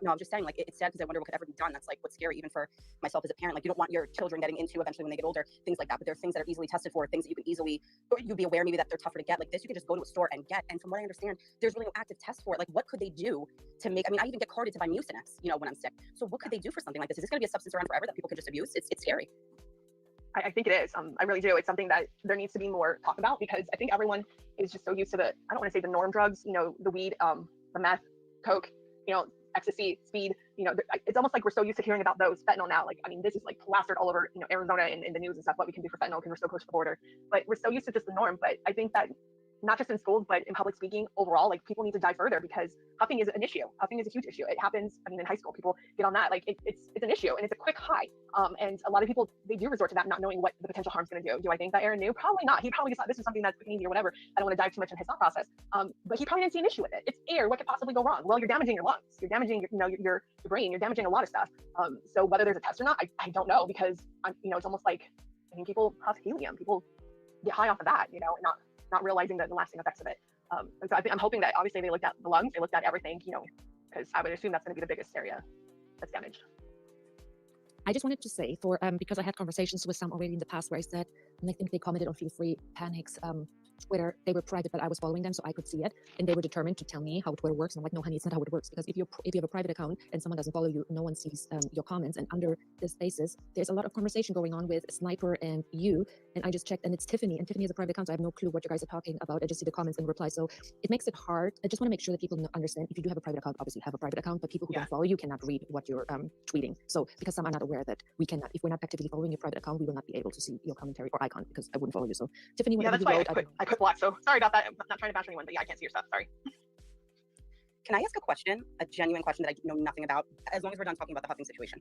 No, I'm just saying, like, it's sad because I wonder what could ever be done. That's like what's scary even for myself as a parent. Like, you don't want your children getting into eventually when they get older, things like that. But there are things that are easily tested for, things that you can easily, or you'd be aware maybe that they're tougher to get. Like this, you can just go to a store and get. And from what I understand, there's really no active test for it. Like, what could they do to make? I mean, I even get carded to buy Mucinex, when I'm sick. So what could they do for something like this? Is this going to be a substance around forever that people could just abuse? It's scary. I think it is. I really do. It's something that there needs to be more talk about, because I think everyone is just so used to I don't want to say the norm drugs, the weed, the meth, coke, ecstasy, speed, it's almost like we're so used to hearing about those. Fentanyl now, like, I mean, this is like plastered all over, Arizona and in the news and stuff, what we can do for fentanyl because we're so close to the border. But we're so used to just the norm. But I think that not just in schools, but in public speaking overall, like, people need to dive further, because huffing is an issue. Huffing is a huge issue. It happens, in high school, people get on that. Like, it's an issue, and it's a quick high. And a lot of people, they do resort to that, not knowing what the potential harm's going to do. Do I think that Aaron knew? Probably not. He probably just thought this was something that's quick and easy or whatever. I don't want to dive too much in his thought process. But he probably didn't see an issue with it. It's air. What could possibly go wrong? Well, you're damaging your lungs. You're damaging, your brain. You're damaging a lot of stuff. So whether there's a test or not, I don't know, because it's almost like, I mean, people huff helium. People get high off of that, and not realizing the lasting effects of it. And so I'm hoping that obviously they looked at the lungs, they looked at everything, because I would assume that's going to be the biggest area that's damaged. I just wanted to say because I had conversations with some already in the past where I said, and I think they commented on Feel Free Panic's Twitter, they were private, but I was following them, so I could see it, and they were determined to tell me how Twitter works. And I'm like, no, honey, it's not how it works, because if you have a private account and someone doesn't follow you, no one sees your comments. And under the spaces, there's a lot of conversation going on with Sniper and you. And I just checked, and it's Tiffany, and Tiffany has a private account, so I have no clue what you guys are talking about. I just see the comments and replies, so it makes it hard. I just want to make sure that people understand, if you do have a private account, obviously have a private account, but people who don't follow you cannot read what you're tweeting. So because some are not aware that we cannot, if we're not actively following your private account, we will not be able to see your commentary or icon, because I wouldn't follow you. So Tiffany, that's why I quit block. So sorry about that. I'm not trying to bash anyone, but yeah, I can't see your stuff. Sorry. Can I ask a question, a genuine question that I know nothing about, as long as we're done talking about the huffing situation?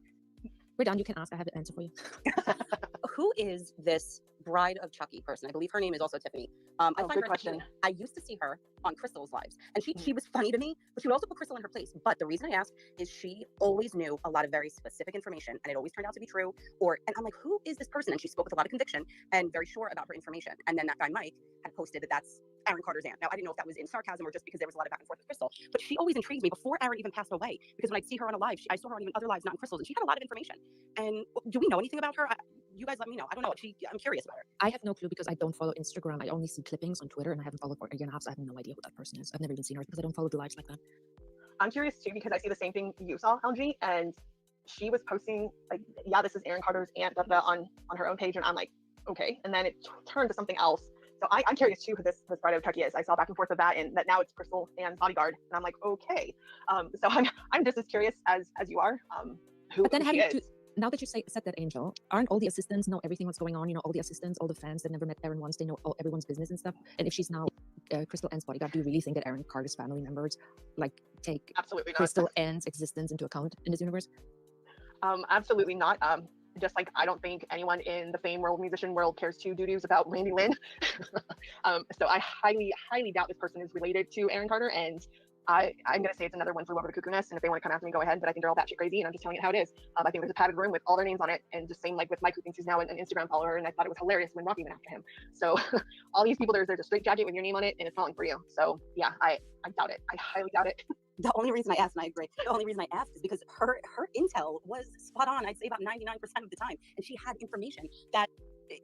We're done. You can ask. I have the answer for you. Who is this Bride of Chucky person. I believe her name is also Tiffany. I find good her question. entertaining. I used to see her on Crystal's lives, and she was funny to me, but she would also put Crystal in her place. But the reason I asked is she always knew a lot of very specific information, and it always turned out to be true. And I'm like, who is this person? And she spoke with a lot of conviction and very sure about her information. And then that guy Mike had posted that that's Aaron Carter's aunt. Now, I didn't know if that was in sarcasm or just because there was a lot of back and forth with Crystal, but she always intrigues me before Aaron even passed away, because when I'd see her on a live, I saw her on even other lives, not in Crystal's, and she had a lot of information. And do we know anything about her? You guys let me know. I don't know. I'm curious about her. I have no clue because I don't follow Instagram. I only see clippings on Twitter, and I haven't followed for a year and a half, so I have no idea who that person is. I've never even seen her because I don't follow the lives like that. I'm curious too because I see the same thing you saw, LG, and she was posting like, yeah, this is Aaron Carter's aunt on her own page, and I'm like, okay, and then it turned to something else. So I'm curious too who this Bride of Chucky is. I saw back and forth of that, and that now it's Crystal and Bodyguard, and I'm like, okay. So I'm just as curious as you are. Who she is. Now that you said that, Angel, aren't all the assistants know everything what's going on? You know, all the assistants, all the fans that never met Aaron once, they know everyone's business and stuff. And if she's now Crystal Ann's bodyguard, do you really think that Aaron Carter's family members like take Absolutely not. Crystal Ann's existence into account in this universe? Absolutely not. Just like I don't think anyone in the fame world, musician world, cares two doo-doos about Randy Lynn. So I highly, highly doubt this person is related to Aaron Carter, and I'm going to say it's another one flew over the cuckoo nest, and if they want to come after me, go ahead, but I think they're all batshit crazy, and I'm just telling it how it is. I think there's a padded room with all their names on it, and just same like with Mike, who thinks he's now an Instagram follower, and I thought it was hilarious when Rocky went after him. So all these people, there's a straight jacket with your name on it, and it's falling for you. So yeah, I doubt it. I highly doubt it. The only reason I asked, and I agree, the only reason I asked is because her intel was spot on, I'd say about 99% of the time. And she had information that,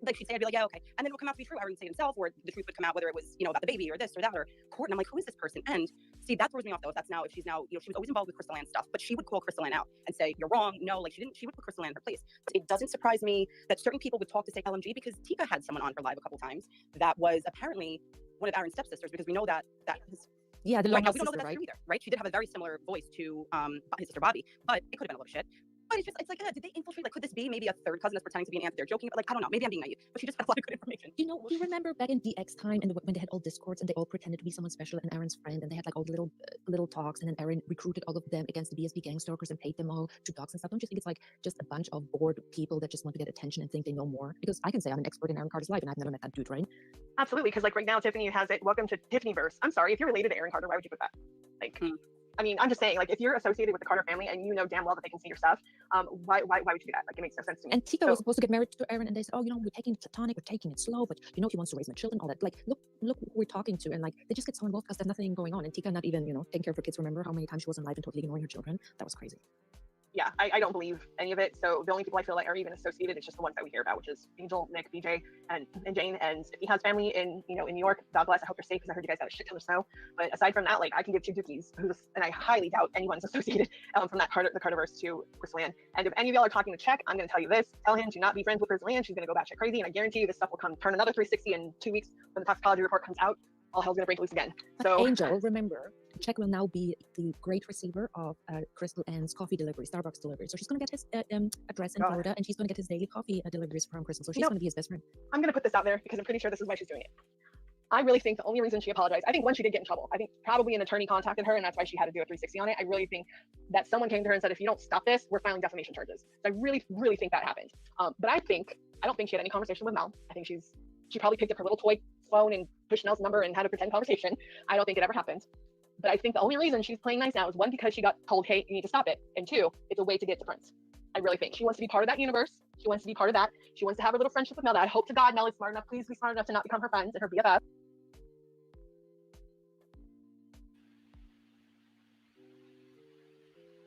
like, she'd say, I'd be like, yeah, okay. And then it would come out to be true. Aaron would say it himself, or the truth would come out, whether it was, about the baby or this or that or court. And I'm like, who is this person? And see, that throws me off though. If she's now, she was always involved with Crystal Ann stuff, but she would call Crystal Ann out and say, you're wrong. No, like she would put Crystal Ann in her place. It doesn't surprise me that certain people would talk to, say, LMG, because Tika had someone on her live a couple times that was apparently one of Aaron's stepsisters, because we know that his, yeah, the right long now, we don't know sister, that that's right? true either, right? She did have a very similar voice to his sister Bobby, but it could have been a little shit. But it's like, did they infiltrate? Like, could this be maybe a third cousin that's pretending to be an aunt that they're joking? Like, I don't know. Maybe I'm being naive, but she just had a lot of good information. Do you remember back in DX time, and when they had all Discords and they all pretended to be someone special and Aaron's friend, and they had like all the little talks, and then Aaron recruited all of them against the BSB gang stalkers and paid them all to docs and stuff? Don't you think it's like just a bunch of bored people that just want to get attention and think they know more? Because I can say I'm an expert in Aaron Carter's life, and I've never met that dude, right? Absolutely, because like right now, Tiffany has it. Welcome to Tiffanyverse. I'm sorry, if you're related to Aaron Carter, why would you put that? Like, I mean, I'm just saying, like, if you're associated with the Carter family and you know damn well that they can see your stuff, why would you do that? Like, it makes no sense to me. And Tika was supposed to get married to Aaron, and they said, oh, we're taking it platonic, we're taking it slow, but he wants to raise my children, all that. Like, look who we're talking to, and like they just get so involved because there's nothing going on. And Tika not even taking care of her kids. Remember how many times she was in live and totally ignoring her children? That was crazy. Yeah, I don't believe any of it. So the only people I feel like are even associated, it's just the ones that we hear about, which is Angel, Nick, BJ, and Jane. And if he has family in New York, God bless. I hope they're safe, because I heard you guys got a shit ton of snow. But aside from that, like, I can give two dookies, and I highly doubt anyone's associated from the Carterverse to Crystal Ann. And if any of y'all are talking to Check, I'm going to tell you this: tell him to not be friends with Crystal Ann. She's going to go batshit crazy, and I guarantee you this stuff will turn another 360 in 2 weeks when the toxicology report comes out. All hell's gonna break loose again. So Angel, remember, Check will now be the great receiver of Crystal Ann's coffee delivery, Starbucks delivery. So she's gonna get his address in Florida, and she's gonna get his daily coffee deliveries from Crystal. So she's gonna be his best friend. I'm gonna put this out there because I'm pretty sure this is why she's doing it. I really think the only reason she apologized, I think one, she did get in trouble. I think probably an attorney contacted her, and that's why she had to do a 360 on it. I really think that someone came to her and said, if you don't stop this, we're filing defamation charges. So I really, really think that happened. But I don't think she had any conversation with Mel. I think she probably picked up her little toy phone and pushed Mel's number and had a pretend conversation. I don't think it ever happened. But I think the only reason she's playing nice now is, one, because she got told, hey, you need to stop it. And two, it's a way to get to Prince. I really think she wants to be part of that universe. She wants to be part of that. She wants to have her little friendship with Mel. I hope to God Mel is smart enough. Please be smart enough to not become her friends and her BFF.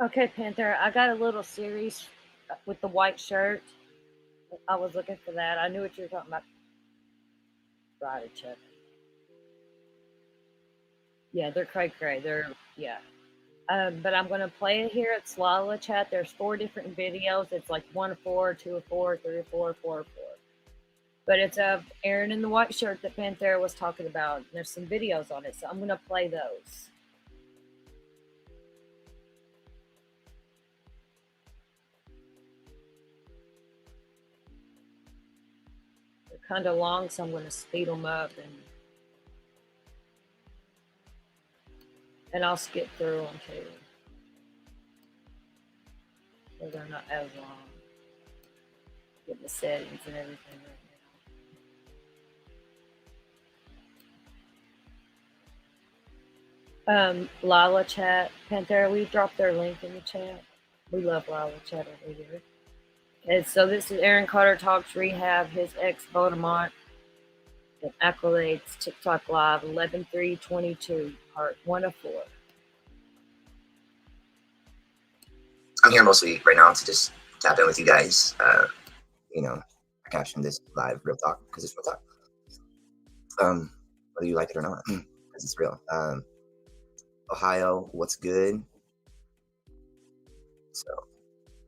Okay, Panther, I got a little series with the white shirt. I was looking for that. I knew what you were talking about. Bride of Chucky. Yeah, they're cray-cray. Yeah. But I'm going to play it here at Slala Chat. There's 4 different videos. It's like 1 of 4, 2 of 4, 3 of 4, 4 of 4. But it's of Aaron in the white shirt that Panthera was talking about. And there's some videos on it, so I'm going to play those. They're kind of long, so I'm going to speed them up and I'll skip through them too. So they're not as long. Get the settings and everything right now. Lila Chat, Pantera, we dropped their link in the chat. We love Lila Chat over here. And so this is Aaron Carter Talks Rehab, his ex Voldemort, and Accolades, TikTok Live, 11/3/22, part 1 of 4. I'm here mostly right now to just tap in with you guys. I captioned this live real talk because it's real talk. Whether you like it or not, because it's real. Ohio, what's good? So,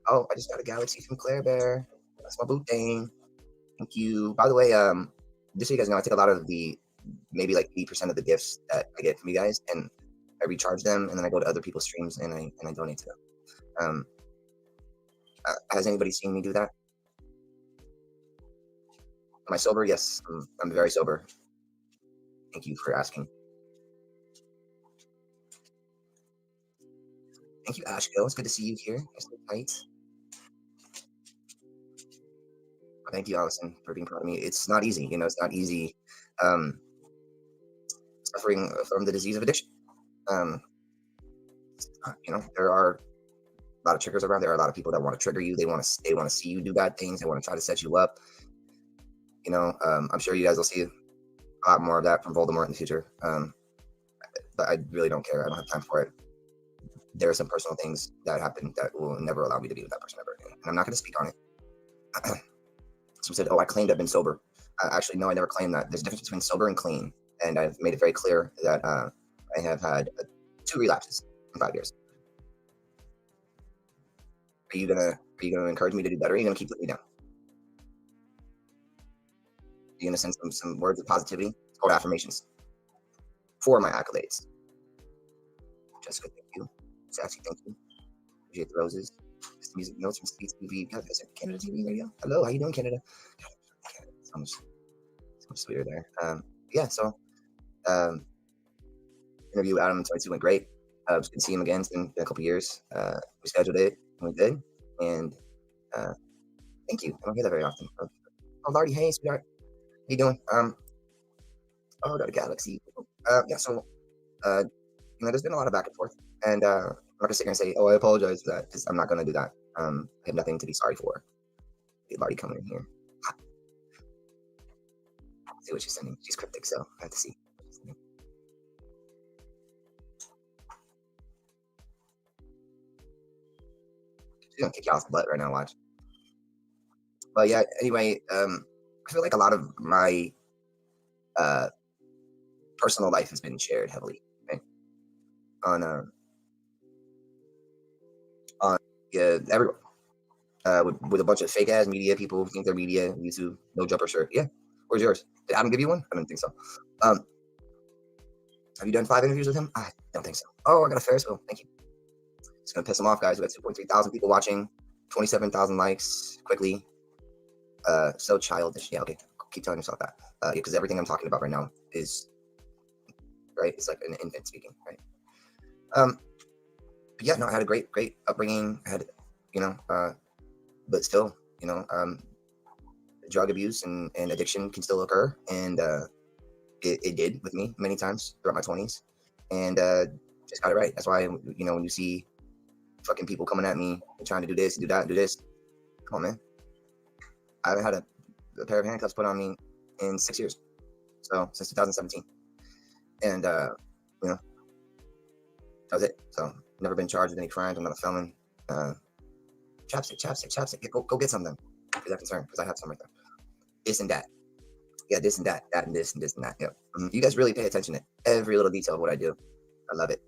I just got a galaxy from Claire Bear. That's my boot thing. Thank you. By the way, just so you guys know, I take a lot of the, maybe like 80% of the gifts that I get from you guys, and I recharge them, and then I go to other people's streams and I donate to them. Has anybody seen me do that? Am I sober? Yes, I'm very sober. Thank you for asking. Thank you, Ashko. It's good to see you here. You're so tight. Thank you, Allison, for being proud of me. It's not easy. It's not easy suffering from the disease of addiction. There are a lot of triggers around. There are a lot of people that want to trigger you. They want to see you do bad things. They want to try to set you up. I'm sure you guys will see a lot more of that from Voldemort in the future. But I really don't care. I don't have time for it. There are some personal things that happen that will never allow me to be with that person ever again. And I'm not going to speak on it. Someone said, I claimed I've been sober. Actually, no, I never claimed that. There's a difference between sober and clean. And I've made it very clear that I have had 2 relapses in 5 years. Are you gonna encourage me to do better? Or are you gonna keep putting me down? Are you gonna send some words of positivity or affirmations for my accolades? Jessica, thank you. Sassy, thank you. Jade Roses. Music notes from Speed TV. God, is it Canada TV Radio? Hello, how you doing, Canada? So much sweeter there. Interview with Adam and 22 went great. It was good to see him again. It's been a couple years. We scheduled it and we did. And thank you. I don't hear that very often. Lardy, hey, sweetheart. How you doing? Got a galaxy. There's been a lot of back and forth. And I'm not gonna sit here and say, I apologize for that, because I'm not gonna do that. I have nothing to be sorry for. Lardy coming in here. See what she's sending. She's cryptic, so I have to see. She's gonna kick you off the butt right now, watch. But yeah, anyway, I feel like a lot of my personal life has been shared heavily, right? On everyone. With a bunch of fake ass media people who think they're media, YouTube, no jumper shirt. Yeah. Where's yours? Did Adam give you one? I don't think so. Have you done 5 interviews with him? I don't think so. I got a Ferris wheel. Thank you. It's gonna piss him off, guys. We got 2.3 thousand people watching, 27,000 likes quickly. So childish. Yeah, okay. Keep telling yourself that. Because everything I'm talking about right now is right. It's like an infant speaking, right? But yeah, no, I had a great upbringing. I had, but still, drug abuse and addiction can still occur, and it did with me many times throughout my 20s, and just got it right. That's why when you see fucking people coming at me and trying to do this, do that, do this, come on, man. I haven't had a pair of handcuffs put on me in 6 years, so since 2017, and that was it. So never been charged with any crimes. I'm not a felon. Chapstick. Yeah, go get some of them. If you're that concerned, because I have some right there. This and that. Yeah, this and that and this and this and that. Yeah. You guys really pay attention to every little detail of what I do. I love it.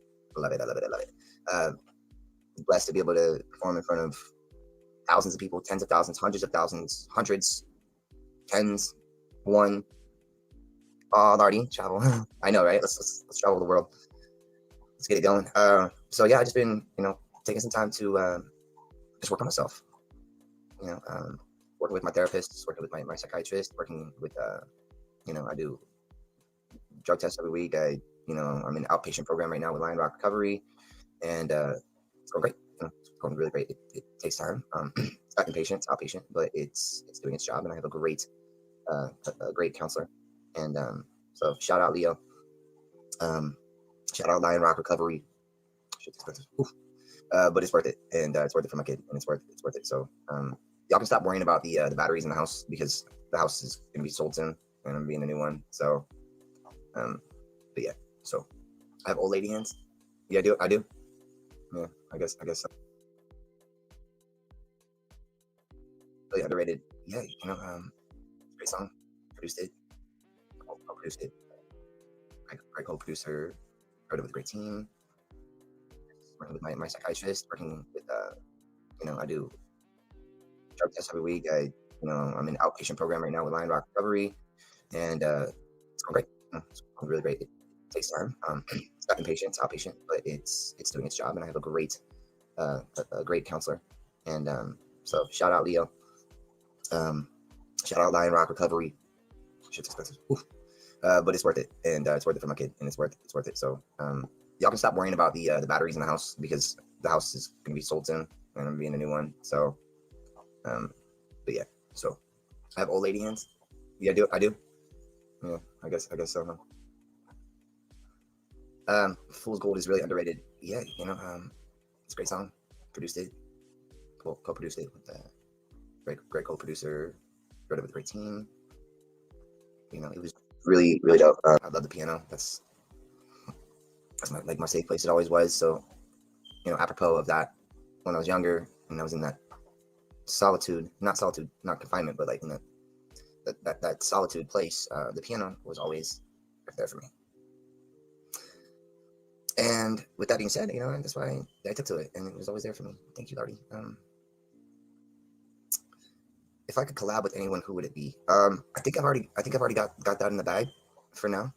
Blessed to be able to perform in front of thousands of people, tens of thousands, hundreds of thousands, hundreds, tens, one. Lardy, travel. I know, right? Let's travel the world. Let's get it going. So yeah, I just been, taking some time to just work on myself. Working with my therapist, working with my psychiatrist, working with I do drug tests every week. I'm in an outpatient program right now with Lion Rock Recovery, and it's going great. It's going really great. It takes time. It's not inpatient, it's outpatient, but it's doing its job, and I have a great counselor. And so shout out Leo. Shout out Lion Rock Recovery. Shit's expensive. Oof. But it's worth it, and it's worth it for my kid, and it's worth it. So y'all can stop worrying about the batteries in the house, because the house is gonna be sold soon, and I'm being a new one. So but yeah, so I have old lady hands. Yeah, I do. Yeah, I guess so. Really underrated. Yeah, great song. Produced it. Co-produced it. Great co-producer. Wrote it with a great team. Working with my psychiatrist. Working with I do drug tests every week. I'm in an outpatient program right now with Lion Rock Recovery, and it's going great. It's going really great. It takes time. It's not inpatient, it's outpatient, but it's doing its job, and I have a great counselor. And so shout out Leo. Shout out Lion Rock Recovery. Shit's expensive. Oof. But it's worth it, and it's worth it for my kid, and it's worth it. So y'all can stop worrying about the batteries in the house, because the house is gonna be sold soon, and I'm being a new one. So but yeah, so I have old lady hands. Yeah, I do. Yeah, I guess so. Fool's Gold is really underrated. Yeah, it's a great song. Produced it, co-produced it with great co-producer. Wrote it with a great team. It was really dope. I love the piano. That's my safe place. It always was. So apropos of that, when I was younger and I was in that not confinement, but like in that solitude place, the piano was always there for me. And with that being said, that's why I took to it, and it was always there for me. Thank you, Lardy. If I could collab with anyone, who would it be? I think I've already got that in the bag for now.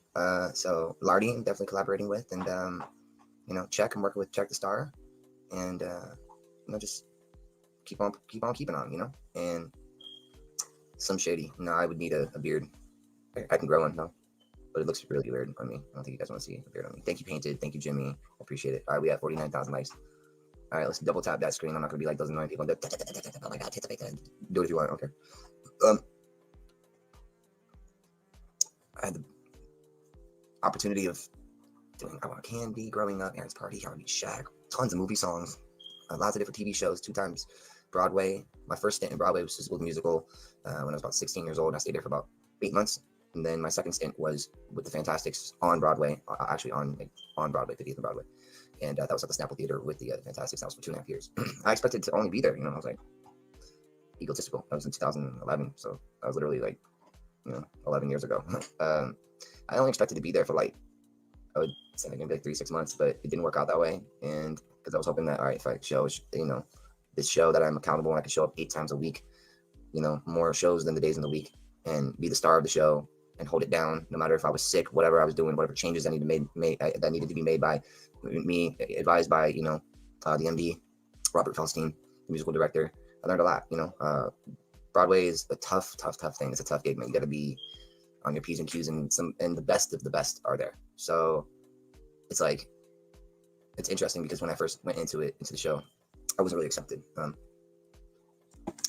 So Lardy, I'm definitely collaborating with, and Check, I'm working with Check the Star, and just keep on keeping on, and Slim Shady. No, I would need a beard. I can grow one, no, but it looks really weird on me. I don't think you guys want to see a beard on me. Thank you, Painted. Thank you, Jimmy. I appreciate it. All right, we have 49,000 likes. All right, let's double tap that screen. I'm not gonna be like those annoying people. Oh my god, do it if you want. Okay. I had the opportunity of doing I Want Candy growing up, Aaron's Party, R&B Shack, tons of movie songs, lots of different TV shows, 2 times Broadway. My first stint in Broadway was School of Musical when I was about 16 years old. I stayed there for about 8 months. And then my second stint was with the Fantastics on Broadway, actually on Broadway, 50th and Broadway. And that was at the Snapple Theater with the Fantastics. That was for 2.5 years. I expected to only be there, I was like egotistical. That was in 2011. So that was literally like, 11 years ago. I only expected to be there for like, I would say maybe like 3-6 months, but it didn't work out that way. And because I was hoping that, all right, if I show, this show that I'm accountable and I could show up 8 times a week, more shows than the days in the week, and be the star of the show and hold it down, no matter if I was sick, whatever I was doing, whatever changes that needed to be made by me, advised by, the MD, Robert Felstein, the musical director. I learned a lot, Broadway is a tough thing. It's a tough gig, man. You got to be on your P's and Q's, and the best of the best are there. So it's like, it's interesting because when I first went into the show, I wasn't really accepted.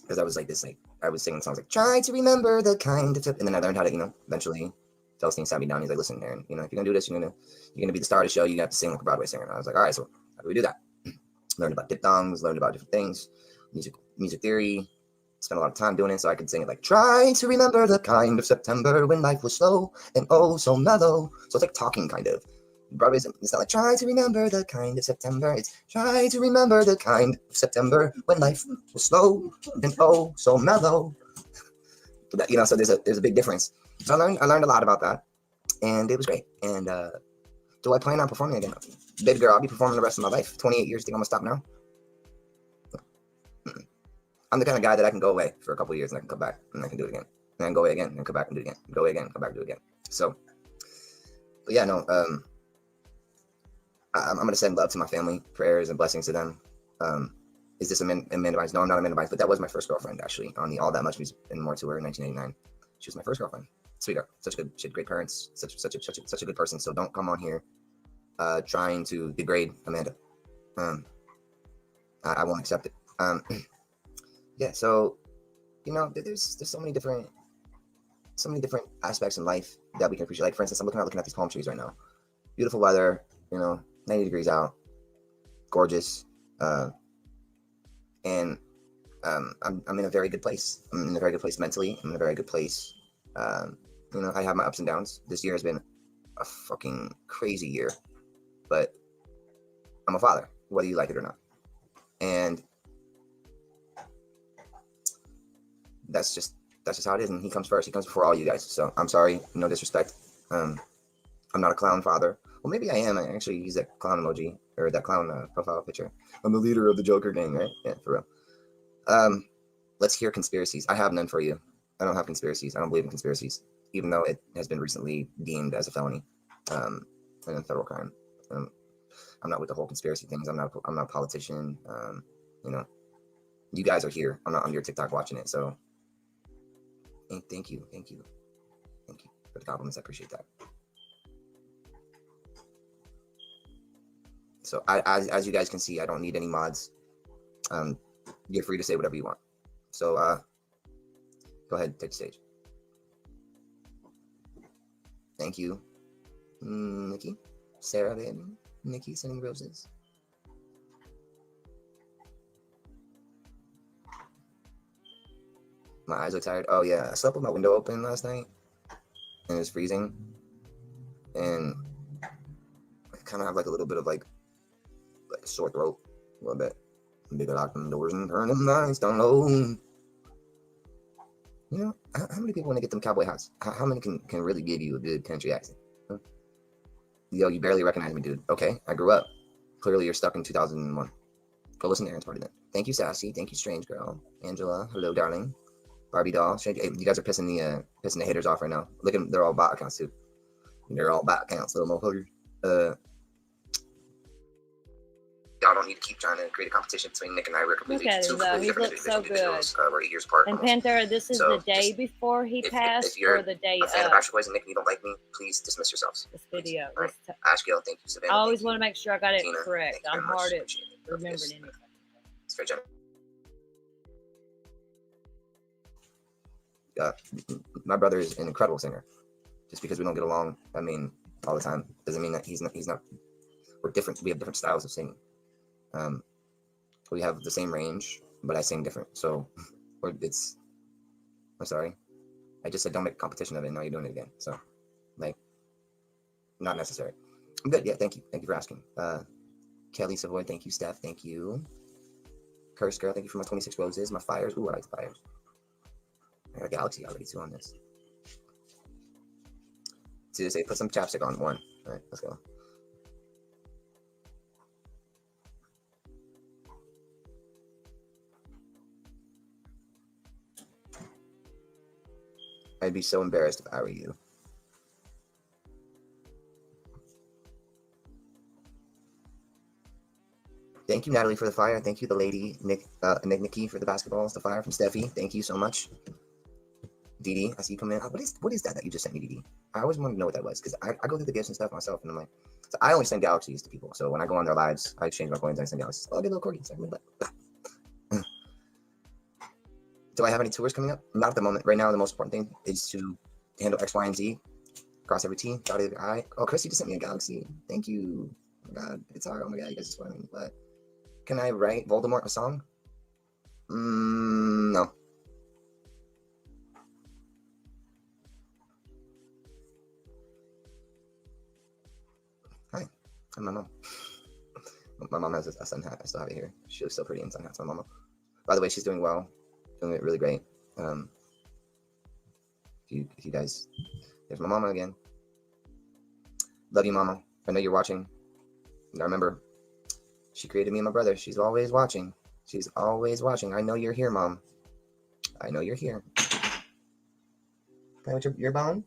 Because I was like this, I was singing songs like "Try to Remember the Kind of," and then I learned how to, eventually Felstein sat me down. He's like, "Listen, Aaron, if you're gonna do this, you're gonna be the star of the show. You have to sing like a Broadway singer." And I was like, "All right, so how do we do that?" Learned about diphthongs, learned about different things, music theory. Spent a lot of time doing it, so I could sing it like "Try to remember the kind of September when life was slow and oh so mellow." So it's like talking kind of. Broadway's, it's not like "Try to remember the kind of September." It's "Try to remember the kind of September when life was slow and oh so mellow." But so there's a big difference. So I learned a lot about that, and it was great. And do I plan on performing again? Baby girl, I'll be performing the rest of my life. 28 years. Think I'm gonna stop now? I'm the kind of guy that I can go away for a couple of years and I can come back and I can do it again, and then go away again and come back and do it again. Go away again, come back and do it again. So, but yeah, no. I'm going to send love to my family, prayers and blessings to them. Is this Amanda Bynes? No, I'm not Amanda Bynes, but that was my first girlfriend, actually, on the All That Much Music and More tour in 1989. She was my first girlfriend. Sweetheart. She had great parents, such a good person. So don't come on here trying to degrade Amanda. I won't accept it. Yeah, so, there's so many different aspects in life that we can appreciate. Like, for instance, I'm looking at these palm trees right now. Beautiful weather. you know, 90 degrees out, gorgeous, and I'm in a very good place. I'm in a very good place mentally. I'm in a very good place. You know, I have my ups and downs. This year has been a fucking crazy year, but I'm a father, whether you like it or not. And that's just how it is. And he comes first. He comes before all you guys. So I'm sorry, no disrespect. I'm not a clown father. Well, maybe I am. I actually use that clown emoji or that clown profile picture. I'm the leader of the Joker gang, right? Yeah, for real. Let's hear conspiracies. I have none for you. I don't have conspiracies. I don't believe in conspiracies, even though it has been recently deemed as a felony and a federal crime. I'm not with the whole conspiracy things. I'm not a politician. You know, you guys are here. I'm not on your TikTok watching it. So thank you for the compliments. I appreciate that. So as you guys can see, I don't need any mods. You're free to say whatever you want. So go ahead, take the stage. Thank you, Nikki, Sarah, baby. Nikki sending roses. My eyes are tired. Oh yeah, I slept with my window open last night, and it was freezing, and I kind of have like a little bit of like a sore throat, a little bit. Bigger lock them doors and turn them lights down low. You know, how many people want to get them cowboy hats? How many can really give you a good country accent? Huh? Yo, you barely recognize me, dude. Okay, I grew up. Clearly, you're stuck in 2001. Go listen to Aaron's Party then. Thank you, Sassy. Thank you, Strange Girl. Angela, hello, darling. Barbie doll. Strange, hey, you guys are pissing the haters off right now. Look at them. They're all bot accounts too. They're all bot accounts, little motherfuckers. Y'all don't need to keep trying to create a competition between Nick and I. We're completely two completely different individuals. We're 8 years apart. And Panthera, this is the day before he passed, or the day of. If you're a fan of Backstreet Boys and Nick and you don't like me, please dismiss yourselves. This video. Right. Ashgill, thank you. Savannah, I always want to make sure I got it Tina, correct. I'm hard at remembering anything. It's very generous. My brother is an incredible singer. Just because we don't get along, I mean, all the time, doesn't mean that he's not. We're different. We have different styles of singing. We have the same range, but I sing different. So, I'm sorry. I just said don't make a competition of it. And now you're doing it again. So, like, not necessary. I'm good. Yeah, thank you. Thank you for asking. Kelly Savoy, thank you. Steph, thank you. Curse Girl, thank you for my 26 roses. My fires. Ooh, I like fires. I got a galaxy already too on this. So say put some chapstick on one. All right, let's go. I'd be so embarrassed if I were you. Thank you, Natalie, for the fire. Thank you, the lady, Nikki, for the basketballs, the fire from Steffi. Thank you so much. Didi, I see you come in. What is that you just sent me, Didi? I always want to know what that was, because I go through the gifts and stuff myself, and I'm like, so I only send galaxies to people. So when I go on their lives, I exchange my coins and I send galaxies. Oh, I get a little corgi. Do I have any tours coming up? Not at the moment. Right now, the most important thing is to handle X, Y, and Z. Cross every T, dot every I. Oh, Chris, you just sent me a galaxy. Thank you. Oh my God, it's hard. Oh my God, you guys are sweating. But can I write Voldemort a song? No. Hi, I'm my mom. My mom has a sun hat. I still have it here. She looks so pretty in sun hats. My mama. By the way, she's doing well. Doing it really great. If you guys, there's my mama again. Love you, mama. I know you're watching. I remember she created me and my brother. She's always watching. She's always watching. I know you're here, mom. I know you're here. Play with your bone.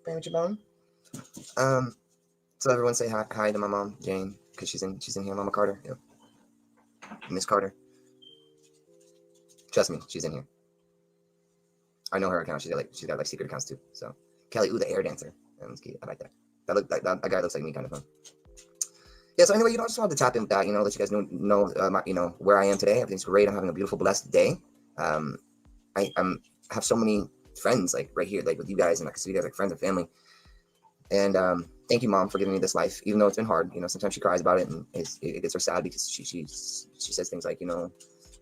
Play with your bone. So everyone say hi to my mom, Jane, because she's in here. Mama Carter. Yep. Miss Carter. Trust me, she's in here. I know her account. She's got like secret accounts too. So Kelly, ooh, the air dancer. That's cute. I like that. That guy looks like me, kind of fun. Yeah. So anyway, I just wanted to tap in with that. Let you guys know where I am today. Everything's great. I'm having a beautiful, blessed day. I have so many friends like right here, like with you guys, and I can see you guys like friends and family. And thank you, Mom, for giving me this life, even though it's been hard. You know, sometimes she cries about it, and it gets her sad because she says things like, you know,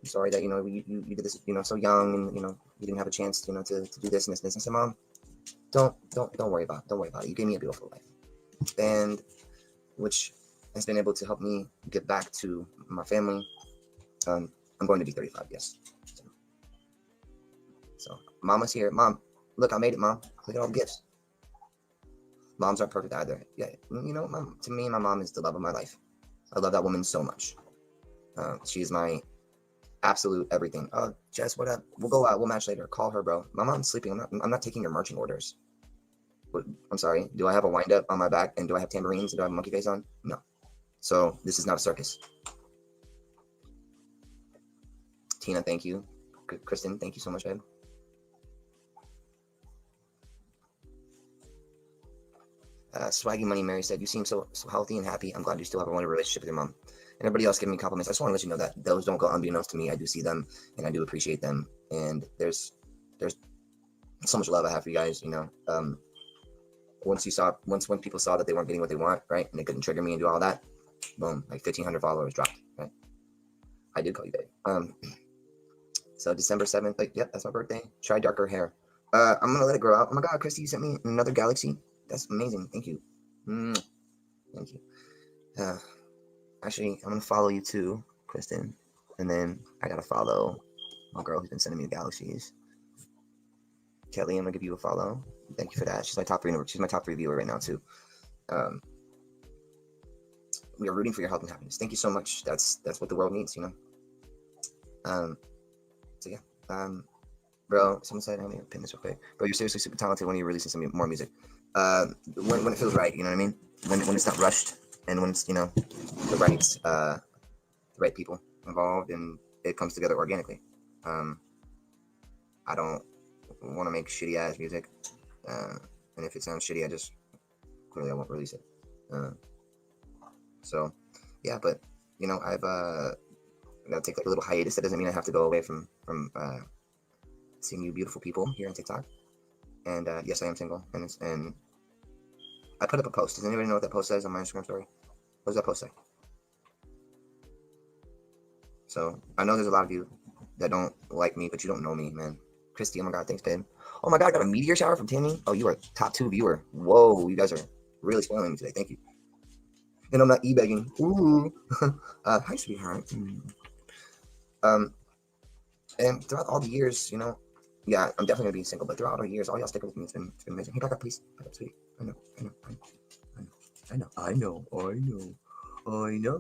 I'm sorry that, you know, you did this, you know, so young, and, you know, you didn't have a chance, you know, to do this and this and this. I said, Mom, don't worry about it. Don't worry about it. You gave me a beautiful life, and which has been able to help me get back to my family. I'm going to be 35, yes. So Mama's here. Mom, look, I made it, Mom. Look at all the gifts. Moms aren't perfect either. Yeah, you know, to me, my mom is the love of my life. I love that woman so much. She's my absolute everything. Oh, Jess, what up? We'll go out. We'll match later. Call her, bro. My mom's sleeping. I'm not taking your marching orders. I'm sorry. Do I have a wind up on my back, and do I have tambourines, and do I have a monkey face on? No. So this is not a circus. Tina, thank you. Kristen, thank you so much, babe. Swaggy Money Mary said, you seem so healthy and happy. I'm glad you still have a wonderful relationship with your mom. And everybody else giving me compliments. I just want to let you know that those don't go unbeknownst to me. I do see them, and I do appreciate them. And there's so much love I have for you guys. You know, once people saw that they weren't getting what they want, right, and they couldn't trigger me and do all that, boom, like 1,500 followers dropped. Right, I did call you babe. So December 7th, like, yep, that's my birthday. Try darker hair. I'm gonna let it grow out. Oh my God, Christy, you sent me another galaxy. That's amazing. Thank you. Thank you. Actually, I'm gonna follow you too, Kristen, and then I gotta follow my girl who's been sending me the galaxies. Kelly, I'm gonna give you a follow. Thank you for that. She's my top 3. She's my top 3 viewer right now too. We are rooting for your health and happiness. Thank you so much. That's what the world needs, you know. So yeah. Bro, someone said, I'm gonna pin this real quick. Bro, you're seriously super talented when you're releasing some more music. When it feels right, you know what I mean? When it's not rushed, and when it's, you know, the right people involved, and it comes together organically. I don't want to make shitty ass music, and if it sounds shitty, I won't release it. So yeah, but you know, I've gotta take like a little hiatus. That doesn't mean I have to go away from seeing you beautiful people here on TikTok. And yes, I am single, and I put up a post. Does anybody know what that post says on my Instagram story? What does that post say? So I know there's a lot of you that don't like me, but you don't know me, man. Christy, oh my God, thanks, babe. Oh my God, I got a meteor shower from Timmy. Oh, you are top 2 viewer. Whoa, you guys are really spoiling me today. Thank you. And I'm not e-begging. Ooh. Hi, sweetheart. And throughout all the years, you know, yeah, I'm definitely gonna be single, but throughout all the years, all y'all sticking with me. It's been amazing. Hey, back up, please. Back up, sweetie. I know.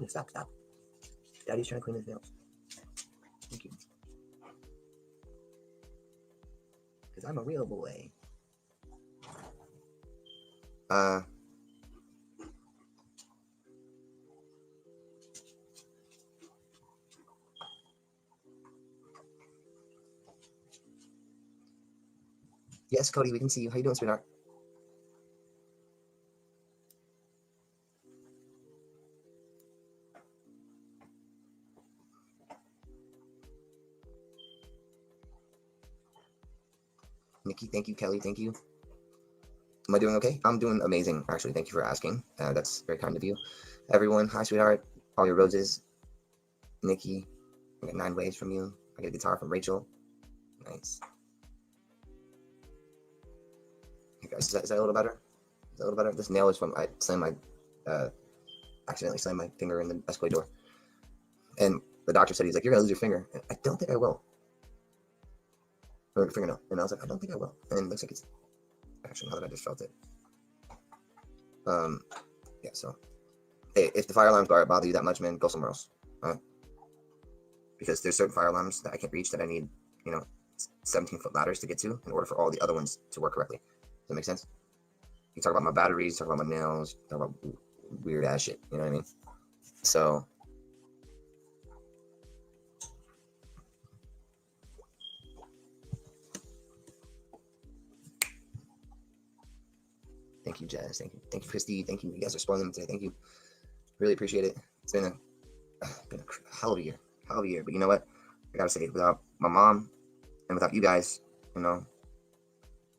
Stop. Daddy's trying to clean his nails. Thank you. Because I'm a real boy. Yes, Cody, we can see you. How you doing, sweetheart? Nikki, thank you. Kelly, thank you. Am I doing okay? I'm doing amazing, actually. Thank you for asking. That's very kind of you. Everyone, hi, sweetheart. All your roses. Nikki, I got 9 waves from you. I get a guitar from Rachel. Nice. Hey guys, is that a little better? Is that a little better? This nail is from, I accidentally slammed my finger in the escalator door. And the doctor said, he's like, you're gonna lose your finger. And I don't think I will. Or fingernail. And I was like, I don't think I will. And it looks like it's, actually, now that I just felt it. Yeah, so. Hey, if the fire alarms bother you that much, man, go somewhere else. Because there's certain fire alarms that I can't reach that I need, you know, 17-foot ladders to get to in order for all the other ones to work correctly. Does that make sense? You talk about my batteries, talk about my nails, talk about weird ass shit. You know what I mean? So. Thank you, Jazz. Thank you, Christy. Thank you. You guys are spoiling me today. Thank you. Really appreciate it. It's been a hell of a year. But you know what? I gotta say, without my mom and without you guys, you know,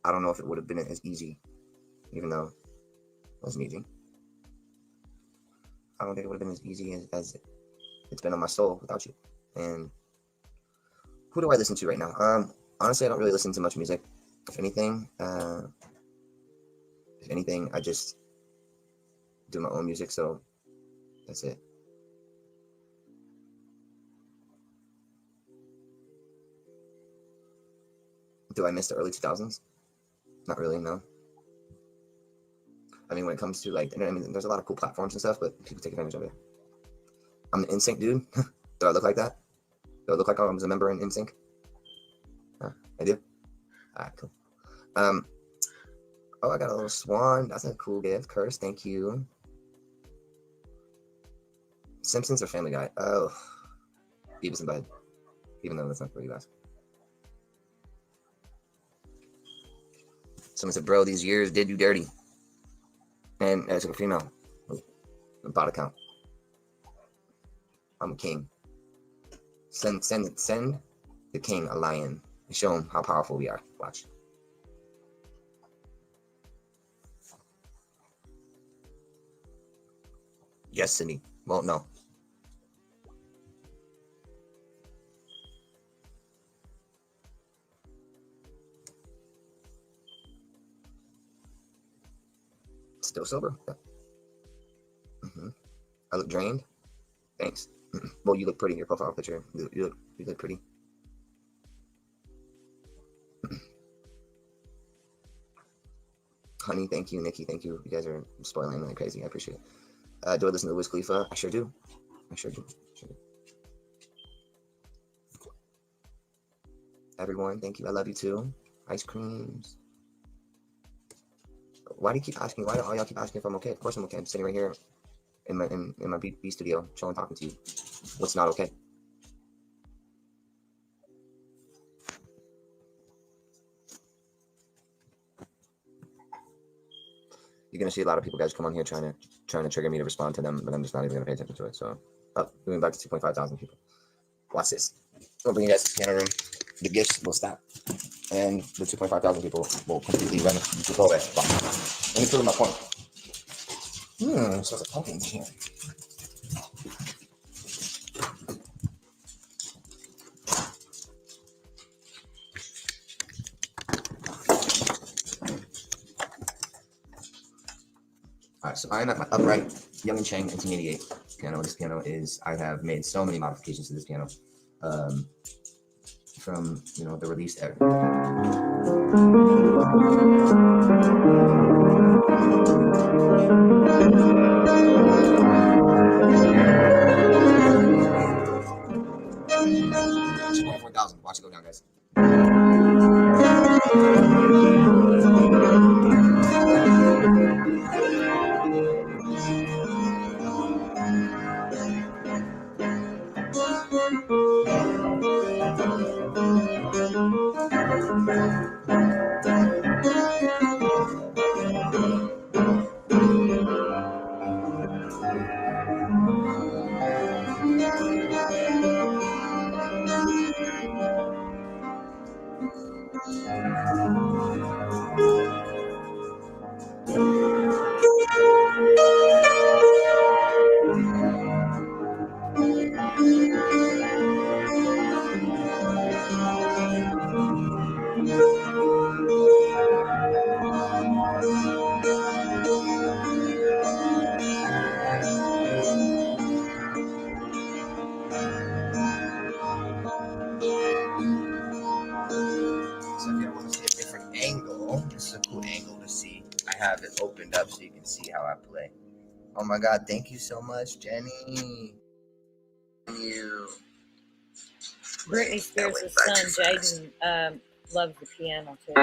I don't know if it would have been as easy, even though wasn't easy. I don't think it would have been as easy as it's been on my soul without you. And who do I listen to right now? Honestly, I don't really listen to much music. If anything, I just do my own music, so that's it. Do I miss the early 2000s? Not really, no. I mean, when it comes to like, I mean, there's a lot of cool platforms and stuff, but people take advantage of it. I'm an NSYNC dude. Do I look like that? Do I look like I was a member in NSYNC? I do? All right, cool. Oh, I got a little swan. That's a cool gift. Curse, thank you. Simpsons or Family Guy? Oh, Beavis and Bud. Even though that's not for you guys. Someone said, bro, these years did you dirty. And as a female, bot account. I'm a king. Send the king a lion and show him how powerful we are. Watch. Yes, Sydney. Well, no. Still sober? Yeah. I look drained. Thanks. Well, you look pretty in your profile picture. You look pretty. Honey, thank you. Nikki, thank you. You guys are spoiling me like crazy. I appreciate it. Do I listen to Wiz Khalifa? I sure do. Everyone, thank you. I love you too. Ice creams. Why do you keep asking? Why do all y'all keep asking if I'm okay? Of course I'm okay. I'm sitting right here in my B studio, chilling, talking to you. What's not okay? You're gonna see a lot of people guys come on here trying to trigger me to respond to them, but I'm just not even gonna pay attention to it. So, moving back to 2.5 thousand people. Watch this. I'll bring you guys to the piano room. The gifts will stop, and the 2.5 thousand people will completely run go away. Let me prove my point. So it's a pumpkin here. All right, so I'm at my upright Young & Chang 1988 piano. This piano is, I have made so many modifications to this piano from, the released era. Watch it go down, guys. Opened up so you can see how I play. Oh my God, thank you so much, Jenny. You. Britney Spears' son, Jaden, loves the piano too.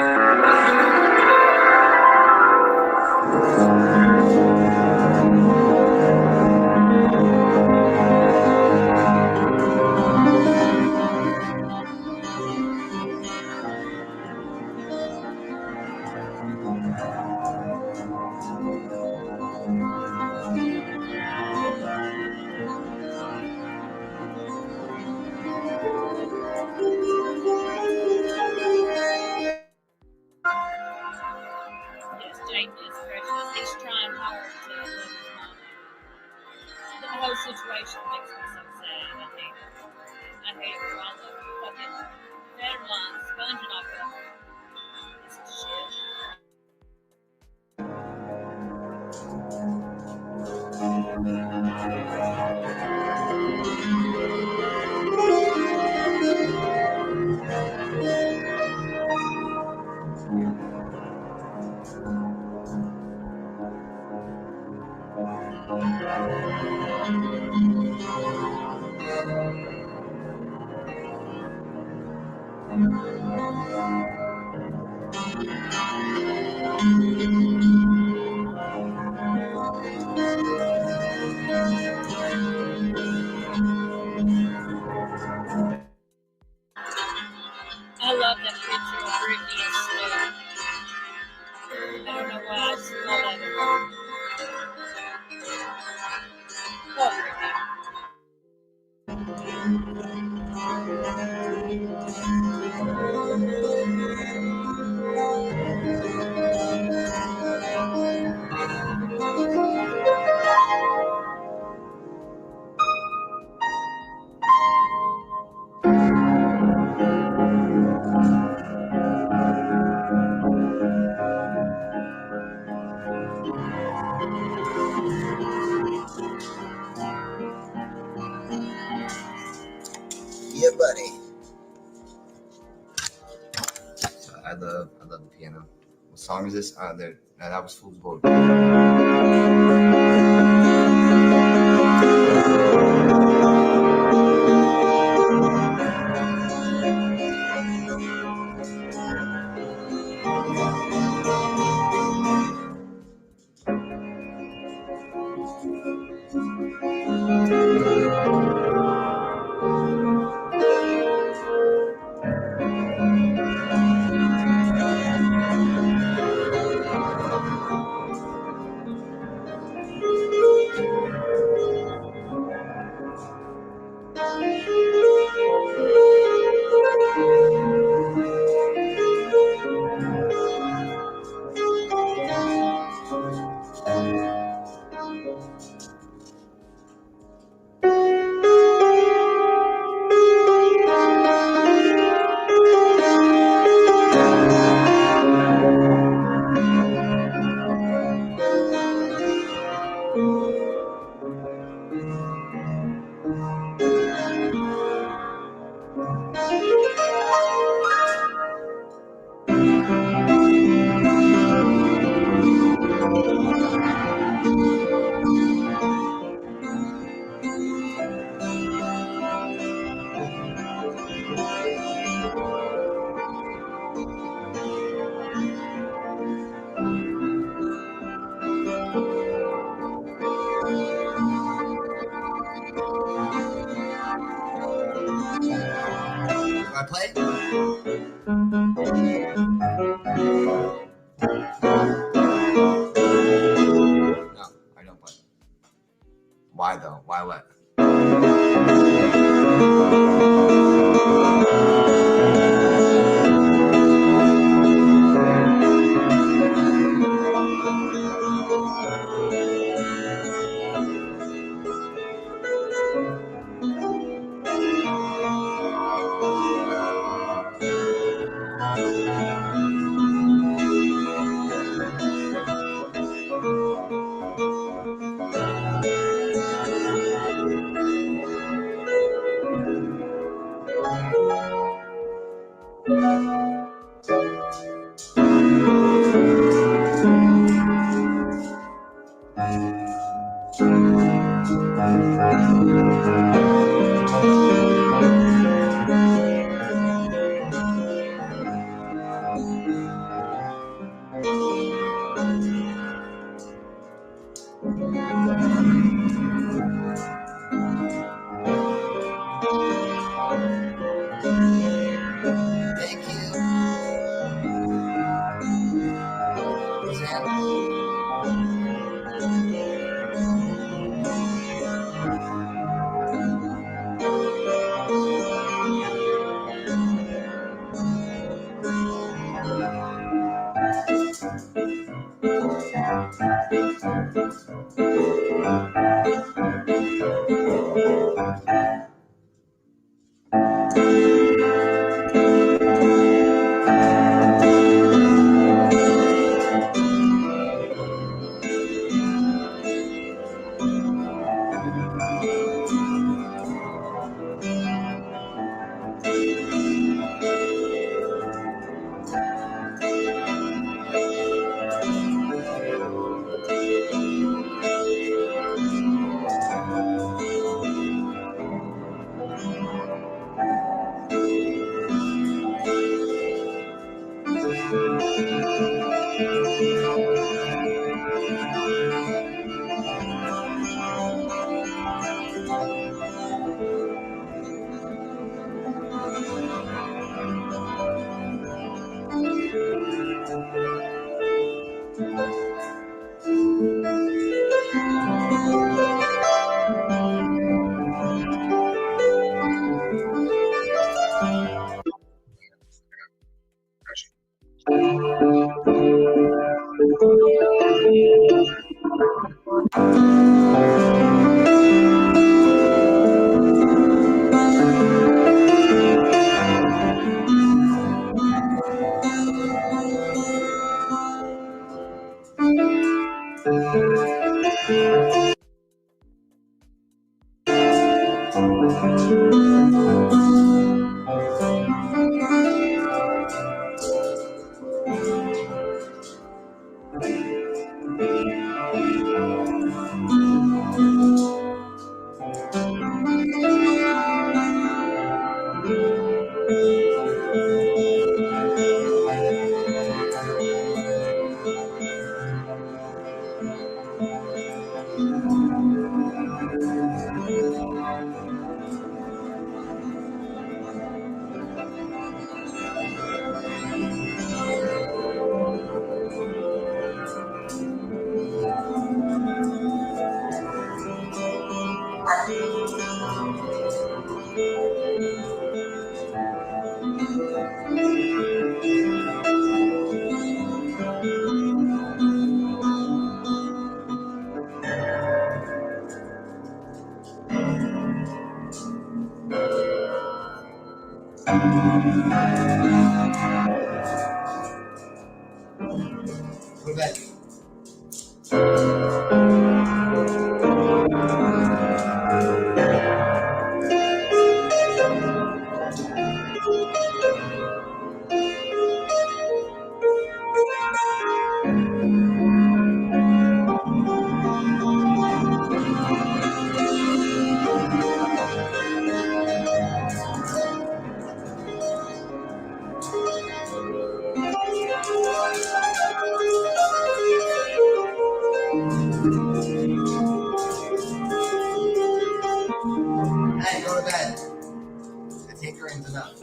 Jaden is precious. He's trying hard to love his mom. The whole situation makes me so sad. I hate it. I hate it for all the fucking deadlines sponging off of her. It's shit. I love that picture of Brittany and Snoop. I don't know why I just love that. Poor Brittany. Yeah, buddy. I love the piano. What song is this? That was Fool's Gold. I play? No, I don't play. Why though? Why what? Go back. Hey, go to bed. The tinkering's enough.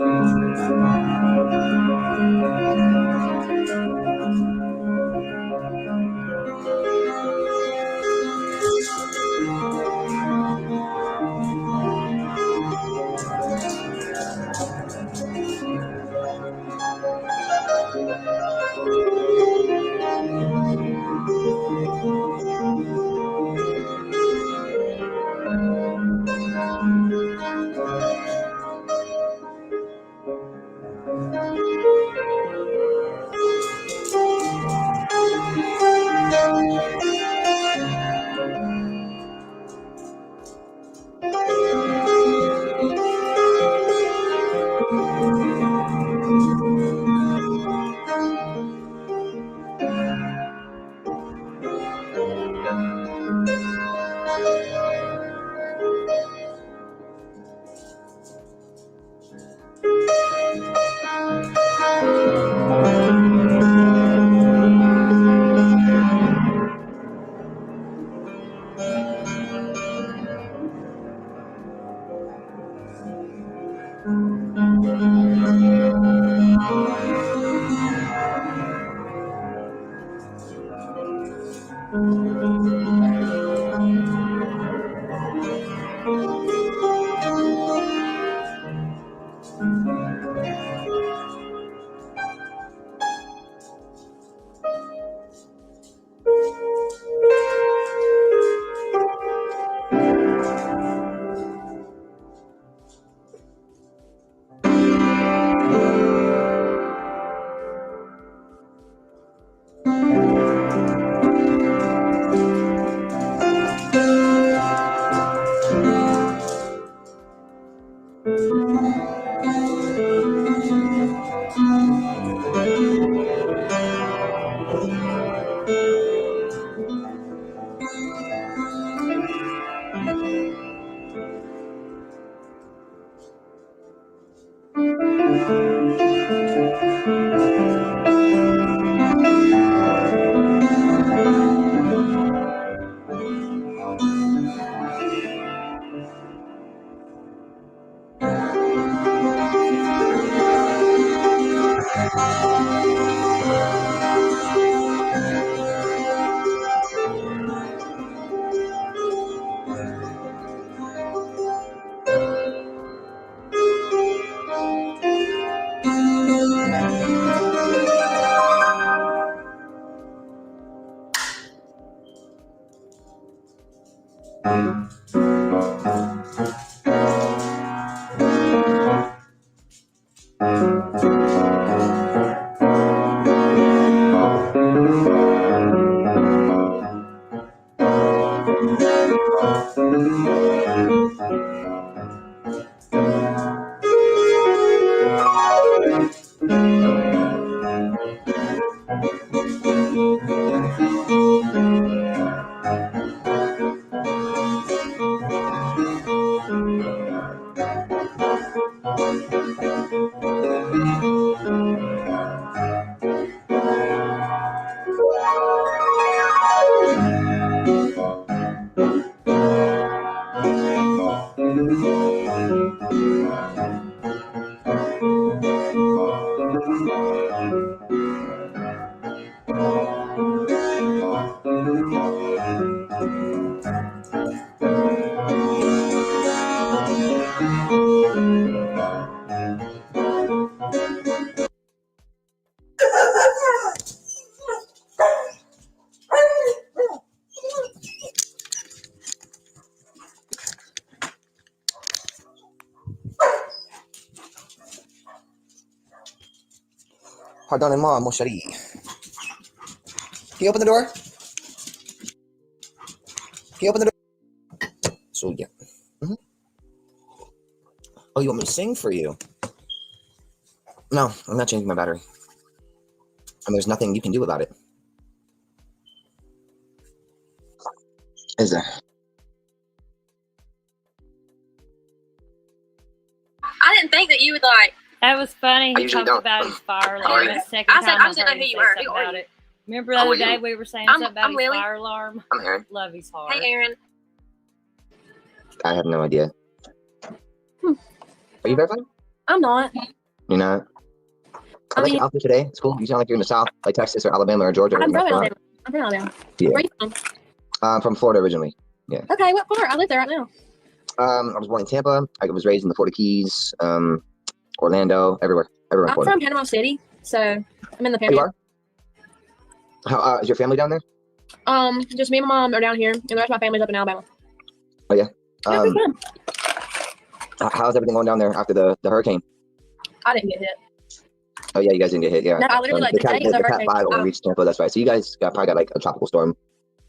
Pardonnez-moi, mon chéri. Can you open the door? Can you open the door? So, yeah. Oh, you want me to sing for you? No, I'm not changing my battery. And there's nothing you can do about it. Is there? I didn't think that you would like. That was funny. I He usually talked don't. about his fire How are alarm. you? The second I said time I just didn't heard know who him you say were. something Who are about you? it. Remember the How are other day you? we were saying I'm- something about I'm his Lily. fire alarm? I'm Aaron. Love his heart. Hey, Aaron. I have no idea. Are you verified? I'm not. You're not? I like mean- your outfit today. It's cool. You sound like you're in the South, like Texas or Alabama or Georgia. I'm or from North Alabama. I'm from Alabama. Yeah. Where are you from? I'm from Florida originally. Okay, what part? I live there right now. I was born in Tampa. I was raised in the Florida Keys, Orlando, everywhere in I'm Florida. from Panama City, so I'm in the Oh, you Panama. are? How is your family down there? Just me and my mom are down here, and the rest of my family's up in Alabama. Oh yeah. Yeah, pretty fun. How's everything going down there after the hurricane? I didn't get hit. Oh yeah, you guys didn't get hit. Yeah. No, I literally, like, the the cat, day of the Cat hurricane, 5 only reached Tampa. That's right. So you guys probably got like a tropical storm,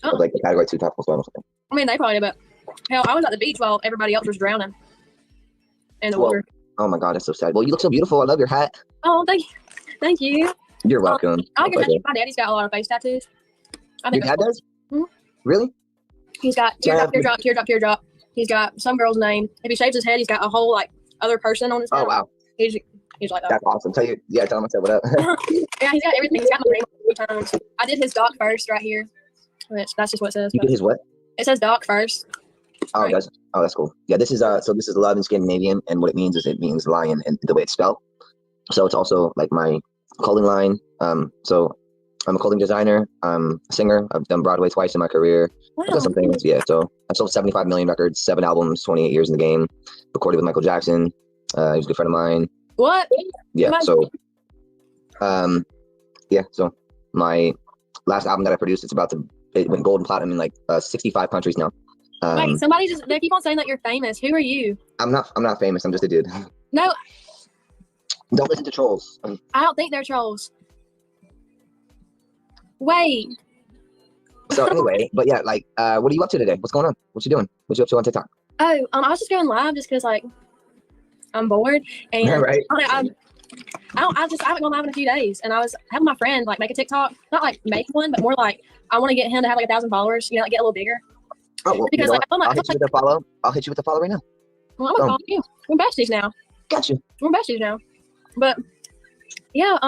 Oh. like a Category 2 tropical storm or something. I mean, they probably did, but hell, I was at the beach while everybody else was drowning in the Well, water. Oh my God, that's so sad. Well, you look so beautiful. I love your hat. Oh, thank you. You're welcome. I like My your pleasure. My daddy's got a lot of face tattoos. I Your think dad does? Mhm. Really? he's got So I teardrop, have- teardrop, teardrop, teardrop. He's got some girl's name. If he shaves his head, he's got a whole like other person on his head. Oh wow, He's like that. that's awesome. Tell him I said what up. Yeah, he's got everything. He's got my name 3 times. I did his doc first right here. Which that's just what it says. You but did his what? It says doc first. Oh, Right. that's cool. Yeah, this is so this is love in Scandinavian, and what it means is it means lion, and the way it's spelled. So it's also like my clothing line. So I'm a clothing designer. I'm a singer. I've done Broadway twice in my career. I've Wow. done some things. Yeah, so I sold 75 million records, 7 albums, 28 years in the game. Recorded with Michael Jackson. He was a good friend of mine. What? Yeah. Imagine- So, yeah. So my last album that I produced, it went gold and platinum in like 65 countries now. Wait, somebody just they keep on saying that you're famous. Who are you? I'm not famous. I'm just a dude. No, Don't listen to trolls. I don't think they're trolls. Wait, So anyway, but yeah, like, what are you up to today? What's going on? What you doing? What you up to on TikTok? I was just going live just because like I'm bored and Right. I haven't gone live in a few days, and I was having my friend like make a TikTok, not like make one, but more like I want to get him to have like 1,000 followers, like get a little bigger. Oh, well, you Because know like what? I'll hit you with a follow. I'll hit you with a follow right now. Well, I'm gonna follow you. We're besties now. Got you. We're besties now. But yeah,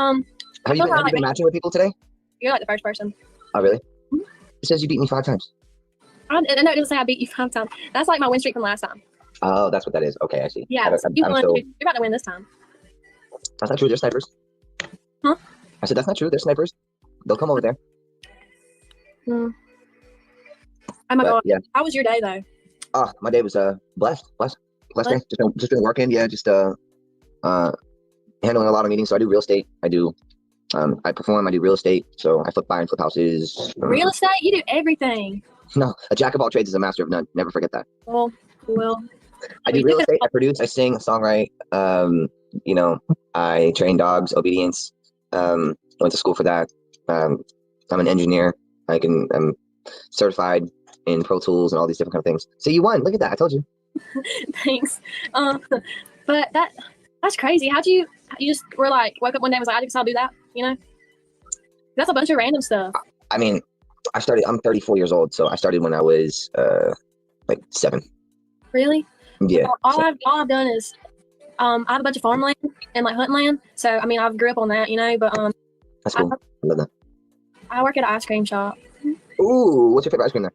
Have you been matching with people today? you're like the first person. Oh, really? It says you beat me 5 times. I know it doesn't say I beat you 5 times. That's like my win streak from last time. Oh, that's what that is. Okay, I see. Yeah, you won. You're about to win this time. That's not true. They're snipers. Huh? I said that's not true. They're snipers. They'll come over there. Oh my But, god. yeah. How was your day though? Oh, my day was blessed day. Just been working. Yeah, just handling a lot of meetings. So I do real estate. I do I perform. I do real estate. So I flip buy and flip houses. Real estate? You do everything. No, a jack of all trades is a master of none. Never forget that. Well, I do real estate. I produce. I sing. I songwrite. You know, I train dogs, obedience. Went to school for that. I'm an engineer. I'm certified in Pro Tools and all these different kind of things. So you won. Look at that. I told you. Thanks. But that's crazy. How'd you just were like woke up one day and was like, I guess I'll do that, you know? That's a bunch of random stuff. I mean, I'm 34 years old, so I started when I was like 7. Really? Yeah. All I've done is I have a bunch of farmland and like hunting land. So I mean I grew up on that, you know, but that's cool. I love that. I work at an ice cream shop. Ooh, what's your favorite ice cream there?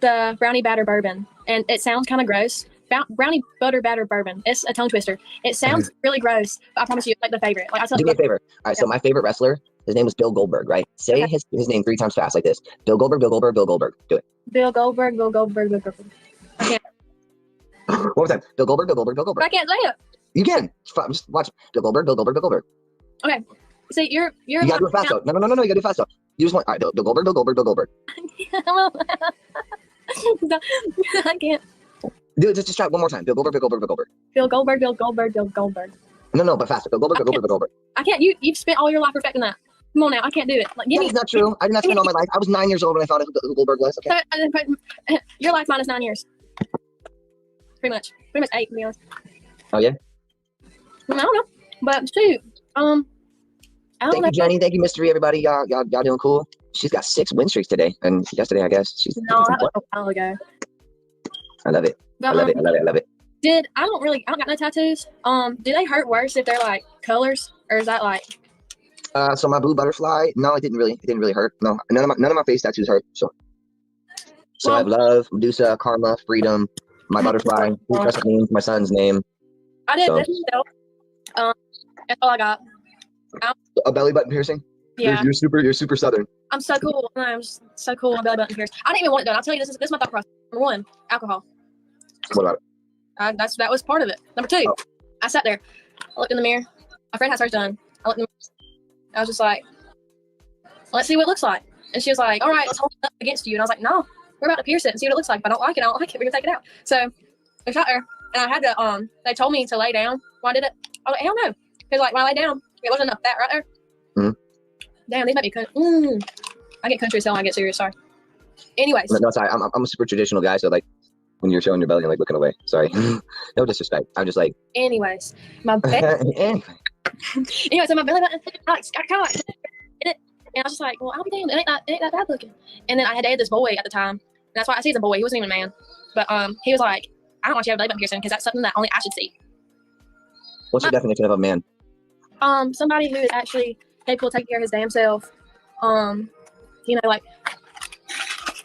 The brownie batter bourbon. And it sounds kind of gross. Brownie butter batter bourbon. It's a tongue twister. It sounds really gross, but I promise you it's like the favorite. Like I tell Do me a favor. All right, so my favorite wrestler, his name was Bill Goldberg, right? Say his name 3 times fast like this. Bill Goldberg, Bill Goldberg, Bill Goldberg. Do it. Bill Goldberg, Bill Goldberg, Bill Goldberg. I can't. One more time. Bill Goldberg, Bill Goldberg, Bill Goldberg. I can't say it. You can. Just watch. Bill Goldberg, Bill Goldberg, Bill Goldberg. Okay. So you're You gotta do it fast though. No. You gotta do it fast though. You just want. All right, Bill Goldberg, Bill Goldberg, Bill Goldberg. I can't. Do it. Just try it one more time. Bill Goldberg, Bill Goldberg, Bill Goldberg. Bill Goldberg, Bill Goldberg, Bill Goldberg. No, but faster. Bill Goldberg, Bill Goldberg, Bill Goldberg. I can't. You've spent all your life perfecting that. Come on now, I can't do it. Like, give me. That's not true. I did not spend all my life. I was 9 years old when I found out who Goldberg was. Okay. Your life minus 9 years. Pretty much 8 to be honest. Oh yeah. I don't know, but shoot. I don't Thank know. you, Jenny. Thank you, Mystery. Everybody, y'all doing cool. She's got 6 win streaks today, and yesterday, I guess. No, that was a while ago. I love it. But, I love it. I love it. I don't got no tattoos. Do they hurt worse if they're like colors, or is that like? So my blue butterfly, no, it didn't really hurt. No, none of my face tattoos hurt. So I have love, Medusa, karma, freedom, my butterfly, who trust means my son's name. I did this though. That's all I got. A belly button piercing. Yeah. You're super southern. I'm so cool. I'm so cool. My belly button pierced. I didn't even want it done. I'll tell you this is my thought process. Number 1, alcohol. What about it? That was part of it. Number 2, I sat there. I looked in the mirror. My friend has hers done. I looked in the mirror. I was just like, let's see what it looks like. And she was like, all right, let's hold it up against you. And I was like, no, we're about to pierce it and see what it looks like. If I don't like it, we're gonna take it out. So I shot her, and I had to. They told me to lay down while I did it. I was like, hell no, because like when I lay down, it wasn't enough fat right there. Mm-hmm. Damn, these might be I get country as hell when I get serious. Sorry. Anyways. No, sorry. I'm a super traditional guy, so like when you're showing your belly, I'm like looking away. Sorry. No disrespect. I'm just like. Anyways, my belly. Anyway, so my belly button, I kind of like hit it, and I was just like, well, I'll be damned, it ain't that bad looking. And then I had dated this boy at the time, and that's why I see he's a boy. He wasn't even a man, but he was like, I don't want you to have a belly button piercing because that's something that only I should see. What's your definition of a man? Somebody who is actually capable of taking care of his damn self. You know, like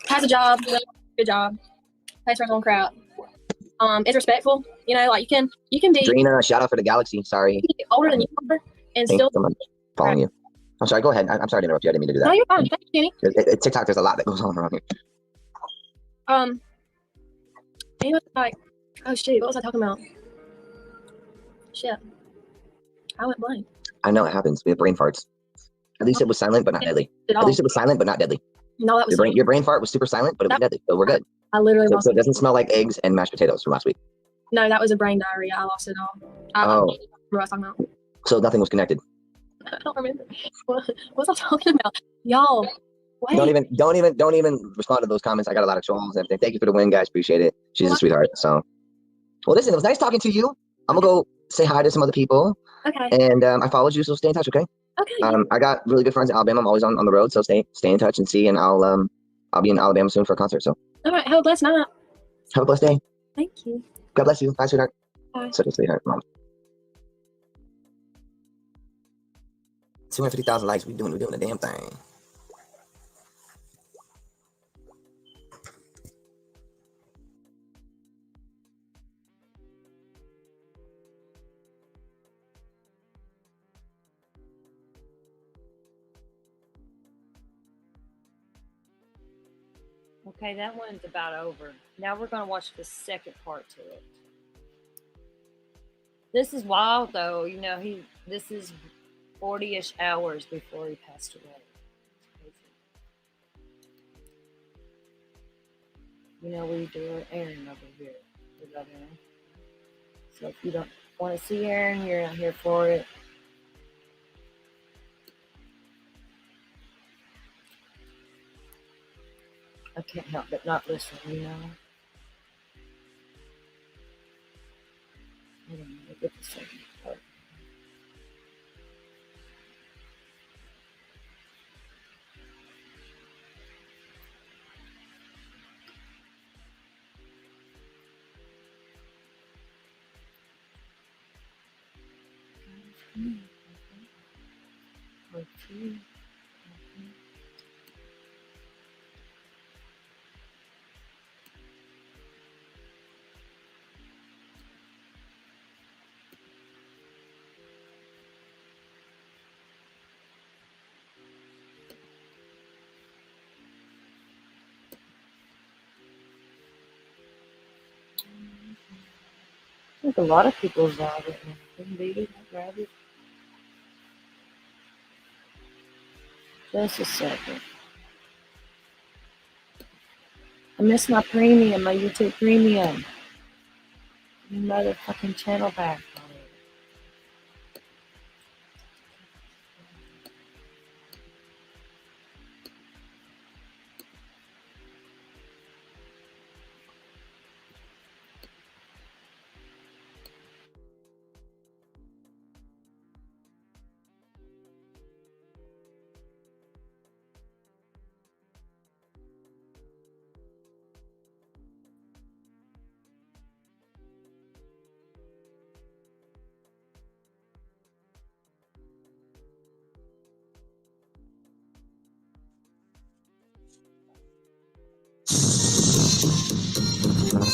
has a job, good job, pays for his own crap. Is respectful. You know, like you can be. Drina, shout out for the galaxy. Sorry. You can be older than you are and Thanks still. so much. Following you. I'm sorry. Go ahead. I'm sorry to interrupt you. I didn't mean to do that. No, you're fine. Thank you, Jenny. TikTok, there's a lot that goes on around here. He was like, oh shit, what was I talking about? Shit, I went blank. I know it happens. We have brain farts. At least it was silent, but not deadly. At least it was silent, but not deadly. No, that was your brain fart was super silent, but it was deadly. So we're good. I literally lost so it doesn't smell like eggs and mashed potatoes from last week. No, that was a brain diarrhea. I lost it all. I don't remember what I was talking about. So nothing was connected. I don't remember. What was I talking about? Y'all. Wait. Don't even respond to those comments. I got a lot of trolls and everything. Thank you for the win, guys. Appreciate it. She's a sweetheart. So, well, listen, it was nice talking to you. I'm gonna go say hi to some other people. Okay. And I followed you, so stay in touch, okay? Okay. I got really good friends in Alabama. I'm always on the road, so stay in touch and see. And I'll be in Alabama soon for a concert. So. All right. Have a blessed night. Have a blessed day. Thank you. God bless you. Bye, sweetheart. Bye. Such a sweetheart, mom. 250,000 likes. We're doing the damn thing. Okay, that one's about over. Now we're going to watch the second part to it. This is wild, though. You know, this is 40-ish hours before he passed away. You know, we do Aaron over here. We love Aaron. So if you don't want to see Aaron, you're not here for it. I can't help but not listen, you know. Hold on, let me get the second part. Okay. I think a lot of people vibe it. Couldn't be. I'd grab it. Just a second. I missed my premium, my YouTube premium. Motherfucking channel back.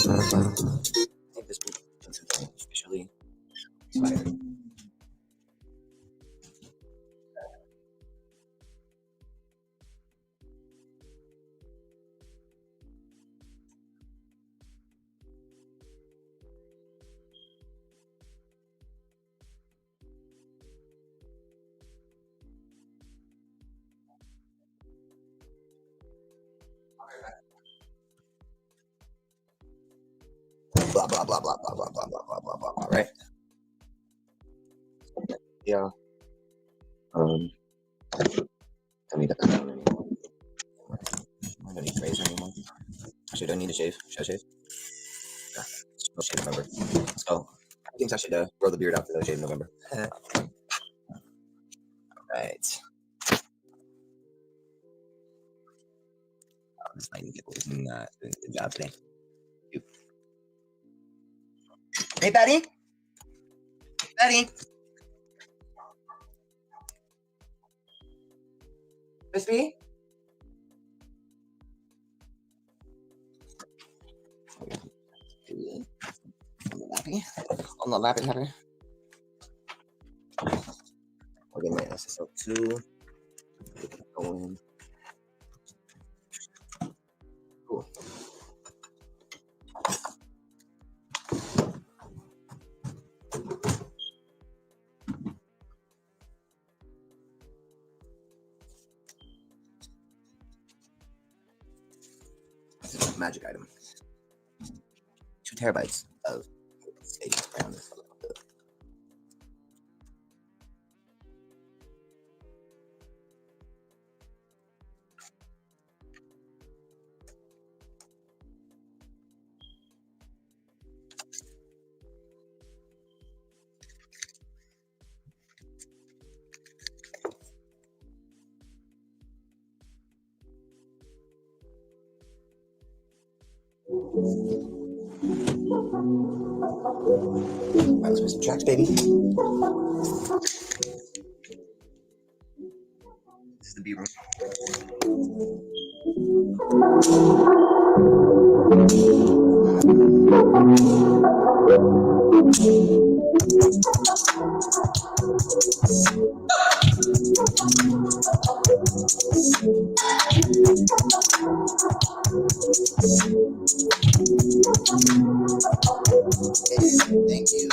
I think this will officially expire. Blah blah blah blah blah blah blah blah blah blah blah blah. Right? Yeah. Don't need that anymore. I don't need the razor anymore. Actually, don't need to shave. Should I shave? Yeah. No shave in November. Let's go. I think I should grow the beard out for no shave in November. Right. Oh, this Nightingale is not doing a good job today. Hey, Betty. Betty. Crispy. I'm not laughing, happy. Okay, my SSL 2. Going. Cool. This is a magic item. 2 terabytes of savings around this. Alright, let's put some tracks, baby. This is the B room. Thank you.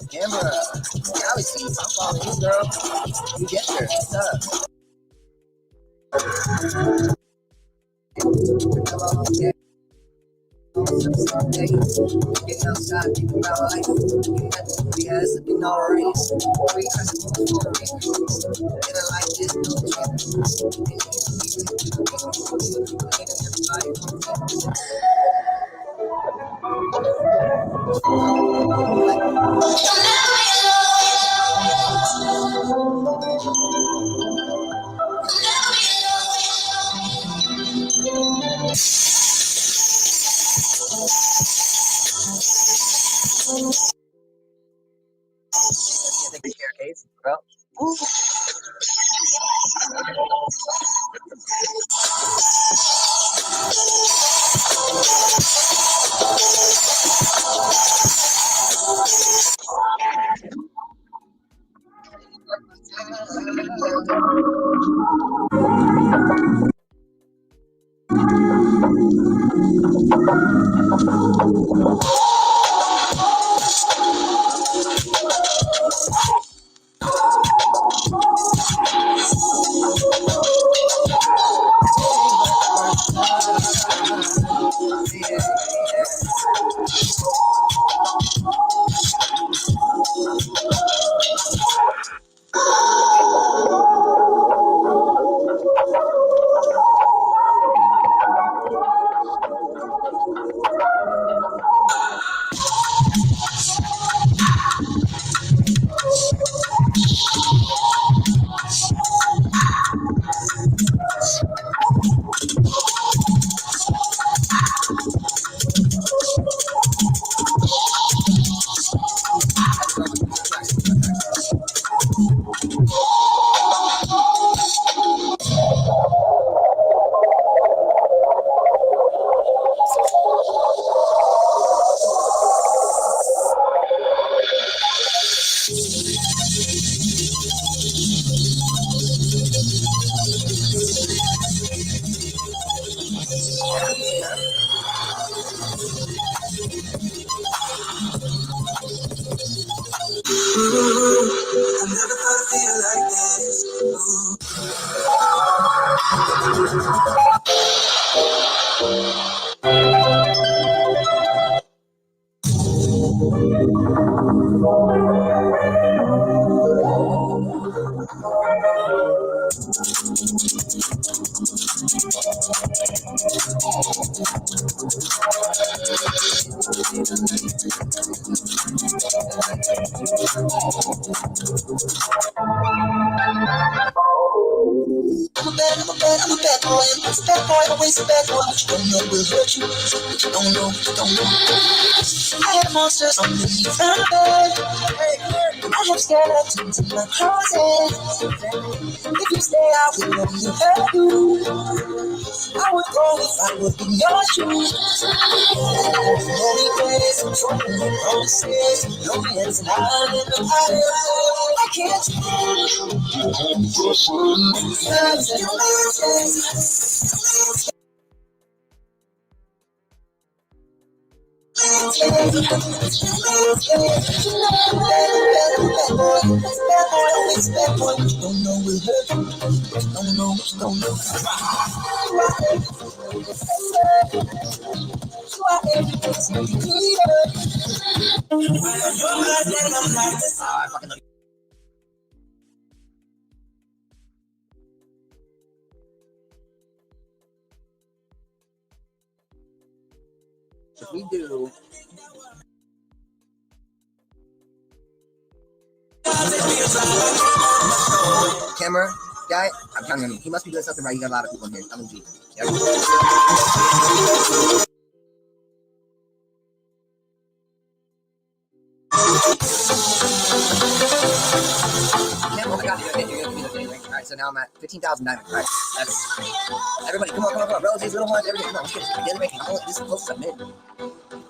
Camera, Galaxy, I'm following you, girl. You get there. What's up? Getting outside, thinking about life. Getting at the booty ass, looking alright. Three crescent moon, Puerto Rico. Living like this, no staircase, bro. I'm a bad boy, always a bad boy. What you don't know will hurt you. What you don't know, I have monsters on the front bed. I have skeletons in my closet. If you stay out, we will only hurt you. I would go if I would in your shoes. No regrets, no promises, no hands, and I'll never I can't don't know. I fucking love you. If we do camera guy, I'm counting on him. He must be doing something right. You got a lot of people in here. LMG. Oh my god, you're gonna give me the thing, right? Alright, so now I'm at 15,000 diamonds. Alright, that's everybody, come on, bros, these little ones, everything, come on, let's get this daily ranking. This is close to a mid.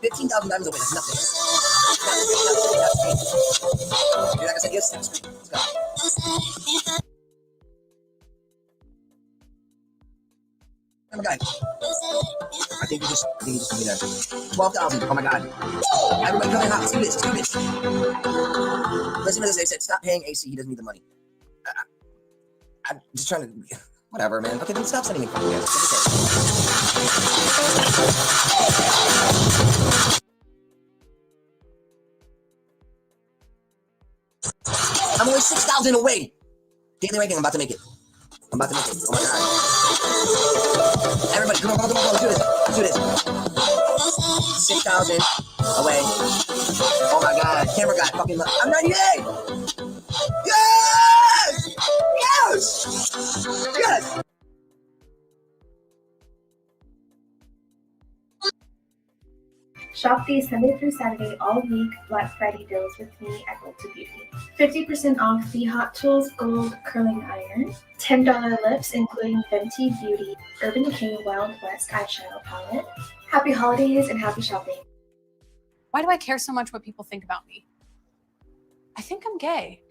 15,000 diamonds away, that's nothing. Dude, like I said, yes, let's go. Oh my god. I think you just need that. 12,000. Oh my god. Everybody come in hot. Let's do this. Listen to this. They said stop paying AC. He doesn't need the money. I'm just trying to. Whatever, man. Okay, then stop sending me fucking answers. I'm only 6,000 away. Daily ranking. I'm about to make it. Oh my god. Everybody, come on, let's do this. 6,000 away. Oh my god, camera guy, fucking love. I'm 98! Yes! Shop these Sunday through Saturday all week Black Friday deals with me at Ulta Beauty. 50% off the Hot Tools Gold Curling Iron, $10 lips including Fenty Beauty Urban Decay Wild West Eyeshadow Palette. Happy holidays and happy shopping. Why do I care so much what people think about me? I think I'm gay.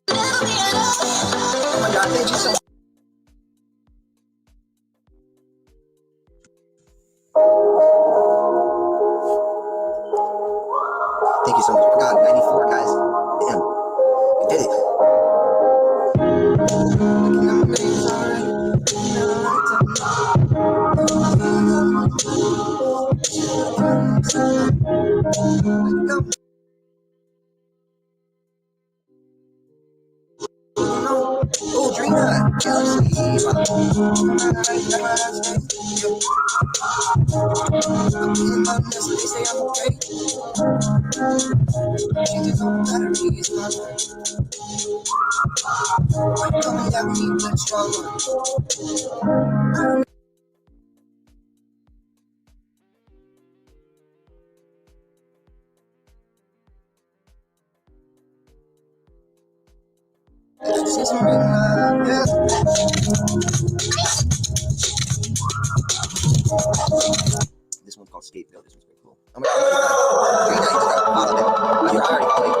Oh my god, thank you so much. Thank you so much. Oh god, 94 guys. Damn. We did it. Oh, Dreamer. This one's called Scapegoat. This one's pretty cool. Oh my god. You're already playing.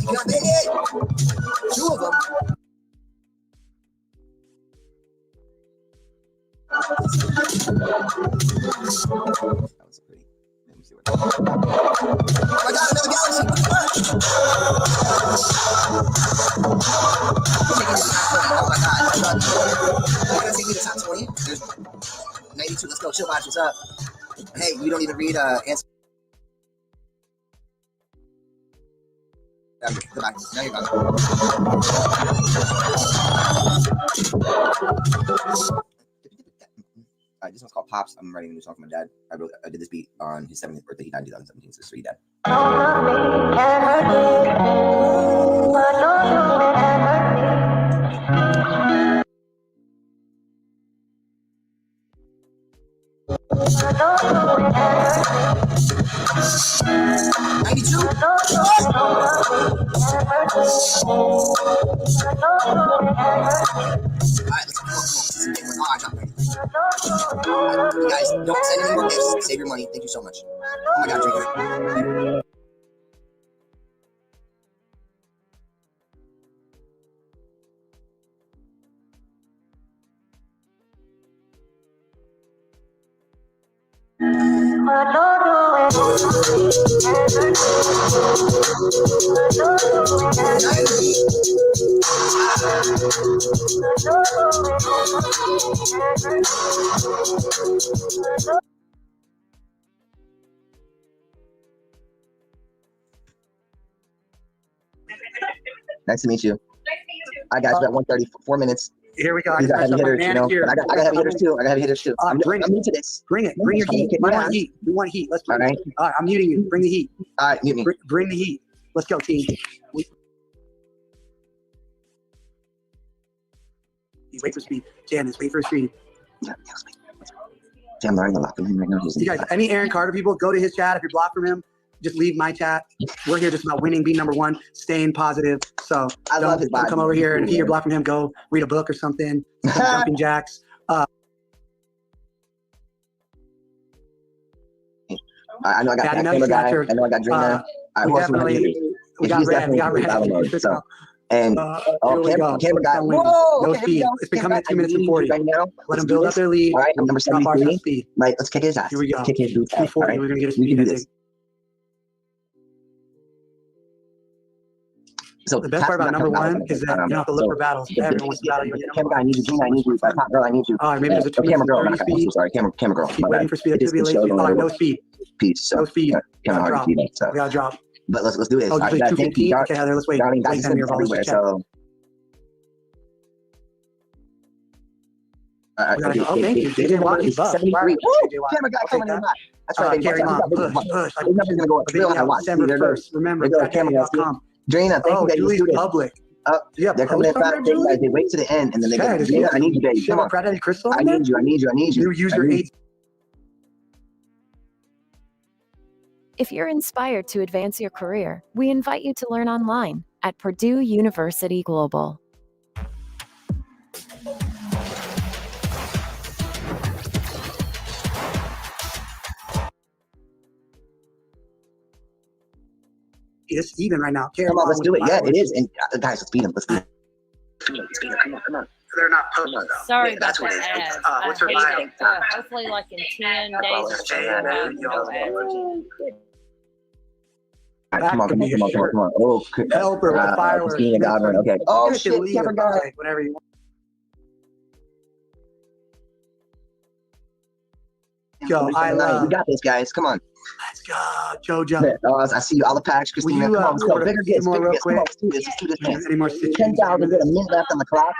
You got it. 2 of them. That was pretty. Let me see what. Oh my god, another galaxy! Oh my god, you're gonna take me to top 20? There's 92. Let's go. Chill vibes. What's up? Hey, you don't even read answer. Goodbye. Now you're gone. This one's called Pops. I'm writing a new song for my dad. I did this beat on his 70th birthday. He died in 2017, so he died. Alright, let's go. Guys, don't send any more gifts. Save your money. Thank you so much. Oh my God, drink it. Nice to meet you. All right, guys, we're at 1:30, 4 minutes. Here we go. I These just are heavy touched up my hitters, you know. manicure. But I got heavy hitters too. I got heavy hitters too. Bring I'm new to this. Bring it. Bring your heat. We want heat. We want heat. Let's bring All right. All right, I'm muting you. Bring the heat. All right, mute me. Bring the heat. Let's go, team. Wait for speed. Janice, wait for speed. Yeah, I'm learning a lot from him right now. You guys, any Aaron Carter people, go to his chat. If you're blocked from him, just leave my chat. We're here just about winning, being number one, staying positive. So I love his don't come over here. And if you're blocked from him, go read a book or something. Some jumping jacks. I know I got Yeah, I that know camera you got guy. your- I know I got Drina. we got Red. We got Red. So, and Here we go. camera guy. Winning. Whoa! No Okay, speed. It's becoming 2 minutes and 40. Right now. Let them build up their lead. All right, I'm number Drop our 73. speed. Right, let's kick his ass. Here we go. Let's kick his boots ass. 240. All right? We're gonna get a We speed. can I do think. this. So The best part about number one is that you don't have to look for battles. Everyone wants to battle you. Camera guy, I need you. Gina, I need you. Hot girl, I need you. All right, maybe there's a 2 camera minutes girl. and I'm 30 speed. so sorry. Camera girl. Keep waiting for speed. It could be late. All right, no speed. Peace. So, No speed. kind of hard to drop. keep it. So, We gotta drop. but let's do this. Oh, All right, usually guys, 215. thank you. Okay, Heather, let's wait. Darling, Wait guys, down your volume. everywhere. Check. So, thank you. JJ Watt is buff. 73. JJ Watt. Camera guy I'll take coming in that. hot. That's right. Carry on. Push. This number's gonna go up real high. Watch. December There it goes. 1st. Remember, There goes camera guys. Drina.com. Drina, thank you, baby. Let's Julie's do this. public. They're coming in fast. They wait to the end and then they go. Drina, I need you, baby. Come on. Crystal. I need you. I need you. I need you. You use your 8. If you're inspired to advance your career, we invite you to learn online at Purdue University Global. It's even right now. Come on, let's do it. Yeah, it is. And guys, let's beat him. Let's beat him. Come on. They're not posted though. Sorry Yeah, about that's what that it is. ad. What's her I bio? hate it. Hopefully, like in 10 days or so, we'll have no ads. All right, come on. Oh, help her with fireworks. Christina Godwin. Okay. Oh, You shit. can leave Camera it, guy. whatever you want. Yo, I love. We got this, guys. Come on. Let's go, JoJo. I see you. All the packs, Christina. Come on, let's go. Bigger gifts. more Bigger real gifts. Come on, quick? let's do this. Let's do this, man. Any more 10,000. Get a minute left on the clock.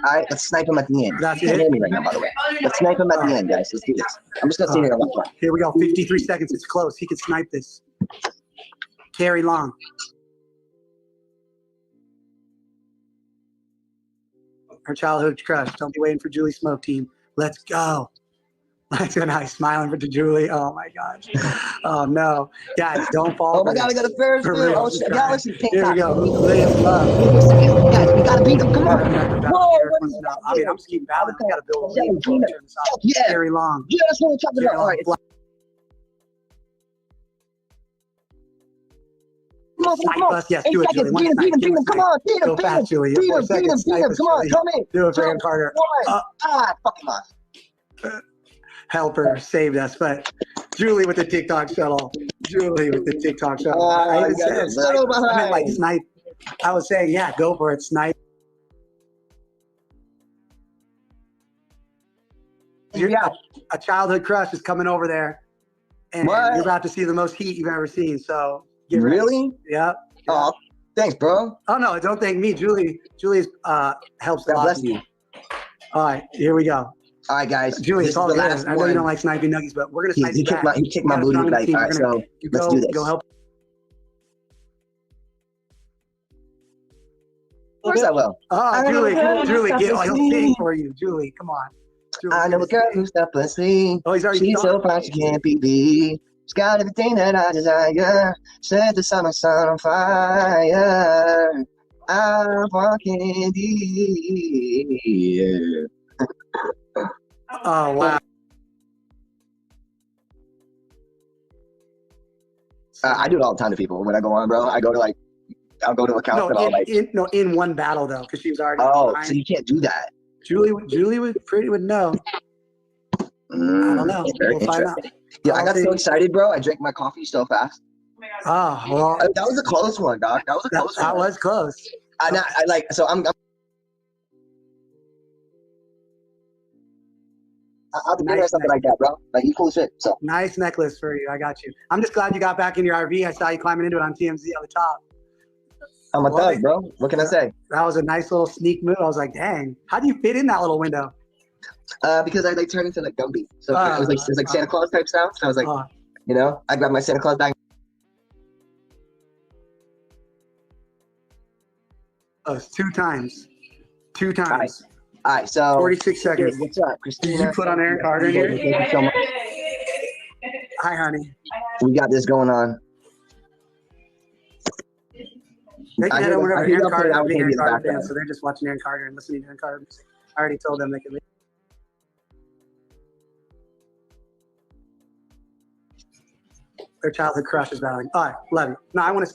All right, let's snipe him at the end. That's You can't it? hear me right now, by the way. Let's snipe him at the end, guys. Let's do this. I'm just gonna sit here and watch. Here we go. 53 seconds. It's close. He can snipe this. Carry long. Her childhood crush. Don't be waiting for Julie Smoke team. Let's go. Let's go now. He's smiling for Julie. Oh my gosh. Oh no. Guys, don't fall. Oh my God, we got a Ferris For wheel. real, Oh just shit, try. Galaxy pink Here we top. go. Live love. Guys, we gotta beat them. Come on. Whoa, I mean, I'm just keeping battling. We gotta build a lead. Gina. Yeah. Carry long. Yeah, that's what we're talking about. All right. Come on, come on. Yes, do it, Julie. One snipe. Beat him. Come on, beat him. Go fast, Julie. Beat 4 him. seconds. Beat him. Snipe us, Come on, Julie. come in. Do it for Aaron Carter. Fucking lost. Helper saved us, but Julie with the TikTok shuttle. Julie with the TikTok shuttle. I you even got said a little snipe. I meant like behind. snipe. I was saying, yeah, go for it, snipe. You're a childhood crush is coming over there, and What? you're about to see the most heat you've ever seen. So get ready. Really? Yeah. Oh, thanks, bro. Oh no, don't thank me. Julie helps a God lot. bless you. All right, here we go. All right, guys. Julie, this it's is all the good. last I know you don't one. like sniping nuggies, but we're gonna He snipe you kicked back. my You booty got a strong like, team. all We're right, gonna- so you let's go, do this. Go help. Of course I will. Oh, Julie, get he'll sing for you. Julie, come on. Julie, I know a girl who's effortlessly. Oh, he's already She's so started. fine, she can't be beat. She's got everything that I desire. Set the summer sun on fire. I'm walking deep. Oh wow. I do it all the time to people when I go on, bro. I go to like, I'll go to accounts No, and I'll like. in one battle though, because she was already. Oh, behind. so you can't do that. Julie would know. I don't know. Very We'll find out. interesting. Yeah, I got so excited, bro. I drank my coffee so fast. Oh well, That was a close one, dog. That was a close one. That was close. I like. So I'm I'll be doing something like that, bro. Like, you cool as shit. So nice necklace for you. I got you. I'm just glad you got back in your RV. I saw you climbing into it on TMZ on the top. I'm a thug, bro. What can I say? That was a nice little sneak move. I was like, dang, how do you fit in that little window? Because I like turned into like Gumby. So it was like Santa Claus type style. So I was like, you know, I grabbed my Santa Claus bag. Oh, two times. Two times. All right, so 46 seconds. What's up, Christina? Did you put on Aaron Carter here? Thank you so much. Hi, honey. We got this going on. They can head over to I Aaron think Carter. I'll I'm a put big it in Aaron the Carter fan, background. so they're just watching Aaron Carter and listening to Aaron Carter. I already told them they could leave. Their childhood crush is battling. All right, love you. No, I want to.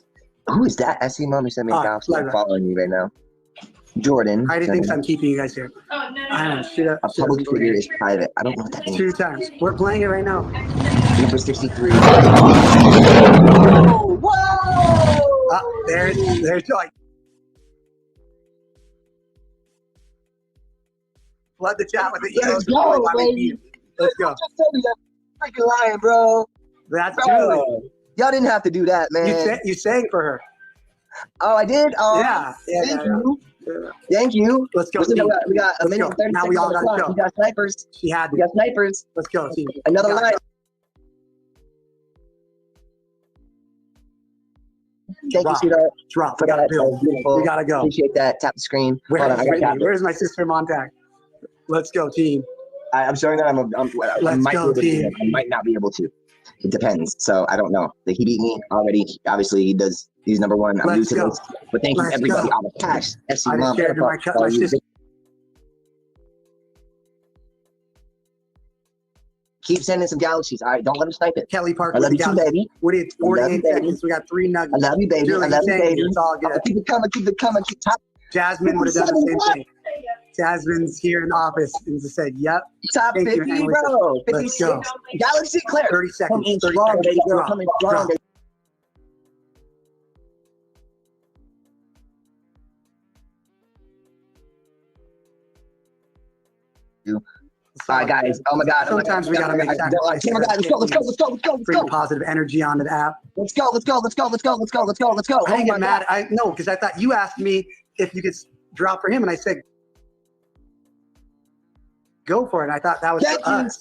Who is that? I see mommy sent me a down. love I'm you. following you right now. Jordan. Heidi thinks I'm keeping you guys here. I don't know. Shoot up. A public figure is private. I don't know what that means. Two times. We're playing it right now. Number 63. Whoa! There's joy. Flood the chat with the Let's emos. go, baby. Let's go. Just tell me that freaking lying, bro. That's Bro, Julie. Y'all didn't have to do that, man. You sang for her. Oh, I did? Oh, Yeah. Thank you. Thank you. Let's go. We team. got a Let's minute go. and 30 Now seconds we all on the gotta clock. go. We got snipers. She had We got snipers. Let's go, team. Another We gotta line. go. Thank you, sweetheart. Drop. For We gotta that. That build. was beautiful. We gotta go. Appreciate that. Tap the screen. Hold on, I got that. Where's my sister Montag? Let's go, team. I'm showing that I Let's might go, be able to. team. I might not be able to. It depends. So I don't know. He beat me already. Obviously, he does. He's number one. I'm new Let's to go. this. But thank you, Let's everybody. go. All the cash. FC I just Mom. shared my sister. Keep sending some galaxies. All right, don't let him snipe it. Kelly Parker. I love with you the too, galaxy. baby. What is I love you, 48 baby. seconds? We got 3 nuggets. I love you, baby. Julie, I love you, thank baby. It's all good. Keep it coming. Keep it coming. Keep top. Jasmine would have done the same thing. Jasmine's here in the office and just said, "Yep." Top Thank you, 50, Emily. bro. Let's go. Galaxy Claire. 30 seconds. Coming 30 strong, seconds. baby girl. Drop. Coming strong, Drop. baby. All right, guys. Oh my God. Sometimes we gotta make sacrifices. Oh my God. Let's go. Let's go. Let's go. Let's go. Let's Bring go. positive energy onto the app. Let's go. Let's go. Let's go. Let's go. Let's go. Let's go. Let's go. I didn't Oh get my mad. God. No, because I thought you asked me if you could drop for him, and I said, "Go for it." And I thought that was Thank for you. us.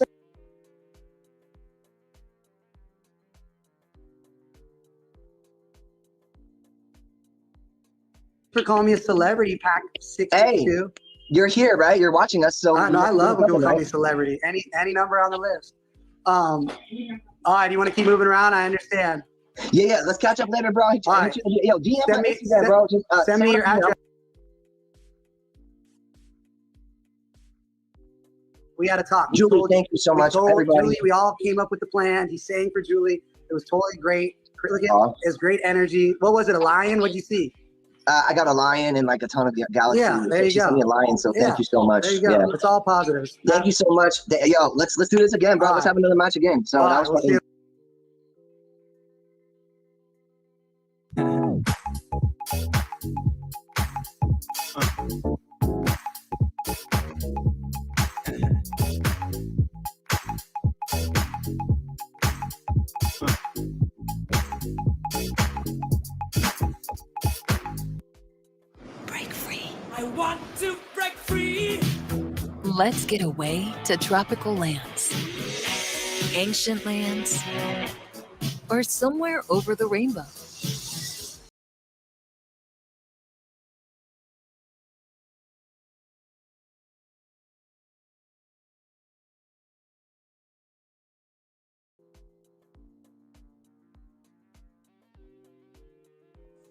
For calling me a celebrity, pack 62. You're here, right? You're watching us. So I know. I love when people call me right? celebrity. Any number on the list. All right. Do you want to keep moving around? I understand. Yeah. Let's catch up later, bro. All right. Yo, DM Send my me- Instagram, bro. Just, Send me your an email. address. We had to talk. We Julie, told- thank you so we much, told everybody. Julie, we all came up with the plan. He sang for Julie. It was totally great. Look at Aw. his great energy. What was it? A lion? What'd you see? I got a lion and like a ton of galaxies. Yeah, there you She sent go. me a lion, so Yeah, thank you so much. There you go. Yeah. It's all positives. Thank you so much. Yo, let's do this again, bro. All Let's right. have another match again. So All that right, was we'll fucking. see. I want to break free. Let's get away to tropical lands, ancient lands, or somewhere over the rainbow.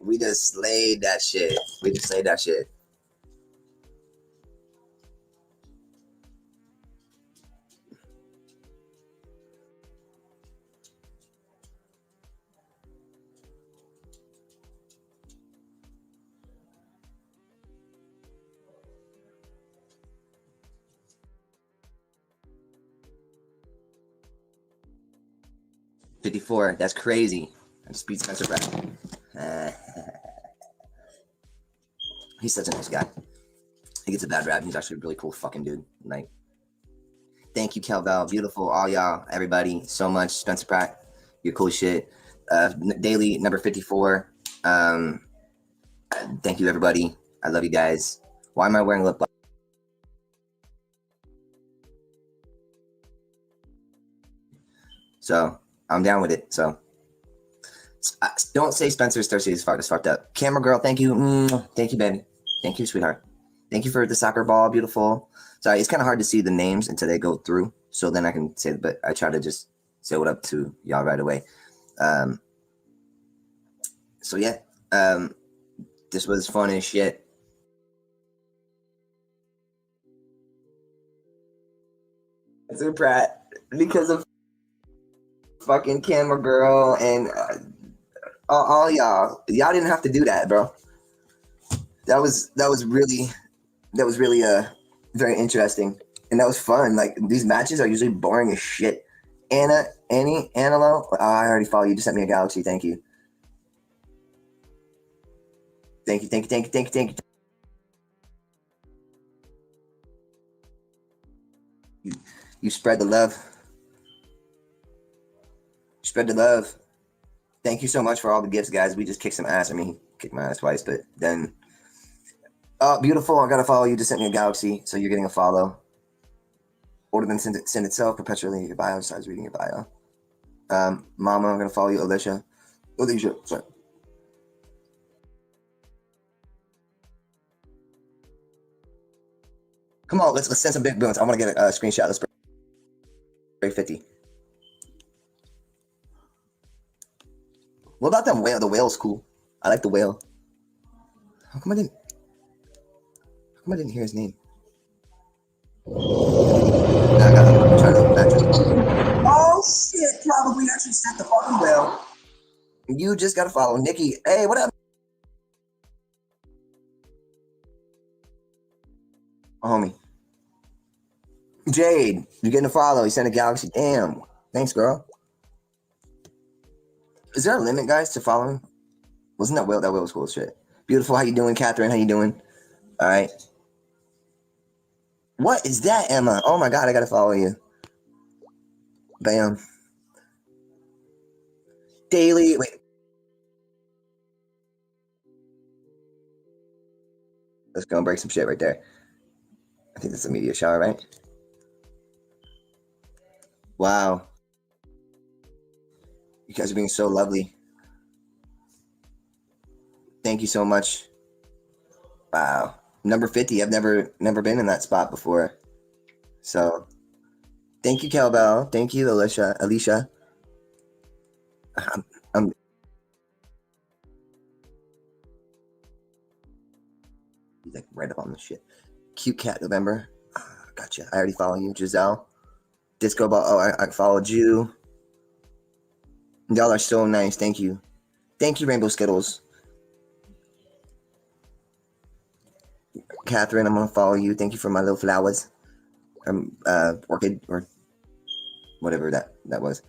We just slayed that shit. We just slayed that shit. 54. That's crazy. I just beat Spencer Pratt. He's such a nice guy. He gets a bad rap. He's actually a really cool fucking dude. Like, thank you, Kel-Vel. Beautiful. All y'all, everybody, so much. Spencer Pratt, you're cool as shit. Daily number 54. Thank you, everybody. I love you guys. Why am I wearing lip gloss? So I'm down with it. So don't say Spencer's thirsty as fuck. That's fucked up. Camera girl, thank you. Thank you, baby. Thank you, sweetheart. Thank you for the soccer ball. Beautiful. Sorry, it's kind of hard to see the names until they go through. So then I can say, but I try to just say what up to y'all right away. So yeah, this was fun as shit. Spencer Pratt, because of fucking camera girl and all y'all didn't have to do that, bro. That was really very interesting, and that was fun. Like, these matches are usually boring as shit. Anilo, oh, I already follow you. Just sent me a galaxy. Thank you. Thank you. You spread the love. Spread the love. Thank you so much for all the gifts, guys. We just kicked some ass. I mean, he kicked my ass twice, but then... Oh, beautiful. I got to follow you. Just sent me a galaxy, so you're getting a follow. Older than sin itself, perpetually your bio. Besides reading your bio. Mama, I'm going to follow you. Alicia, sorry. Come on, let's send some big boons. I want to get a screenshot. Let's break 50. What about that whale? The whale's cool. I like the whale. How come I didn't hear his name? Oh shit! Probably actually sent the fucking whale. You just gotta follow Nikki. Hey, what up, homie? Jade, you're getting a follow. You sent a galaxy. Damn. Thanks, girl. Is there a limit, guys, to following? Wasn't that whale? That whale was cool as shit. Beautiful. How you doing, Catherine? How you doing? All right. What is that, Emma? Oh my God, I gotta follow you. Bam. Daily. Wait. Let's go and break some shit right there. I think that's a media shower, right? Wow. You guys are being so lovely. Thank you so much. Wow. Number 50. I've never been in that spot before. So thank you, Kel-Vel. Thank you, Alicia. I'm like right up on the shit. Cute Cat November. Gotcha. I already follow you. Giselle. Disco Ball. Oh, I followed you. Y'all are so nice. Thank you. Thank you, Rainbow Skittles. Catherine, I'm gonna follow you. Thank you for my little flowers. Orchid or whatever that was.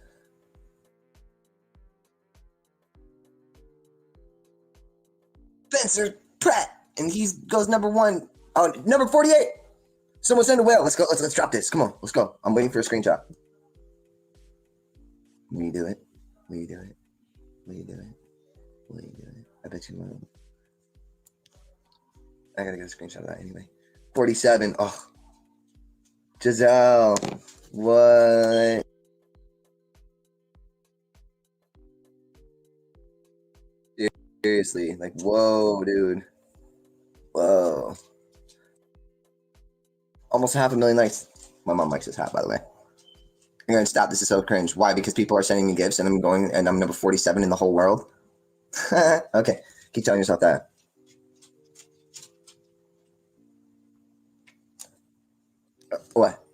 Spencer Pratt, and he goes number 1. Oh, number 48. Someone send a whale. Let's go. Let's drop this. Come on, let's go. I'm waiting for a screenshot. Will you do it? Will you do it? Will you do it? Will you do it? I bet you will. I gotta get a screenshot of that anyway. 47. Oh. Giselle. What? Seriously. Like, whoa, dude. Whoa. Almost 500,000 likes. My mom likes this hat, by the way. I'm gonna stop. This is so cringe. Why? Because people are sending me gifts and I'm number 47 in the whole world. Okay. Keep telling yourself that. What?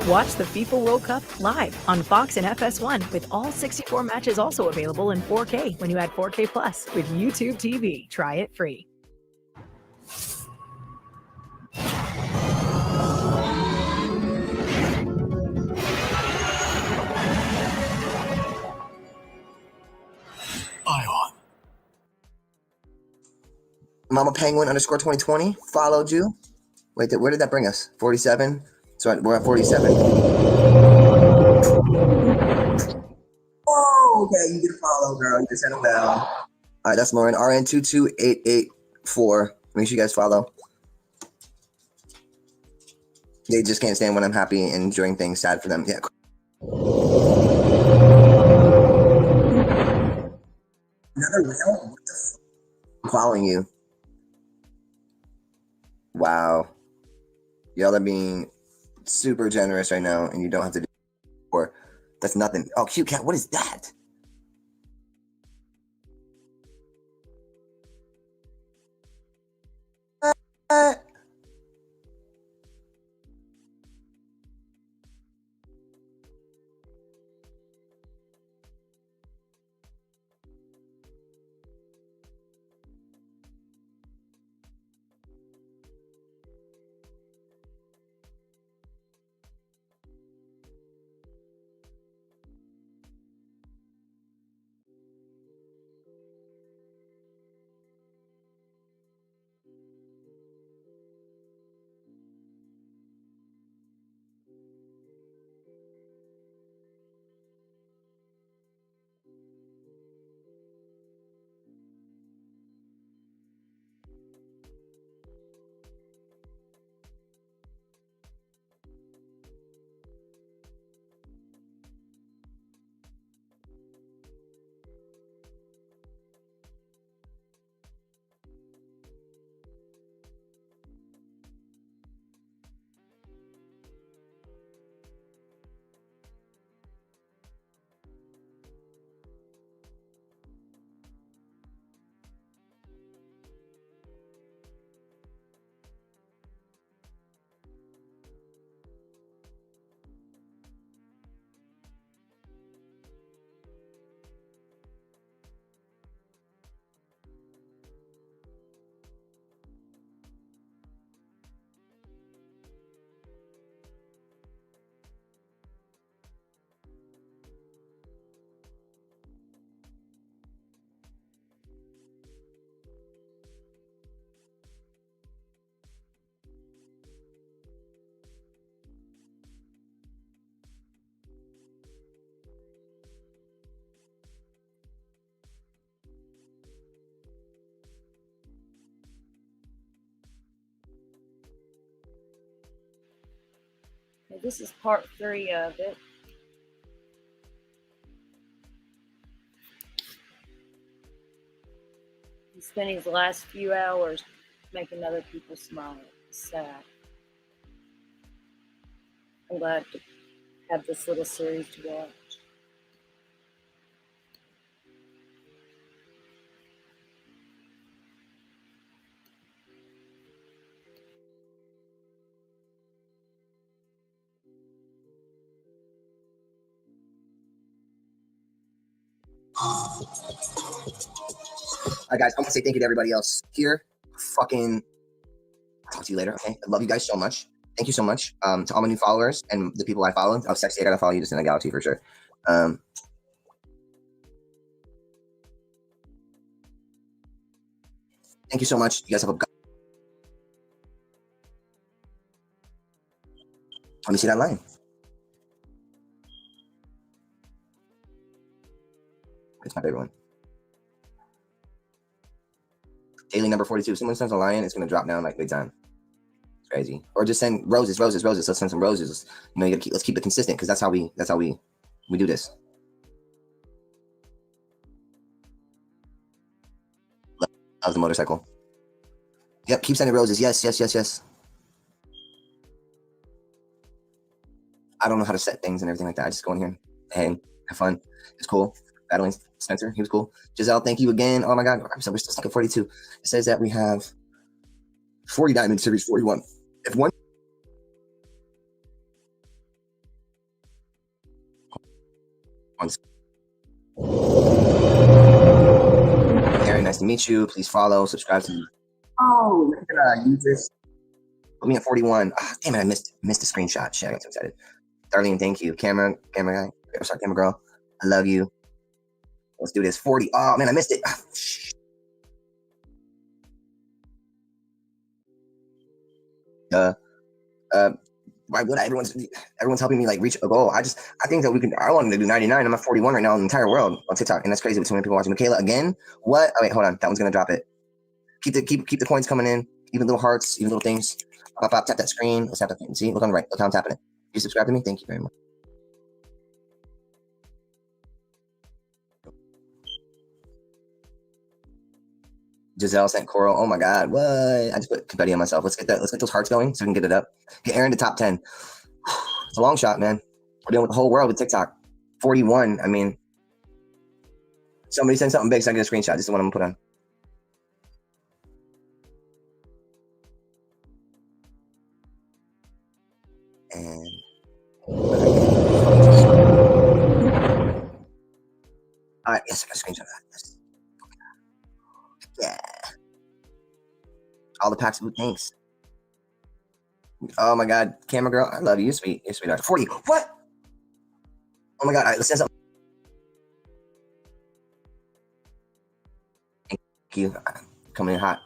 Watch the FIFA World Cup live on Fox and FS1 with all 64 matches also available in 4K when you add 4K Plus with YouTube TV. Try it free. Mama Penguin _ 2020 followed you. Wait, where did that bring us? 47. So we're at 47. Oh, okay. You did follow, girl. You just sent a bell. All right, that's Lauren. RN22884. Make sure you guys follow. They just can't stand when I'm happy and enjoying things. Sad for them. Yeah. Another whale? What the f- I'm following you. Wow. Y'all are being super generous right now, and you don't have to do or that's nothing. Oh, cute cat. What is that? Okay, this is part 3 of it. He's spending his last few hours making other people smile. It's sad. I'm glad to have this little series to watch. All right, guys, I want to say thank you to everybody else here. Fucking talk to you later, okay? I love you guys so much. Thank you so much. To all my new followers and the people I follow. Oh, Sexy, I gotta follow you just in the galaxy for sure. Thank you so much. You guys have a let me see that line. It's my favorite one. Daily number 42. If someone sends a lion, it's gonna drop down like big time. It's crazy. Or just send roses. Let's send some roses. You know, let's keep it consistent because that's how we do this. Love the motorcycle. Yep, keep sending roses. Yes. I don't know how to set things and everything like that. I just go in here, hang, have fun. It's cool. Battling Spencer, he was cool. Giselle, thank you again. Oh my God, so we're still stuck at 42. It says that we have 40 diamond series 41. If one Aaron, nice to meet you. Please follow, subscribe to me. Oh, look at use this. Put me at 41. Oh, damn it, I missed the screenshot. Shit, I got so excited. Darlene, thank you. Camera guy. Sorry, camera girl. I love you. Let's do this. 40. Oh man, I missed it. Oh, Why would I? Everyone's helping me like reach a goal. I think that I wanted to do 99. I'm at 41 right now in the entire world on TikTok, and that's crazy with so many people watching. Michaela again? What? Oh wait, hold on. That one's gonna drop it. Keep the coins coming in. Even little hearts, even little things. Pop, tap that screen. Let's tap that thing. See, look on the right. Look how I'm tapping it. You subscribe to me? Thank you very much. Giselle sent Coral. Oh my God, what? I just put confetti on myself. Let's get those hearts going so we can get it up. Get Aaron to top 10. It's a long shot, man. We're dealing with the whole world with TikTok. 41. I mean, somebody send something big so I can get a screenshot. This is what I'm gonna put on. And all right, yes, I got a screenshot of that. Yes. Yeah. All the packs of thanks. Oh my God, camera girl, I love you. You're sweet. You're sweetheart. 40. What? Oh my God. All right, let's send something. Thank you. Coming in hot.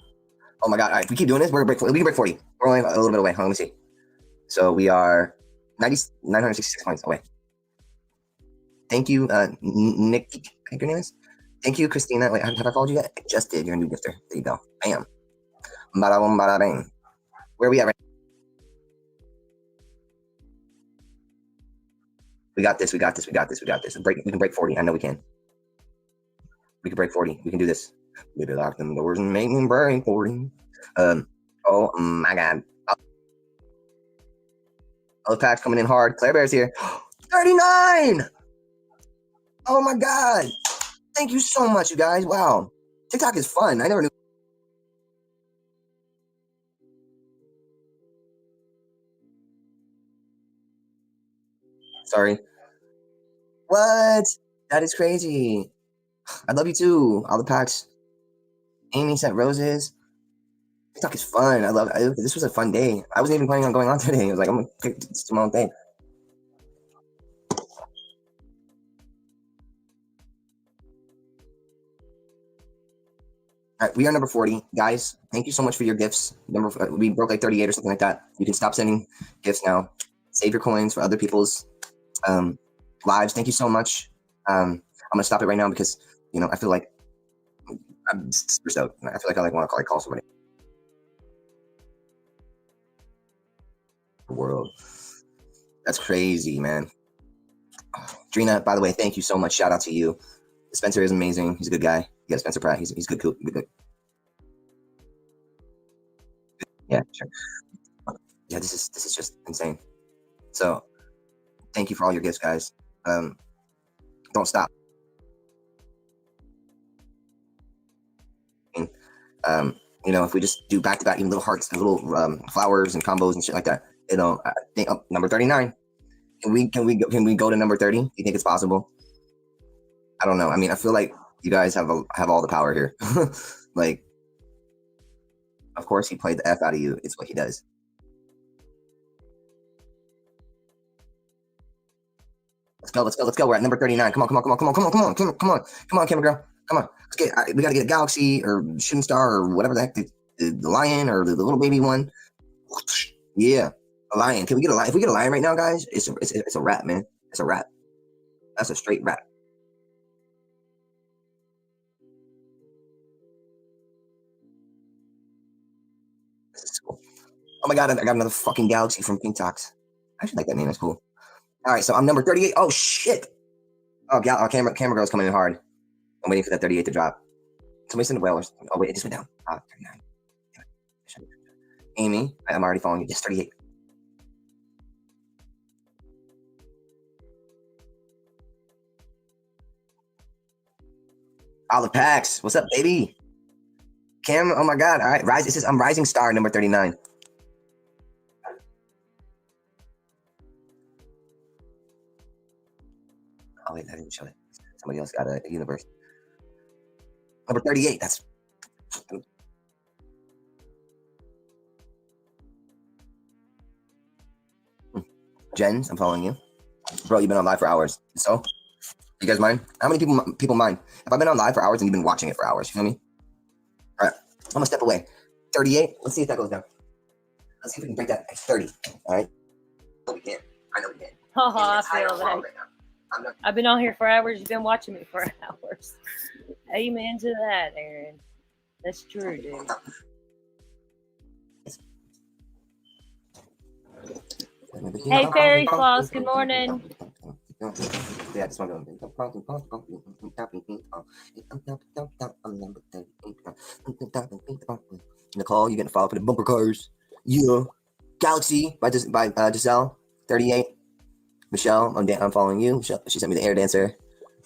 Oh my God. All right, if we keep doing this, we can break 40. We're only a little bit away. Hold on, let me see. So we are 966 points away. Thank you, Nick. I think your name is. Thank you, Christina. Wait, have I followed you yet? I just did. You're a new gifter. There you go. Bam. Bada boom, bada bang. Where are we at right now? We got this. We can break 40. I know we can. We can break 40. We can do this. Get it locked in the doors and make me break 40. Oh my God. All the packs coming in hard. Claire Bear's here. 39! Oh my God. Thank you so much, you guys. Wow. TikTok is fun. I never knew. Sorry. What? That is crazy. I love you too. All the packs. Amy sent roses. TikTok is fun. This was a fun day. I wasn't even planning on going on today. I was like, I'm going to pick my own thing. All right, we are number 40. Guys, thank you so much for your gifts. We broke like 38 or something like that. You can stop sending gifts now. Save your coins for other people's lives. Thank you so much. I'm going to stop it right now because, I feel like I'm super stoked. I feel like I want to call somebody. World. That's crazy, man. Drina, by the way, thank you so much. Shout out to you. Spencer is amazing. He's a good guy. You got Spencer Pratt. He's good, cool, good. Yeah, sure. Yeah, this is just insane. So, thank you for all your gifts, guys. Don't stop. If we just do back to back, even little hearts and little flowers and combos and shit like that, I think number 39. Can we go to number 30? Do you think it's possible? I don't know. I mean, I feel like you guys have all the power here. Like, of course, he played the F out of you. It's what he does. Let's go. We're at number 39. Come on, camera girl. Come on. We gotta get a Galaxy or Shooting Star or whatever the heck, the Lion or the little baby one. Yeah, a Lion. Can we get a Lion? If we get a Lion right now, guys, it's a wrap, man. It's a wrap. That's a straight wrap. This is cool. Oh my God, I got another fucking Galaxy from Pink Talks. I actually like that name. That's cool. All right, so I'm number 38. Oh shit. Oh, camera girl's coming in hard. I'm waiting for that 38 to drop. Somebody send a whale. Oh wait, it just went down. 39. Amy, I'm already following you. Yes, 38. All the packs. What's up, baby? Cam, oh my God. All right, Rise. It says I'm Rising Star number 39. Oh wait, I didn't show it. Somebody else got a universe. Number 38. That's Jens, I'm following you. Bro, you've been on live for hours. So, you guys mind? How many people mind? If I've been on live for hours and you've been watching it for hours, you feel me? All right, I'm gonna step away. 38. Let's see if that goes down. Let's see if we can break that at 30. All right. No, we can't. I know we can't. Oh, I And feel I'm wrong that. right now. I'm not. I've been on here for hours. You've been watching me for hours. Amen to that, Aaron. That's true, dude. Hey, Fairy Floss, good morning. Yeah, this one. Nicole, you getting followed for the bumper cars? Yeah. Galaxy by Giselle, 38. Michelle, I'm following you. Michelle, she sent me the air dancer.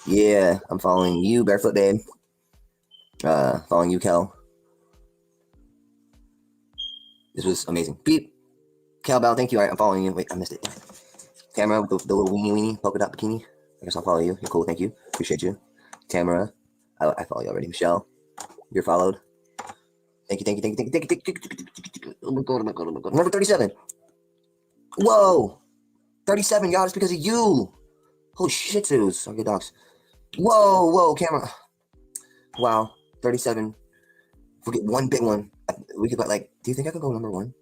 Yeah, I'm following you, Barefoot Babe. Following you, Kel. This was amazing. Beep. Kel Bell, thank you. All right, I'm following you. Wait, I missed it. Tamara with the little weenie polka dot bikini. I guess I'll follow you. You're cool. Thank you. Appreciate you. Tamara, I follow you already. Michelle, you're followed. Thank you. Oh my god. Number 37. Whoa. 37, y'all. It's because of you. Holy shit, dudes. Okay, dogs. Whoa, camera. Wow. 37. If we get one big one, we could, like, do you think I could go number 1?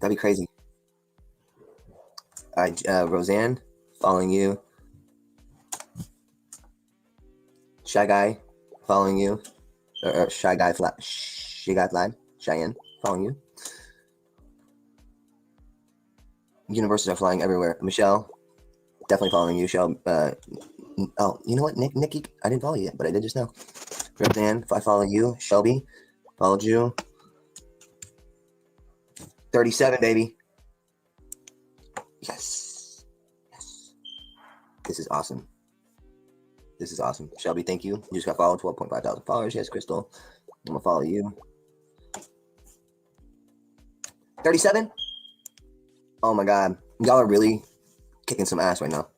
That'd be crazy. Roseanne, following you. Shy Guy, following you. Shy Guy Flat. Cheyenne, following you. Universes are flying everywhere. Michelle, definitely following you. Michelle, oh, you know what? Nikki, I didn't follow you yet, but I did just now. Roseanne, I follow you. Shelby, followed you. 37, baby. Yes. This is awesome. Shelby, thank you. You just got followed. 12.5 thousand followers. Yes, Crystal. I'm gonna follow you. 37? Oh my god. Y'all are really kicking some ass right now.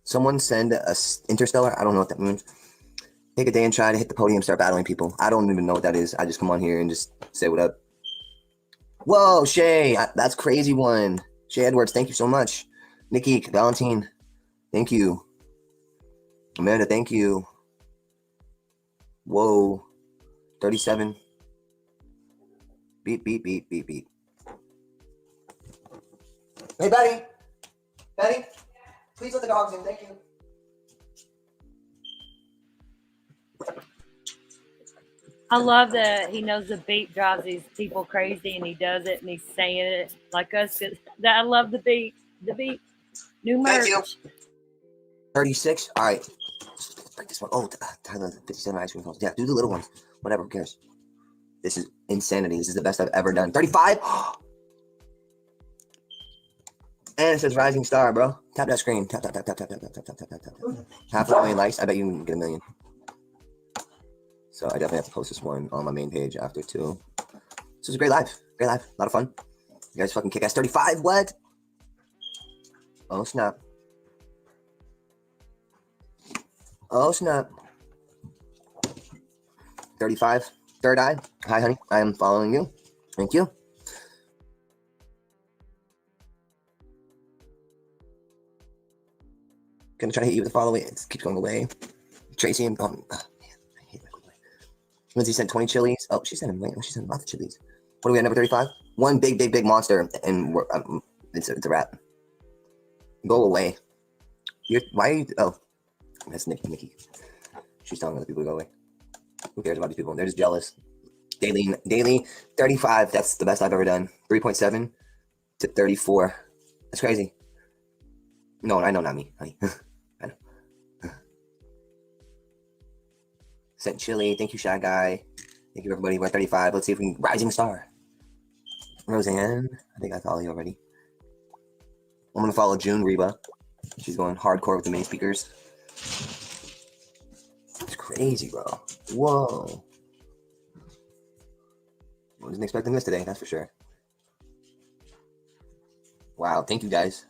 Someone send us Interstellar. I don't know what that means. Take a day and try to hit the podium, start battling people. I don't even know what that is. I just come on here and just say what up. Whoa, Shay. That's crazy one. Shay Edwards, thank you so much. Nikki, Valentine, thank you. Amanda, thank you. Whoa. 37. Beep. Hey, Betty, please let the dogs in. Thank you. I love that he knows the beat drives these people crazy, and he does it, and he's saying it like us. I love the beat. New merch. Thank you. 36. All right. Let's break this one. Oh, 57 ice cream cones. Yeah, do the little ones. Whatever, who cares? This is insanity. This is the best I've ever done. 35. And it says Rising Star, bro. Tap that screen. Tap. Half a million likes. I bet you can get 1 million. So I definitely have to post this one on my main page after too. This was a great live. A lot of fun. You guys fucking kick ass. 35. What? Oh snap. 35. Third Eye. Hi, honey. I am following you. Thank you. Gonna try to hit you with a follow. It keeps going away. Tracy and man, I hate my going away. Lindsay sent 20 chilies. Oh, she sent him. Wait, she sent lots of chilies. What are we at number 35? One big monster, and we're it's a wrap. Go away. Why are you? Oh, that's Nikki. She's telling other people to go away. Who cares about these people? They're just jealous. Daily 35. That's the best I've ever done. 3.7 to 34. That's crazy. No, I know, not me, honey. I know. Sent chili. Thank you, Shy Guy. Thank you, everybody. We're at 35. Let's see if we can Rising Star. Roseanne. I think I follow you already. I'm gonna follow June Reba. She's going hardcore with the mini speakers. It's crazy, bro. Whoa. I wasn't expecting this today, that's for sure. Wow, thank you guys.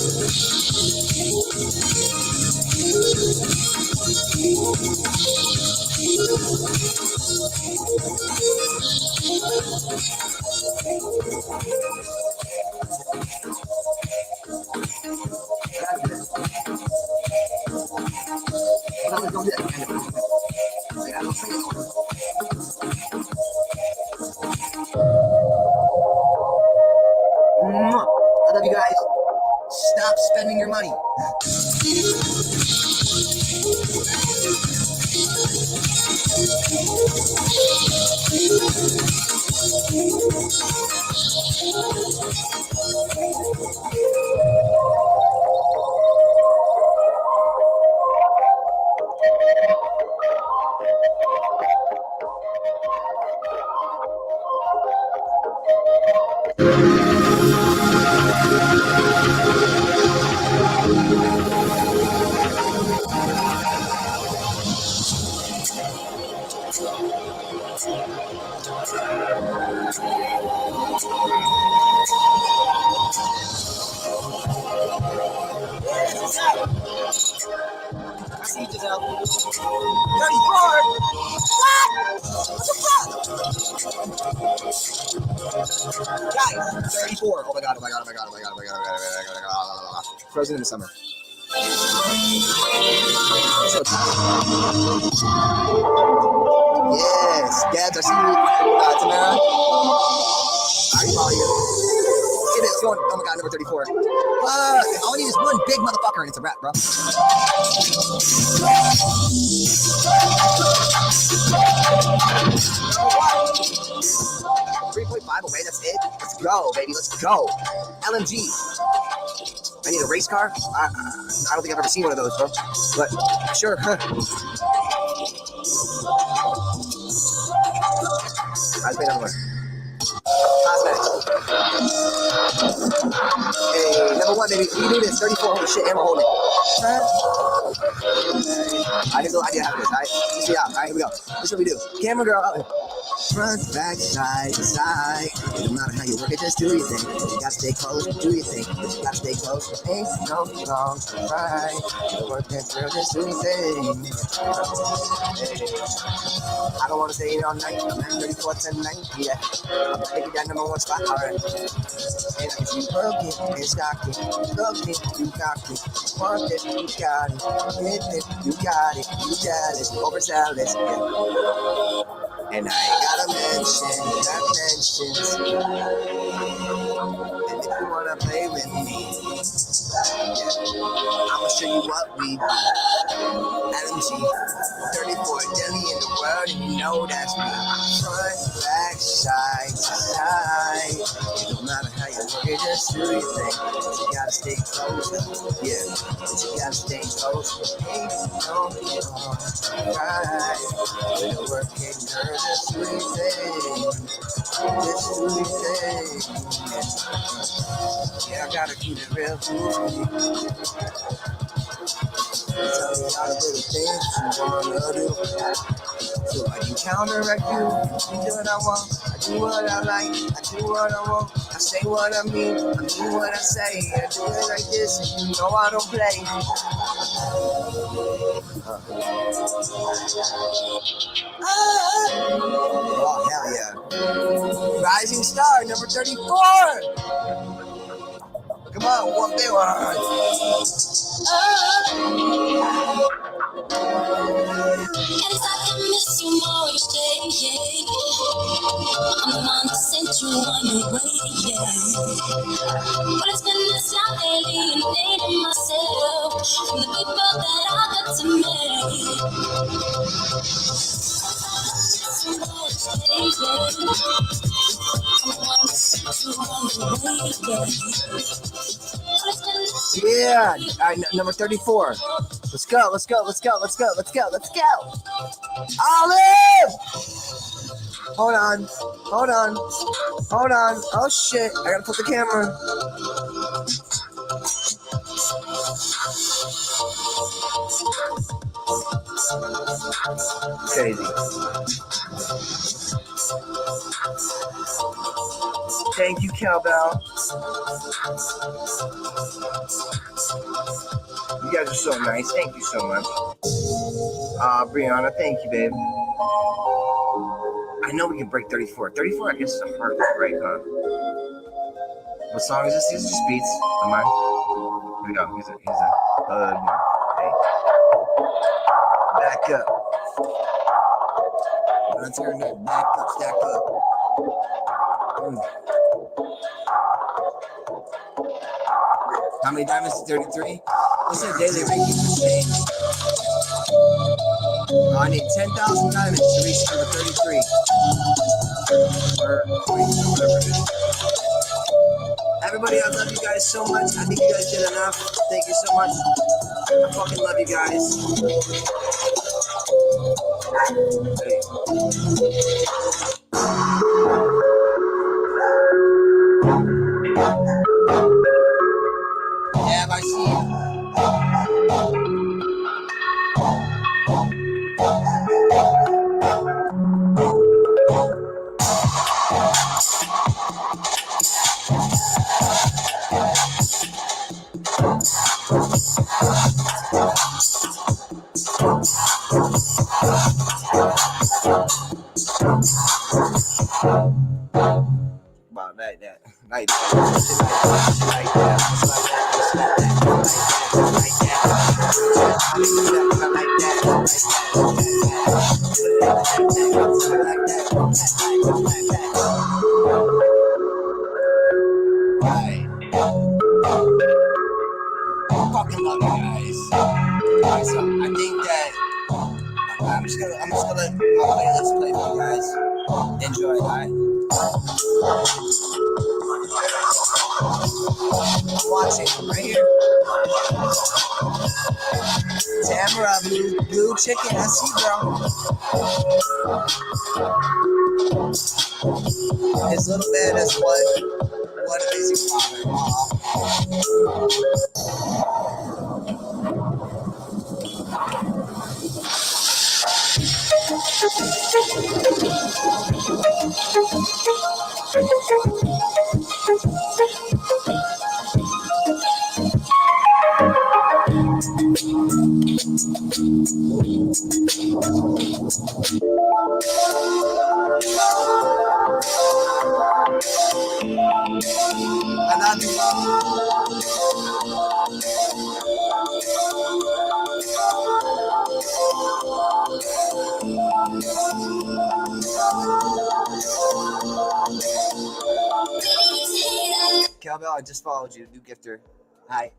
I love you guys. Stop spending your money. I see you, Giselle. 34? What? What the fuck? Guys, 34. Oh my god, oh my god, oh my god, oh my god, oh my god, oh my god, oh my god, oh my god. Frozen in the summer. Yes, Gads, I see you. Tamara. I follow you. Get it, let's go on. Oh my god, number 34. All I need is one big motherfucker and it's a wrap, bro. 3.5 away, that's it. Let's go, baby, let's go. LMG. I need a race car. I don't think I've ever seen one of those, bro. But sure. I'll pay another one. Hey, number one, baby. We do this. 34. Holy shit, and we're holding it. I didn't have this. Alright, let's see out. Alright, here we go. This is what we do. Camera girl. Front, back, side to side. It don't matter how you work it, just do your thing. You gotta stay close, do your thing. But you gotta stay close. Ain't no wrong, right. You work that girl, just do your thing. Hey. I don't wanna stay here all night. 9:34 tonight, yeah. I'm gonna take that number one spot, alright. And if you work it and stock it, look it, you got it. Want it, you got it. Hit it, you got it. You jealous, oversell this, yeah. And I ain't gotta mention that mentions. And if you wanna play with me, I'ma show you what we do. LMG, 34 Delhi in the world, and you know that's me. Front, back, side to side. It don't matter how you work it, just do your thing. But you gotta stay close, yeah. But you gotta stay close. Ain't no right. When the work ain't done, just do your thing. Just do your thing. Yeah, I gotta keep it real. Tell me all the little things you wanna do. So I can counteract you. You do what I want. I do what I like. I do what I want. I say what I mean what I say. I do it like this, and you know I don't play. Oh, hell yeah. Rising star, number 34. Come on, one big one. And if I can miss you more each day, yeah. I'm the one that sent you on your way, yeah. But it's been this long alienating myself from the people that I got to Yeah, all right, number 34. Let's go, let's go, let's go, let's go, let's go, let's go. Olive! Hold on, hold on, hold on. Oh shit, I gotta put the camera. Crazy. Thank you, Cowbell. You guys are so nice. Thank you so much. Brianna, thank you, babe. I know we can break 34. 34, I guess, is a hard to break, huh? What song is this? These are just beats of mine. Here we go. Here's a hood one. Hey. Back up. Let's hear it. Back up, stack up. How many diamonds? 33? What's that daily ranking for Shane? I need 10,000 diamonds to reach number 33. Or whatever it is. Everybody, I love you guys so much. I think you guys did enough. Thank you so much. I fucking love you guys. Yeah, I see you. About that. Like that. Fucking love you guys. Alright, so I think that I'm just gonna let my playlist play for you guys. Enjoy, alright? I'm watching right here. Tamara, blue chicken, I see you, bro. His little man is what amazing father. I love you. Cowbell, I just followed you. New gifter. Hi.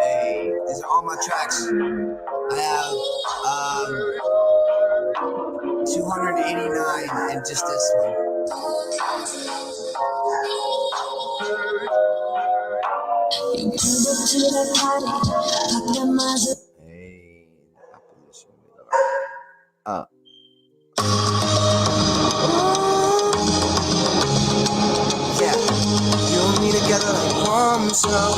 Hey, these are all my tracks. I have 289 and just this one. Yeah, you and me together like warm and slow.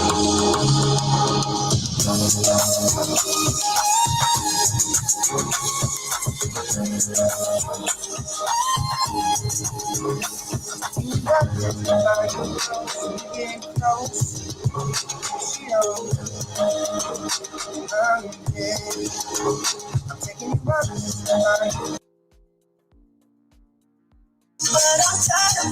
I'm taking you up tonight. But I'm tired of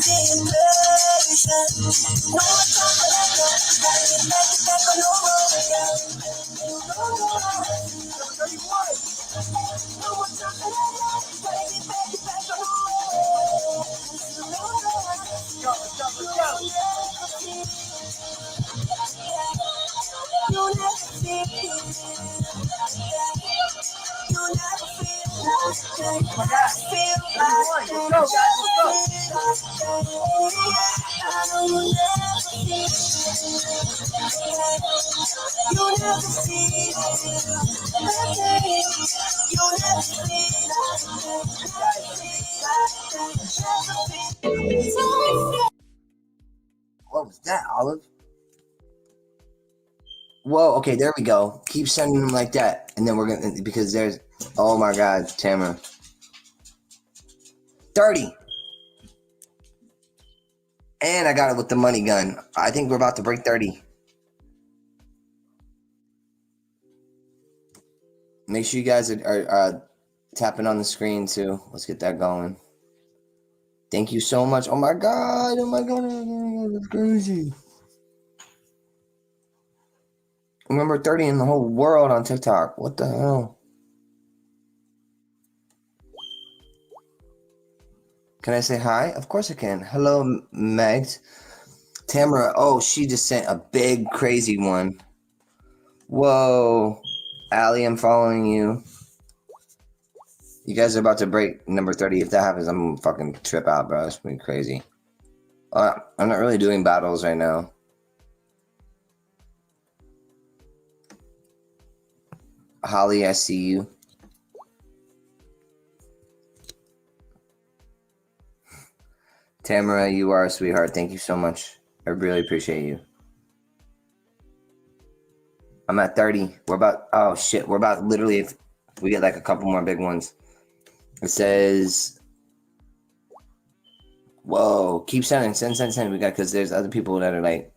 What was that, Olive? Whoa, okay, there we go. Keep sending them like that. And then we're gonna, because there's, oh my God, Tamara. 30. And I got it with the money gun. I think we're about to break 30. Make sure you guys are tapping on the screen too. Let's get that going. Thank you so much. Oh my God. Oh my God. Oh my God. That's crazy. Remember 30 in the whole world on TikTok. What the hell? Can I say hi? Of course I can. Hello, Megs. Tamara. Oh, she just sent a big, crazy one. Whoa. Allie, I'm following you. You guys are about to break number 30. If that happens, I'm gonna fucking trip out, bro. It's been crazy. I'm not really doing battles right now. Holly, I see you. Tamara, you are a sweetheart. Thank you so much. I really appreciate you. I'm at 30. We're about, oh shit. We're about literally, if we get like a couple more big ones. It says, whoa, keep sending, send. We got, because there's other people that are like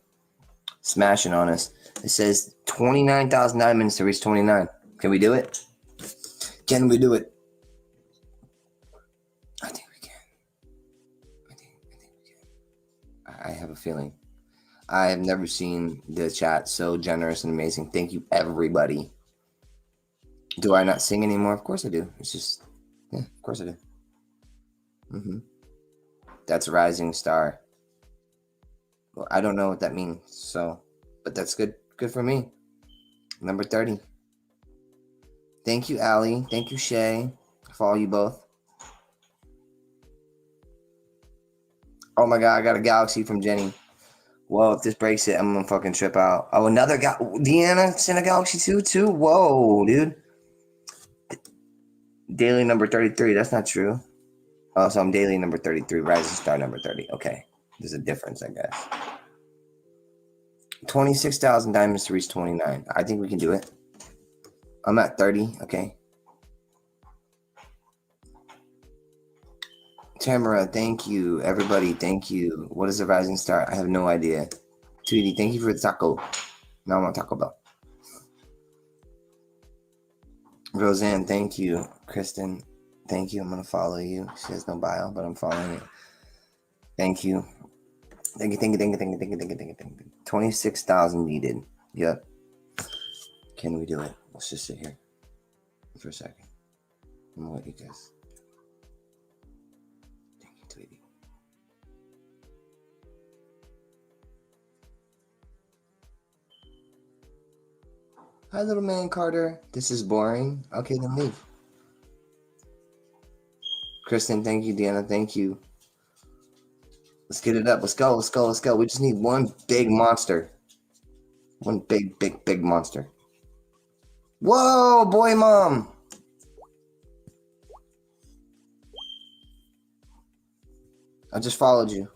smashing on us. It says 29,009 minutes to reach 29. Can we do it? Can we do it? I think we can. I think we can. I have a feeling. I have never seen the chat so generous and amazing. Thank you, everybody. Do I not sing anymore? Of course I do. It's just, yeah, of course I do. That's Rising Star. Well, I don't know what that means, so, but that's good. Good for me. Number 30. Thank you, Allie. Thank you, Shay. I follow you both. Oh my God, I got a galaxy from Jenny. Whoa, if this breaks it, I'm gonna fucking trip out. Oh, another Deanna sent a galaxy too? Whoa, dude. Daily number 33. That's not true. Oh, so I'm daily number 33. Rising Star number 30. Okay. There's a difference, I guess. 26,000 diamonds to reach 29. I think we can do it. I'm at 30. Okay. Tamara, thank you. Everybody, thank you. What is a Rising Star? I have no idea. Tweety, thank you for the taco. Now I want Taco Bell. Roseanne, thank you. Kristen, thank you. I'm going to follow you. She has no bio, but I'm following you. Thank you. Thank you. 26,000 needed. Yep. Can we do it? Let's just sit here for a second. I'm going to let you guys. Thank you, Tweety. Hi, little man Carter. This is boring. Okay, then leave. Kristen, thank you. Deanna, thank you. Let's get it up. Let's go. We just need one big monster. One big monster. Whoa, boy, mom. I just followed you.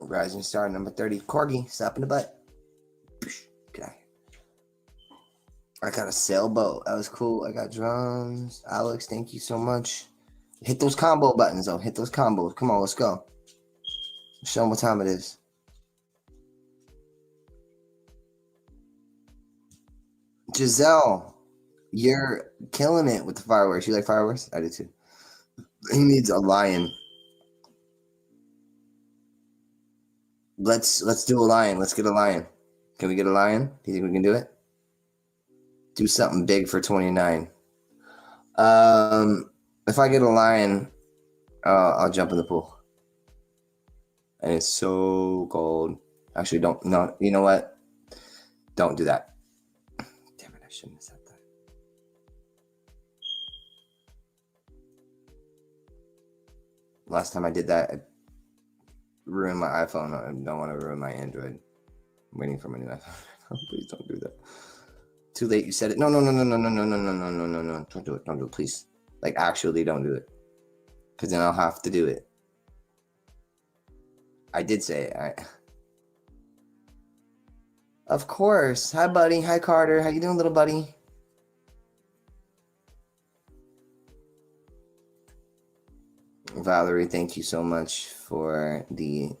Rising Star number 30. Corgi, stop in the butt. Get out here. I got a sailboat. That was cool. I got drums. Alex, thank you so much. Hit those combo buttons, though. Hit those combos. Come on, let's go. Show them what time it is. Giselle, You're killing it with the fireworks. You like fireworks? I do too. He needs a lion. Let's do a lion. Let's get a lion. Can we get a lion? Do you think we can do it? Do something big for 29. If I get a lion, I'll jump in the pool. And it's so cold. Actually, don't. No, you know what? Don't do that. Damn it! I shouldn't have said that. Last time I did that, I ruined my iPhone. I don't want to ruin my Android. I'm waiting for my new iPhone. Please don't do that. Too late. You said it. No. Don't do it. Don't do it, please. Like, actually, don't do it. Because then I'll have to do it. I did say it. Of course. Hi, buddy. Hi, Carter. How you doing, little buddy? Valerie, thank you so much for the,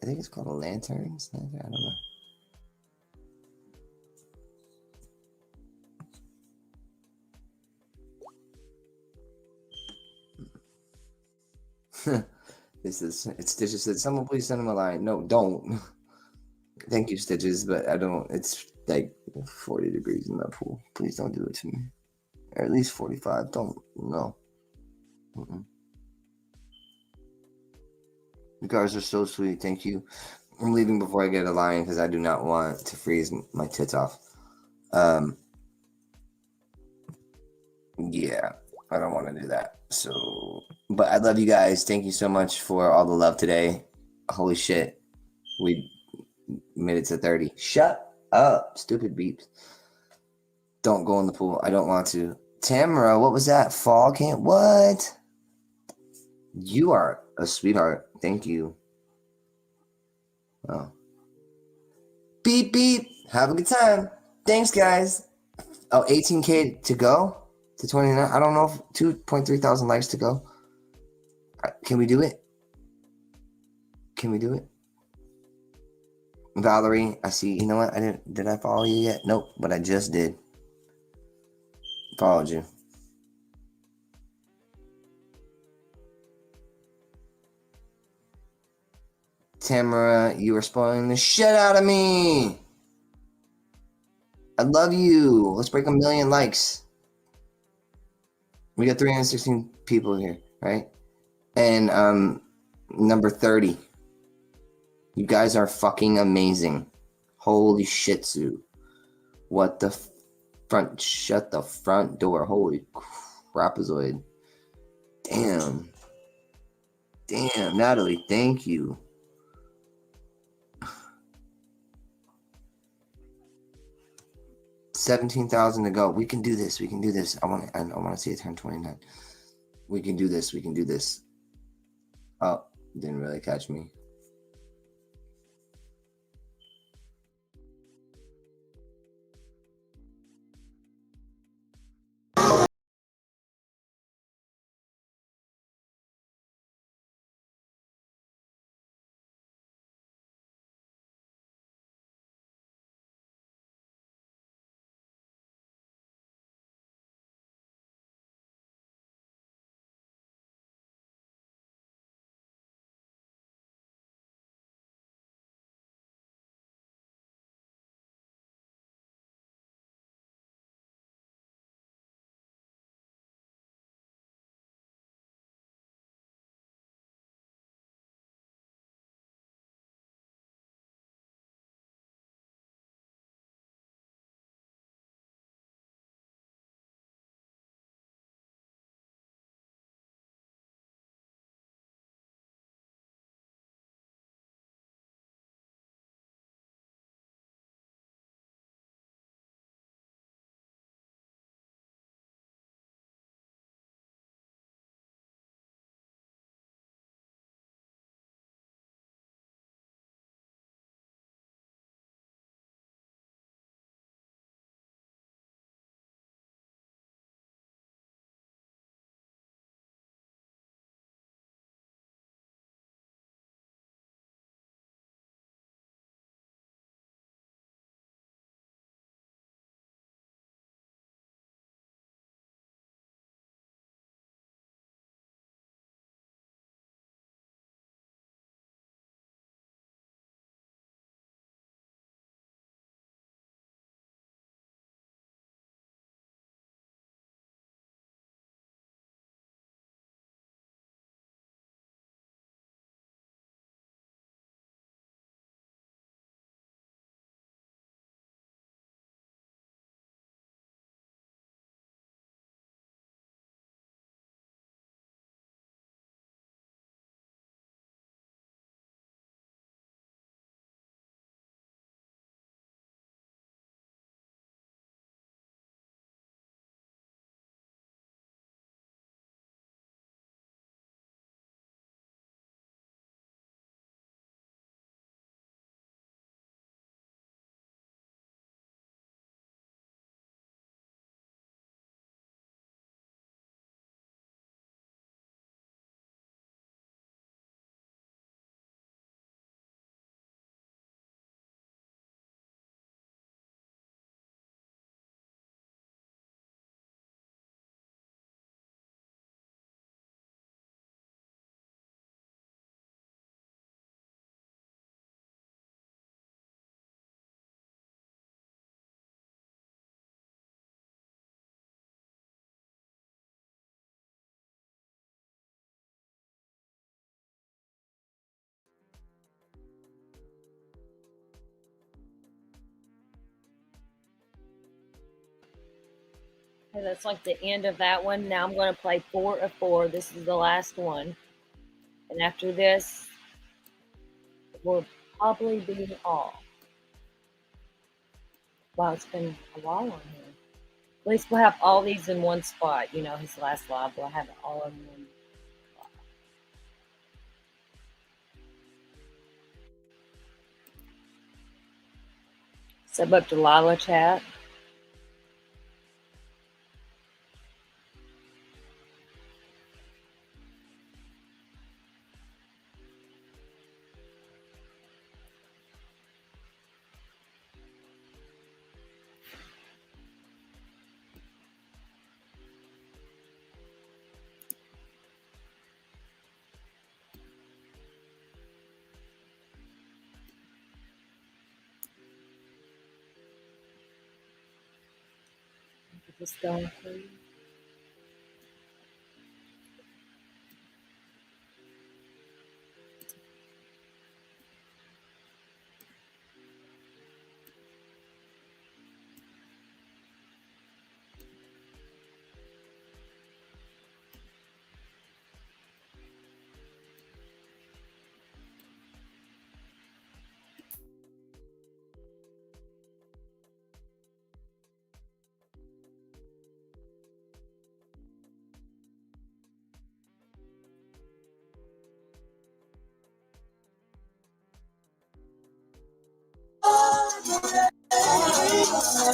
I think it's called a lanterns. I don't know. It's Stitches said, someone please send him a line. No, don't. Thank you, Stitches, but I don't. It's like 40 degrees in that pool. Please don't do it to me. Or at least 45. Don't. No. You guys are so sweet. Thank you. I'm leaving before I get a lion because I do not want to freeze my tits off. Yeah, I don't want to do that. So, but I love you guys. Thank you so much for all the love today. Holy shit. We made it to 30. Shut up, stupid beeps. Don't go in the pool. I don't want to. Tamara, what was that? Fall camp? What? You are a sweetheart. Thank you. Oh. Beep, beep. Have a good time. Thanks, guys. Oh, 18K to go to 29. I don't know if 2.3 thousand likes to go. Can we do it? Can we do it? Valerie, I see. You know what? Did I follow you yet? Nope, but I just did. Followed you. Tamara, you are spoiling the shit out of me. I love you. Let's break 1 million likes. We got 316 people here, right? And number 30. You guys are fucking amazing. Holy shit, Sue. What the front? Shut the front door. Holy crapazoid. Damn. Damn, Natalie, thank you. $17,000 to go. We can do this. We can do this. I want to see it turn 29. We can do this. We can do this. Oh, didn't really catch me. Okay, that's like the end of that one. Now I'm going to play 4 of 4. This is the last one. And after this, will probably be all. Wow, it's been a while on here. At least we'll have all these in one spot. You know, his last live, we'll have it all in one. Sub up to Lila chat. Just going through.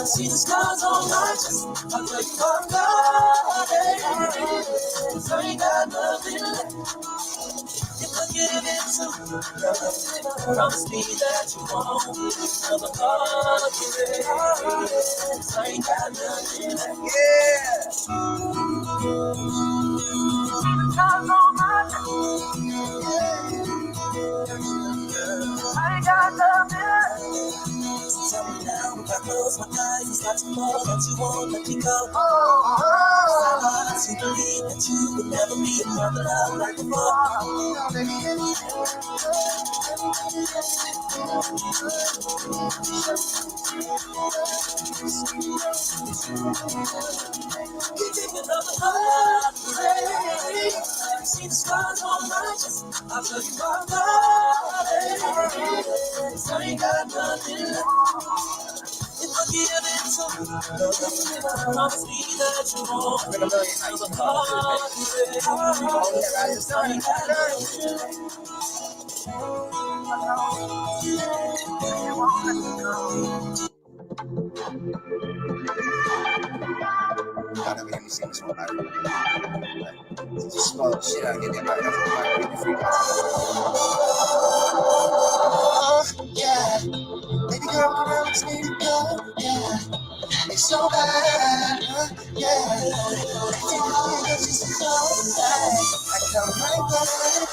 See the stars on my chest. I pray for God. So you got nothing left. If I give it to you, promise me that you won't never forget. So you got nothing left. Yeah. Stars on my chest. I ain't got nothing left. Tell me now, if I close my eyes, it's not tomorrow that you won't let me go. I want to believe that you would never be another love like before. You take another heartbreak. See the scars on my chest. I'll tell you my body. So you got nothing left. If I give it to you, promise me that you won't never heartbreak. So you got nothing left. I never hear me sing this one. Just spoil the shit out of it. Yeah. Baby girl, come around, let's need to go. Yeah. It's so bad. Yeah. I come right back.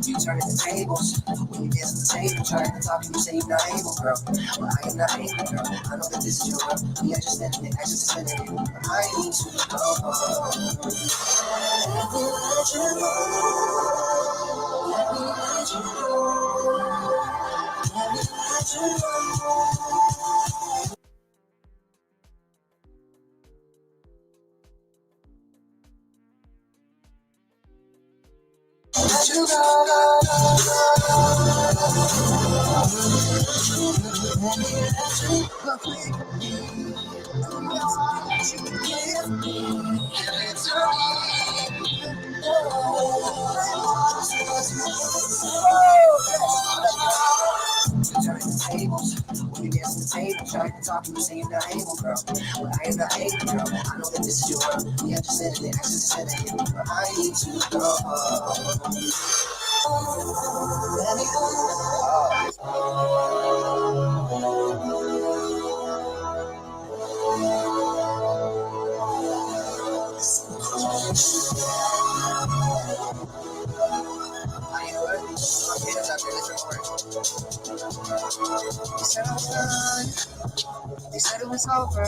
You turn the tables. When you get to the table, trying to talk to me, say you're not able, girl. Well, I am not able, girl. I know that this is your world. We are just ending it, I just ended it. But I need to go home. Let me let you go. Let me let you go. Let me let you go. Let you go. Turn the tables. When you get to the table, try to talk to me, say you're not able, girl. Well, I am not able, girl. I know that this is your world. We have just ended it, I just ended it. But I need to go home. Let me go. They said it was over,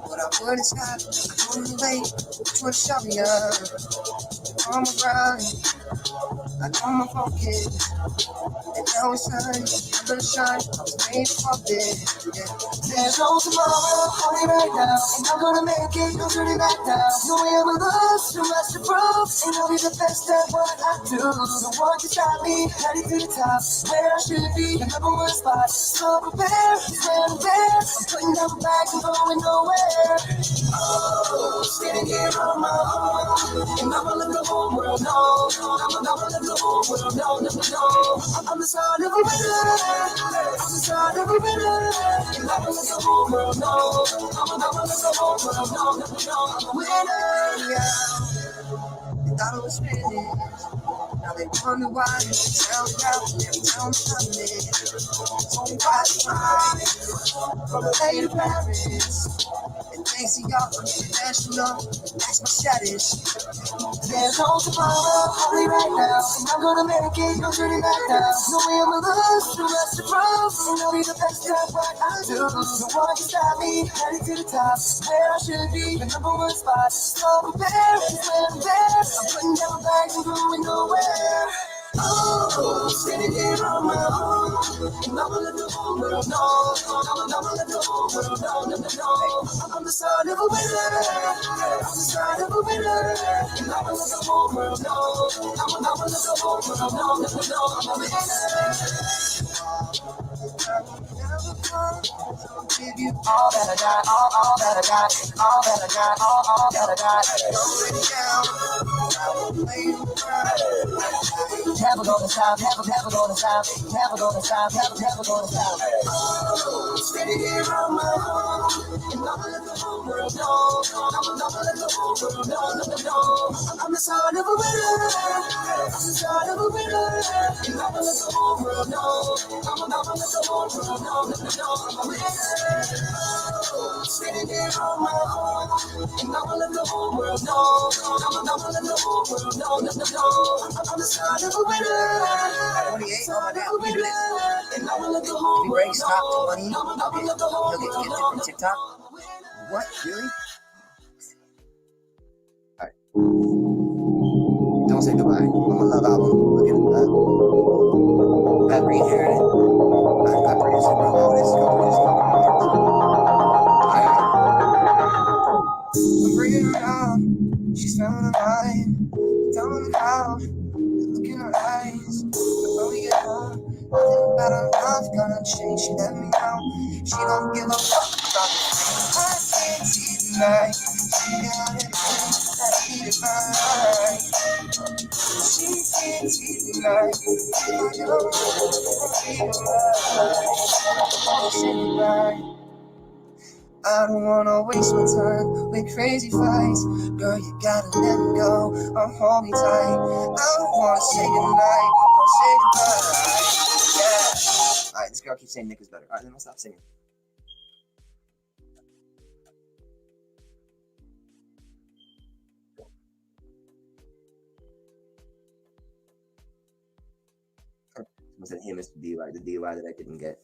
but I wouldn't stop. I couldn't wait to show me up. I'm around. I know my focus. And now it's time, I'm gonna shine. I was made for this. Yeah. There's no tomorrow, only right now. And I'm gonna make it, no turning back now. No way I'm with us, too much to prove. And I'll be the best at what I do. No one can stop me, heading to the top. Where I should be, the number one spot. So prepare, where I'm there. I'm putting down bags and going nowhere. Oh, standing here on my own. And I'm gonna let the whole world know. I'm gonna let the whole world know. I'm the son of a winner. I'm the son of a winner. And I'm gonna let the whole world know. I'm gonna let the whole world know. I'm a winner, yeah. They thought I was finished. Now they wonder why they tell me now and every time I'm in. It's only by the time from LA to Paris. And thanks to y'all, I'm international. That's my status. There's no tomorrow, only right now. And I'm gonna make it, no turning back now. No way I'm gonna lose, too much to prove. And I'll be the best at what I do. No one can stop me, heading to the top. Where I should be, the number one spot. So prepare, when I'm there. I'm putting down bags and going nowhere. Oh, standing here on my own. And I'm gonna let the whole world know. I'm gonna let the whole world know. I'm the son of a winner. I'm the son of a winner. And I'm gonna let the whole world know. I'm gonna let the whole world know. I'm a winner. I'll give you all that I got, all that I got, all that I got, all that I got. Slow it down, I won't play you around. Never gonna stop, never gonna stop, never gonna stop, never gonna stop. Oh, steady here on my own, and I'ma let the whole world know. I'ma let the whole world know. I'm the son of a winner, I'm the son of a winner, and I'ma let the whole world know. I'ma let the whole world know. I'm a winner. Oh, sitting here on my own, and I'ma let the whole world know. I'ma let the whole world know. I'm the son of a winner. 28, oh my God, we do this. And I'ma let the whole world know. Top 20, you'll get gifted from TikTok. What, really? Alright. Don't say goodbye. I'm a love album. Look at that. Got green hair in it. I produced it. All this. I'm bringing her out. She's found her mind. Tell me how. Look in her eyes. When we get home, nothing about her love gonna change. She let me know. She don't give a fuck about the things I can't see tonight. She got everything that she defines. She can't see tonight. I don't feel right. I don't wanna waste my time with crazy fights. Girl, you gotta let me go or hold me tight. I don't wanna say goodnight, don't say goodbye. Yeah. Alright, this girl keeps saying Nick is better. Alright, then I'll stop singing. Someone said him is the DUI that I didn't get.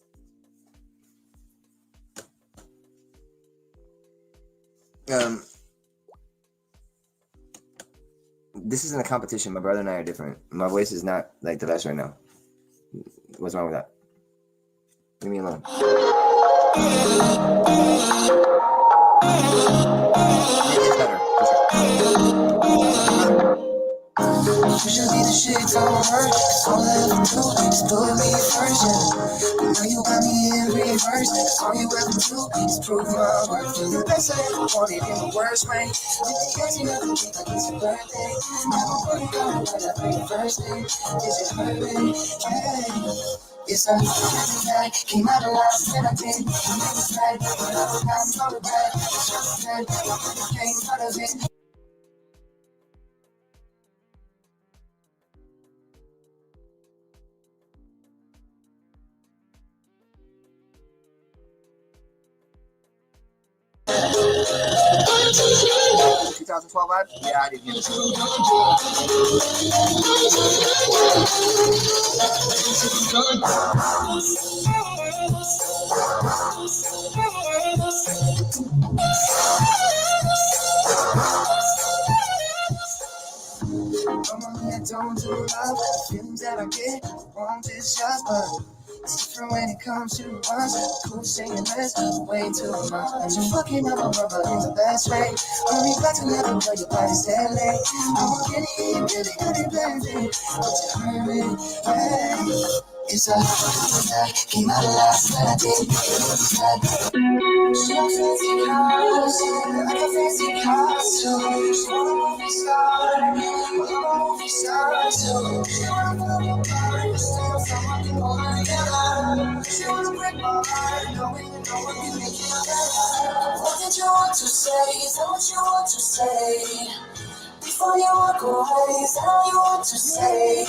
This isn't a competition. My brother and I are different. My voice is not like the best right now. What's wrong with that? Leave me alone. It's better. Should be the shit, don't hurt. All I ever do is put me first, yeah. Now you got me in reverse. All you ever do is prove my worth. You're the best I ever wanted in the worst way. Because you never think like it's your birthday. Never worry about what I think first thing. This is hurting, yeah. It's a every night. Came out alive, and I did. It was right, but I was not so bad. It's just bad. Came out of it. 2012 vibe? Yeah, I didn't hear this. Don't do love feelings that I get, want this just but it's different when it comes to us. Cool saying less, way too much. And you're fucking up a rubber in the best way. Bring me back to never know your body's dead late. I'm getting really baby. But you hurt me, hey. It's a that came out of last night. I did she got fancy cars, I got fancy cars too. She want a movie star, too. She wanna fill your car and just steal someone to hold her together. She wanna break my heart, knowing you know what you make it better. What did you want to say? Is that what you want to say? Before you walk away, is that all you want to say?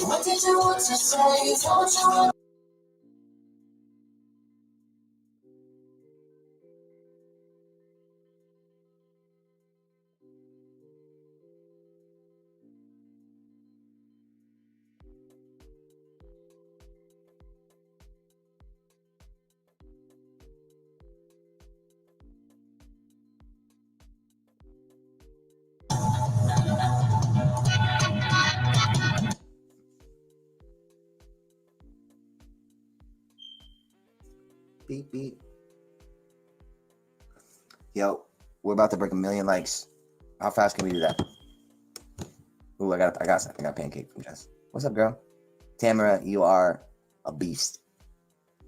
What did you want to say? Is that what you want? Beep beep. Yo, we're about to break 1 million likes. How fast can we do that? Ooh, I got something. I got pancake from Jess. What's up, girl? Tamara, you are a beast.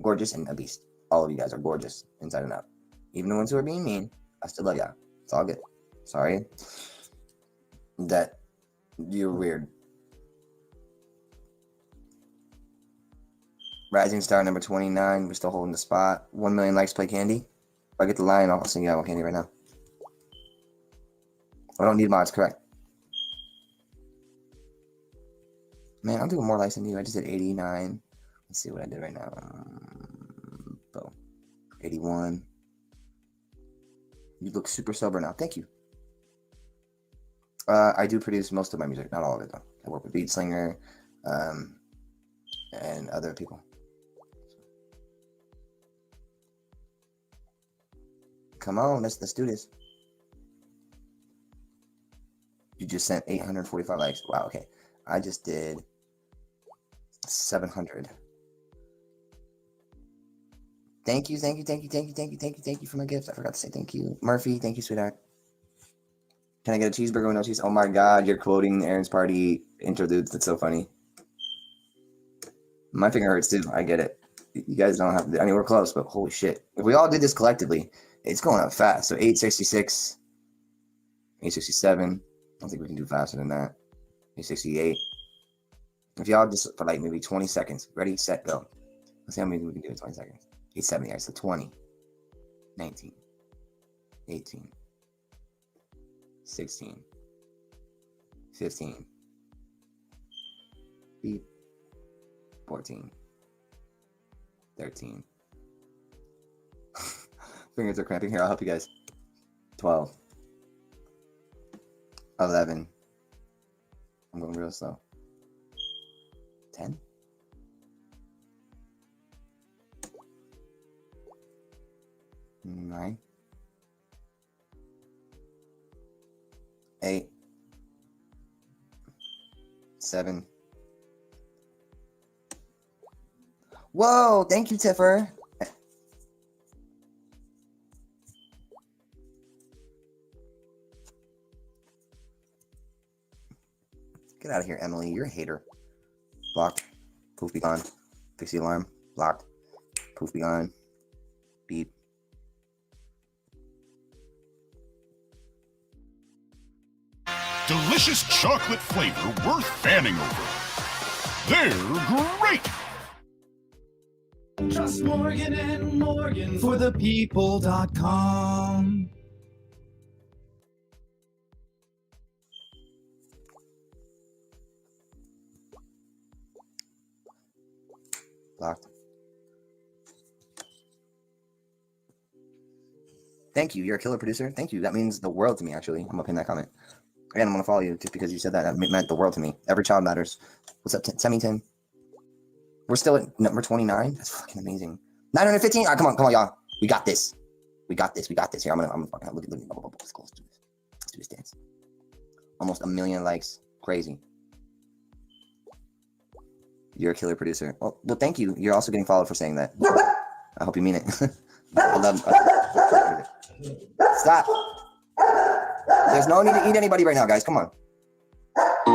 Gorgeous and a beast. All of you guys are gorgeous inside and out. Even the ones who are being mean, I still love y'all. It's all good. Sorry that you're weird. Rising Star number 29. We're still holding the spot. 1 million likes. Play Candy. If I get the line, I'll sing you out Candy right now. I don't need mods, correct? Man, I'm doing more likes than you. I just did 89. Let's see what I did right now. Boom. 81. You look super sober now. Thank you. I do produce most of my music, not all of it though. I work with Beatslinger, and other people. Come on, let's do this. You just sent 845 likes. Wow, okay. I just did 700. Thank you for my gifts. I forgot to say thank you. Murphy, thank you, sweetheart. Can I get a cheeseburger with no cheese? Oh my God, you're quoting Aaron's party interludes. That's so funny. My finger hurts too. I get it. You guys don't have to, I mean, we're close, but holy shit. If we all did this collectively, it's going up fast. So 866, 867. I don't think we can do faster than that. 868. If y'all just for like maybe 20 seconds. Ready, set, go. Let's see how many we can do in 20 seconds. 870. All right, so 20, 19, 18, 16, 15, beep, 14, 13. Fingers are cramping here. I'll help you guys. 12, 11. I'm going real slow. 10. 9. 8. 7. Whoa, thank you, Tiffer. Get out of here, Emily. You're a hater. Blocked. Poof, be gone. Fix the alarm. Blocked. Poof, be gone. Beep. Delicious chocolate flavor worth fanning over. They're great! Trust Morgan and Morgan for the people.com. Blocked. Thank you. You're a killer producer. Thank you. That means the world to me, actually. I'm going to pin that comment. Again, I'm going to follow you just because you said that. That meant the world to me. Every child matters. What's up, Tim? We're still at number 29. That's fucking amazing. 915. All right, come on, y'all. We got this. Here, I'm gonna fucking look at let's go. Let's do this. Let's do this dance. Almost 1 million likes. Crazy. You're a killer producer. Well, thank you. You're also getting followed for saying that. I hope you mean it. I love. Stop. There's no need to eat anybody right now, guys. Come on. I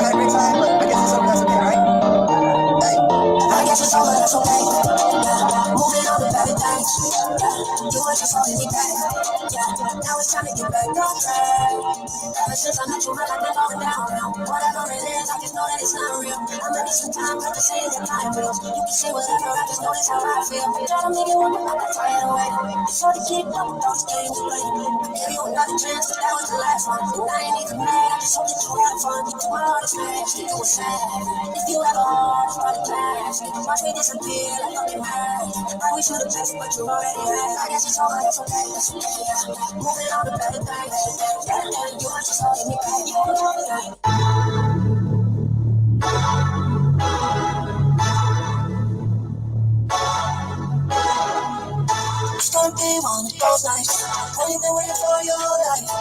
had a great time, but I guess it's over. That's okay, right? Hey. I guess it's over. That's okay. Moving on to better things. You were just holding me back. Now it's time to get back on track. Ever since I met you, my life been going down. Whatever it is, I just know that it's not real. I'ma need some time, got to say it in time wheels. You can say whatever, I just know that's how I feel. Try to make it work, but I'm tired away. It's hard to keep up with those games you play. I gave you another chance, but that was the last one. And I ain't even mad, I just hope that you had fun. My heart is smashed, it was sad. If you have a heart, it's probably plastic. Watch me disappear like fucking mad. I wish you the best, but you already had. I guess it's all right, that's okay, that's okay. Moving on to better things. You were just holding me back. You were holding me back. It's gonna be one of those nights when you've been waiting for your whole life.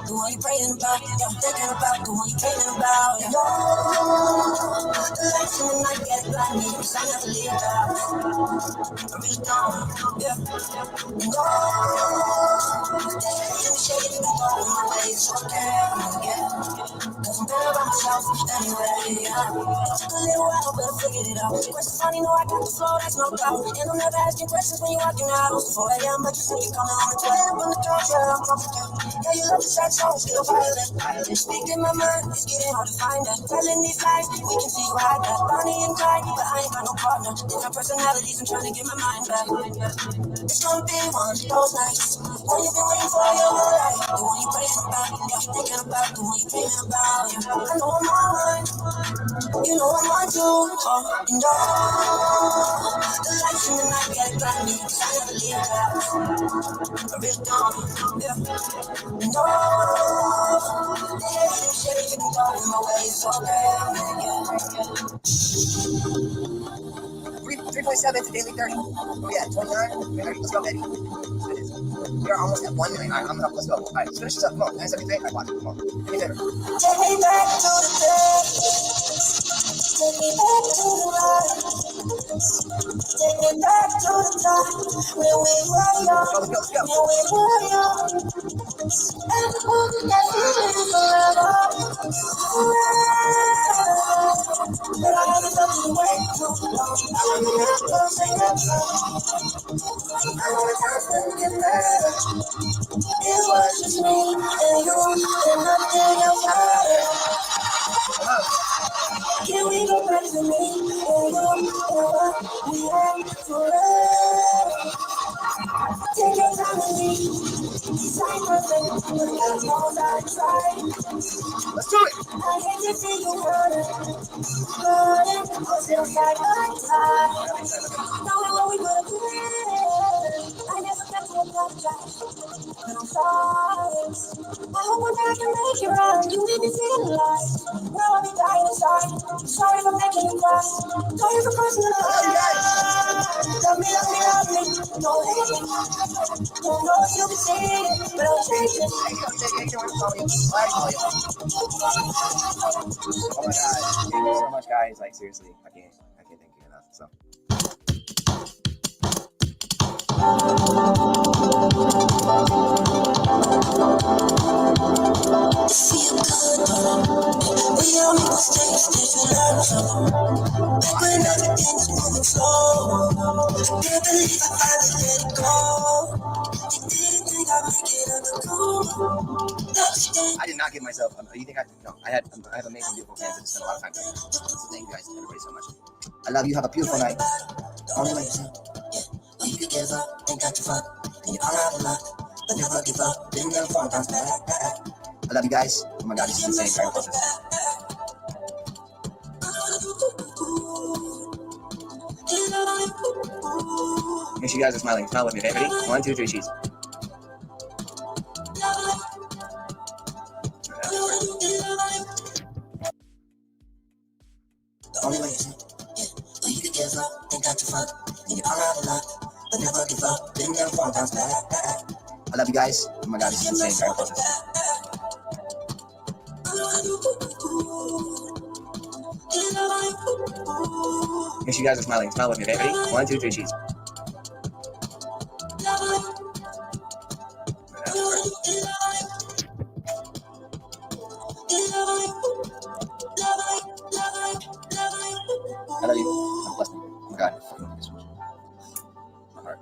The one you're praying about, yeah, thinking about, the one you're dreaming about. Yeah. The lights in the night get blind me, cause I never leave out. I really don't, yeah. And you shake it, you go my way, it's okay, yeah. Cause I'm better by myself anyway, yeah. It took a little while, but I figured it out. Questions funny, know I got the flow, that's no doubt. And I'm never asking questions when you're walking out. 4 a.m., but you think you're coming home at 12 on the couch, yeah, I'm comfortable. Yeah, you love the sad songs, still violent. Speaking my mind, it's getting hard to find that. Telling these lies, we can see you hide that. Bonnie and Clyde, but I ain't got no partner. Different personalities, I'm trying to get my mind back. It's gonna be one of those nights when you've been waiting for your whole life. The one you're praying about, yeah, thinking about, the one you're dreaming about, yeah. I know I'm on mine, you know I'm on too, and the lights in the night get blind me, cause I never leave out. I really don't, yeah. No, shit, you can go in my way, it's okay, yeah. 3.7 to daily 30. Oh yeah, 29. Let's go, baby. We're almost at 1 million. All right, I'm up. Let's go. All right, let's finish this up. Come on. 973. All right, watch it. Come on. Give me dinner. Take me back to the day. Take me back to the light. Take me back to the time when we were young. When we were young. And that feeling forever. But I haven't felt the way too long. I'm never saying that. I know it's time to get better. It was just me and you and nothing else mattered. Can we go back to me and you and what we had forever? Take your time with me. Decide perfect, but God knows I tried. Let's do it. I hate to see you hurting, but still side by side. Knowing what we could have been, I never meant to apologize, but I'm sorry. I hope one day I can make you right. You made me feel alive. Now I'll be dying inside. Sorry for making you cry. Sorry for crossing the line. Love me, love me, love me. Don't hate me. Don't know if you can see it, but I'll change it. Oh my God, thank you so much, guys. Like seriously, I can't thank you enough. So. Feel good, we all make mistakes, did you learn from? Back when everything's moving slow, can't believe I finally let it go. You didn't think I'd make it undercover. I did not give myself. You think I? No, I have amazing, beautiful fans. I just spent a lot of time with them. So thank you guys, everybody, so much. I love you. Have a beautiful night. Only way you see. Yeah, you could give up and got your fuck, and you all out of luck, but never give up. Been there 4 times back. I love you guys. Oh my God, this is insane. Make sure you guys are smiling. Smile with me, okay? Ready? 1, 2, 3, cheese. The only way is you could give up and got your fuck, and you all out of luck, but never give up. Been there 4 times back. I love you guys. Oh my God, this is insane. Make sure you guys are smiling. Smile with me, okay? Ready? 1, 2, 3, cheese. I love you. I'm blessed. Oh God. My heart.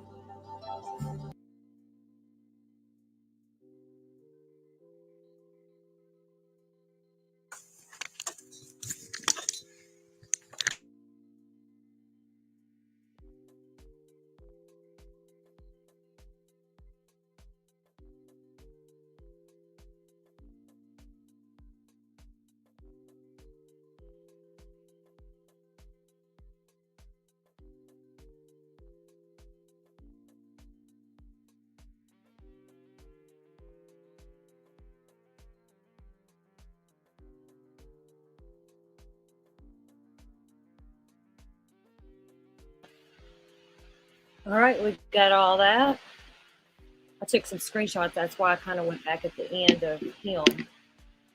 All right, we got all that. I took some screenshots. That's why I kind of went back at the end of him.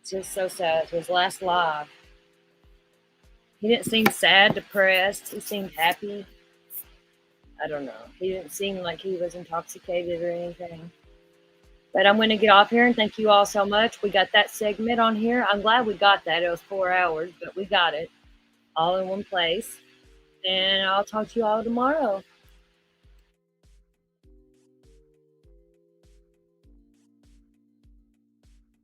It's just so sad. It was last live. He didn't seem sad, depressed. He seemed happy. I don't know. He didn't seem like he was intoxicated or anything. But I'm going to get off here and thank you all so much. We got that segment on here. I'm glad we got that. It was 4 hours, but we got it all in one place. And I'll talk to you all tomorrow.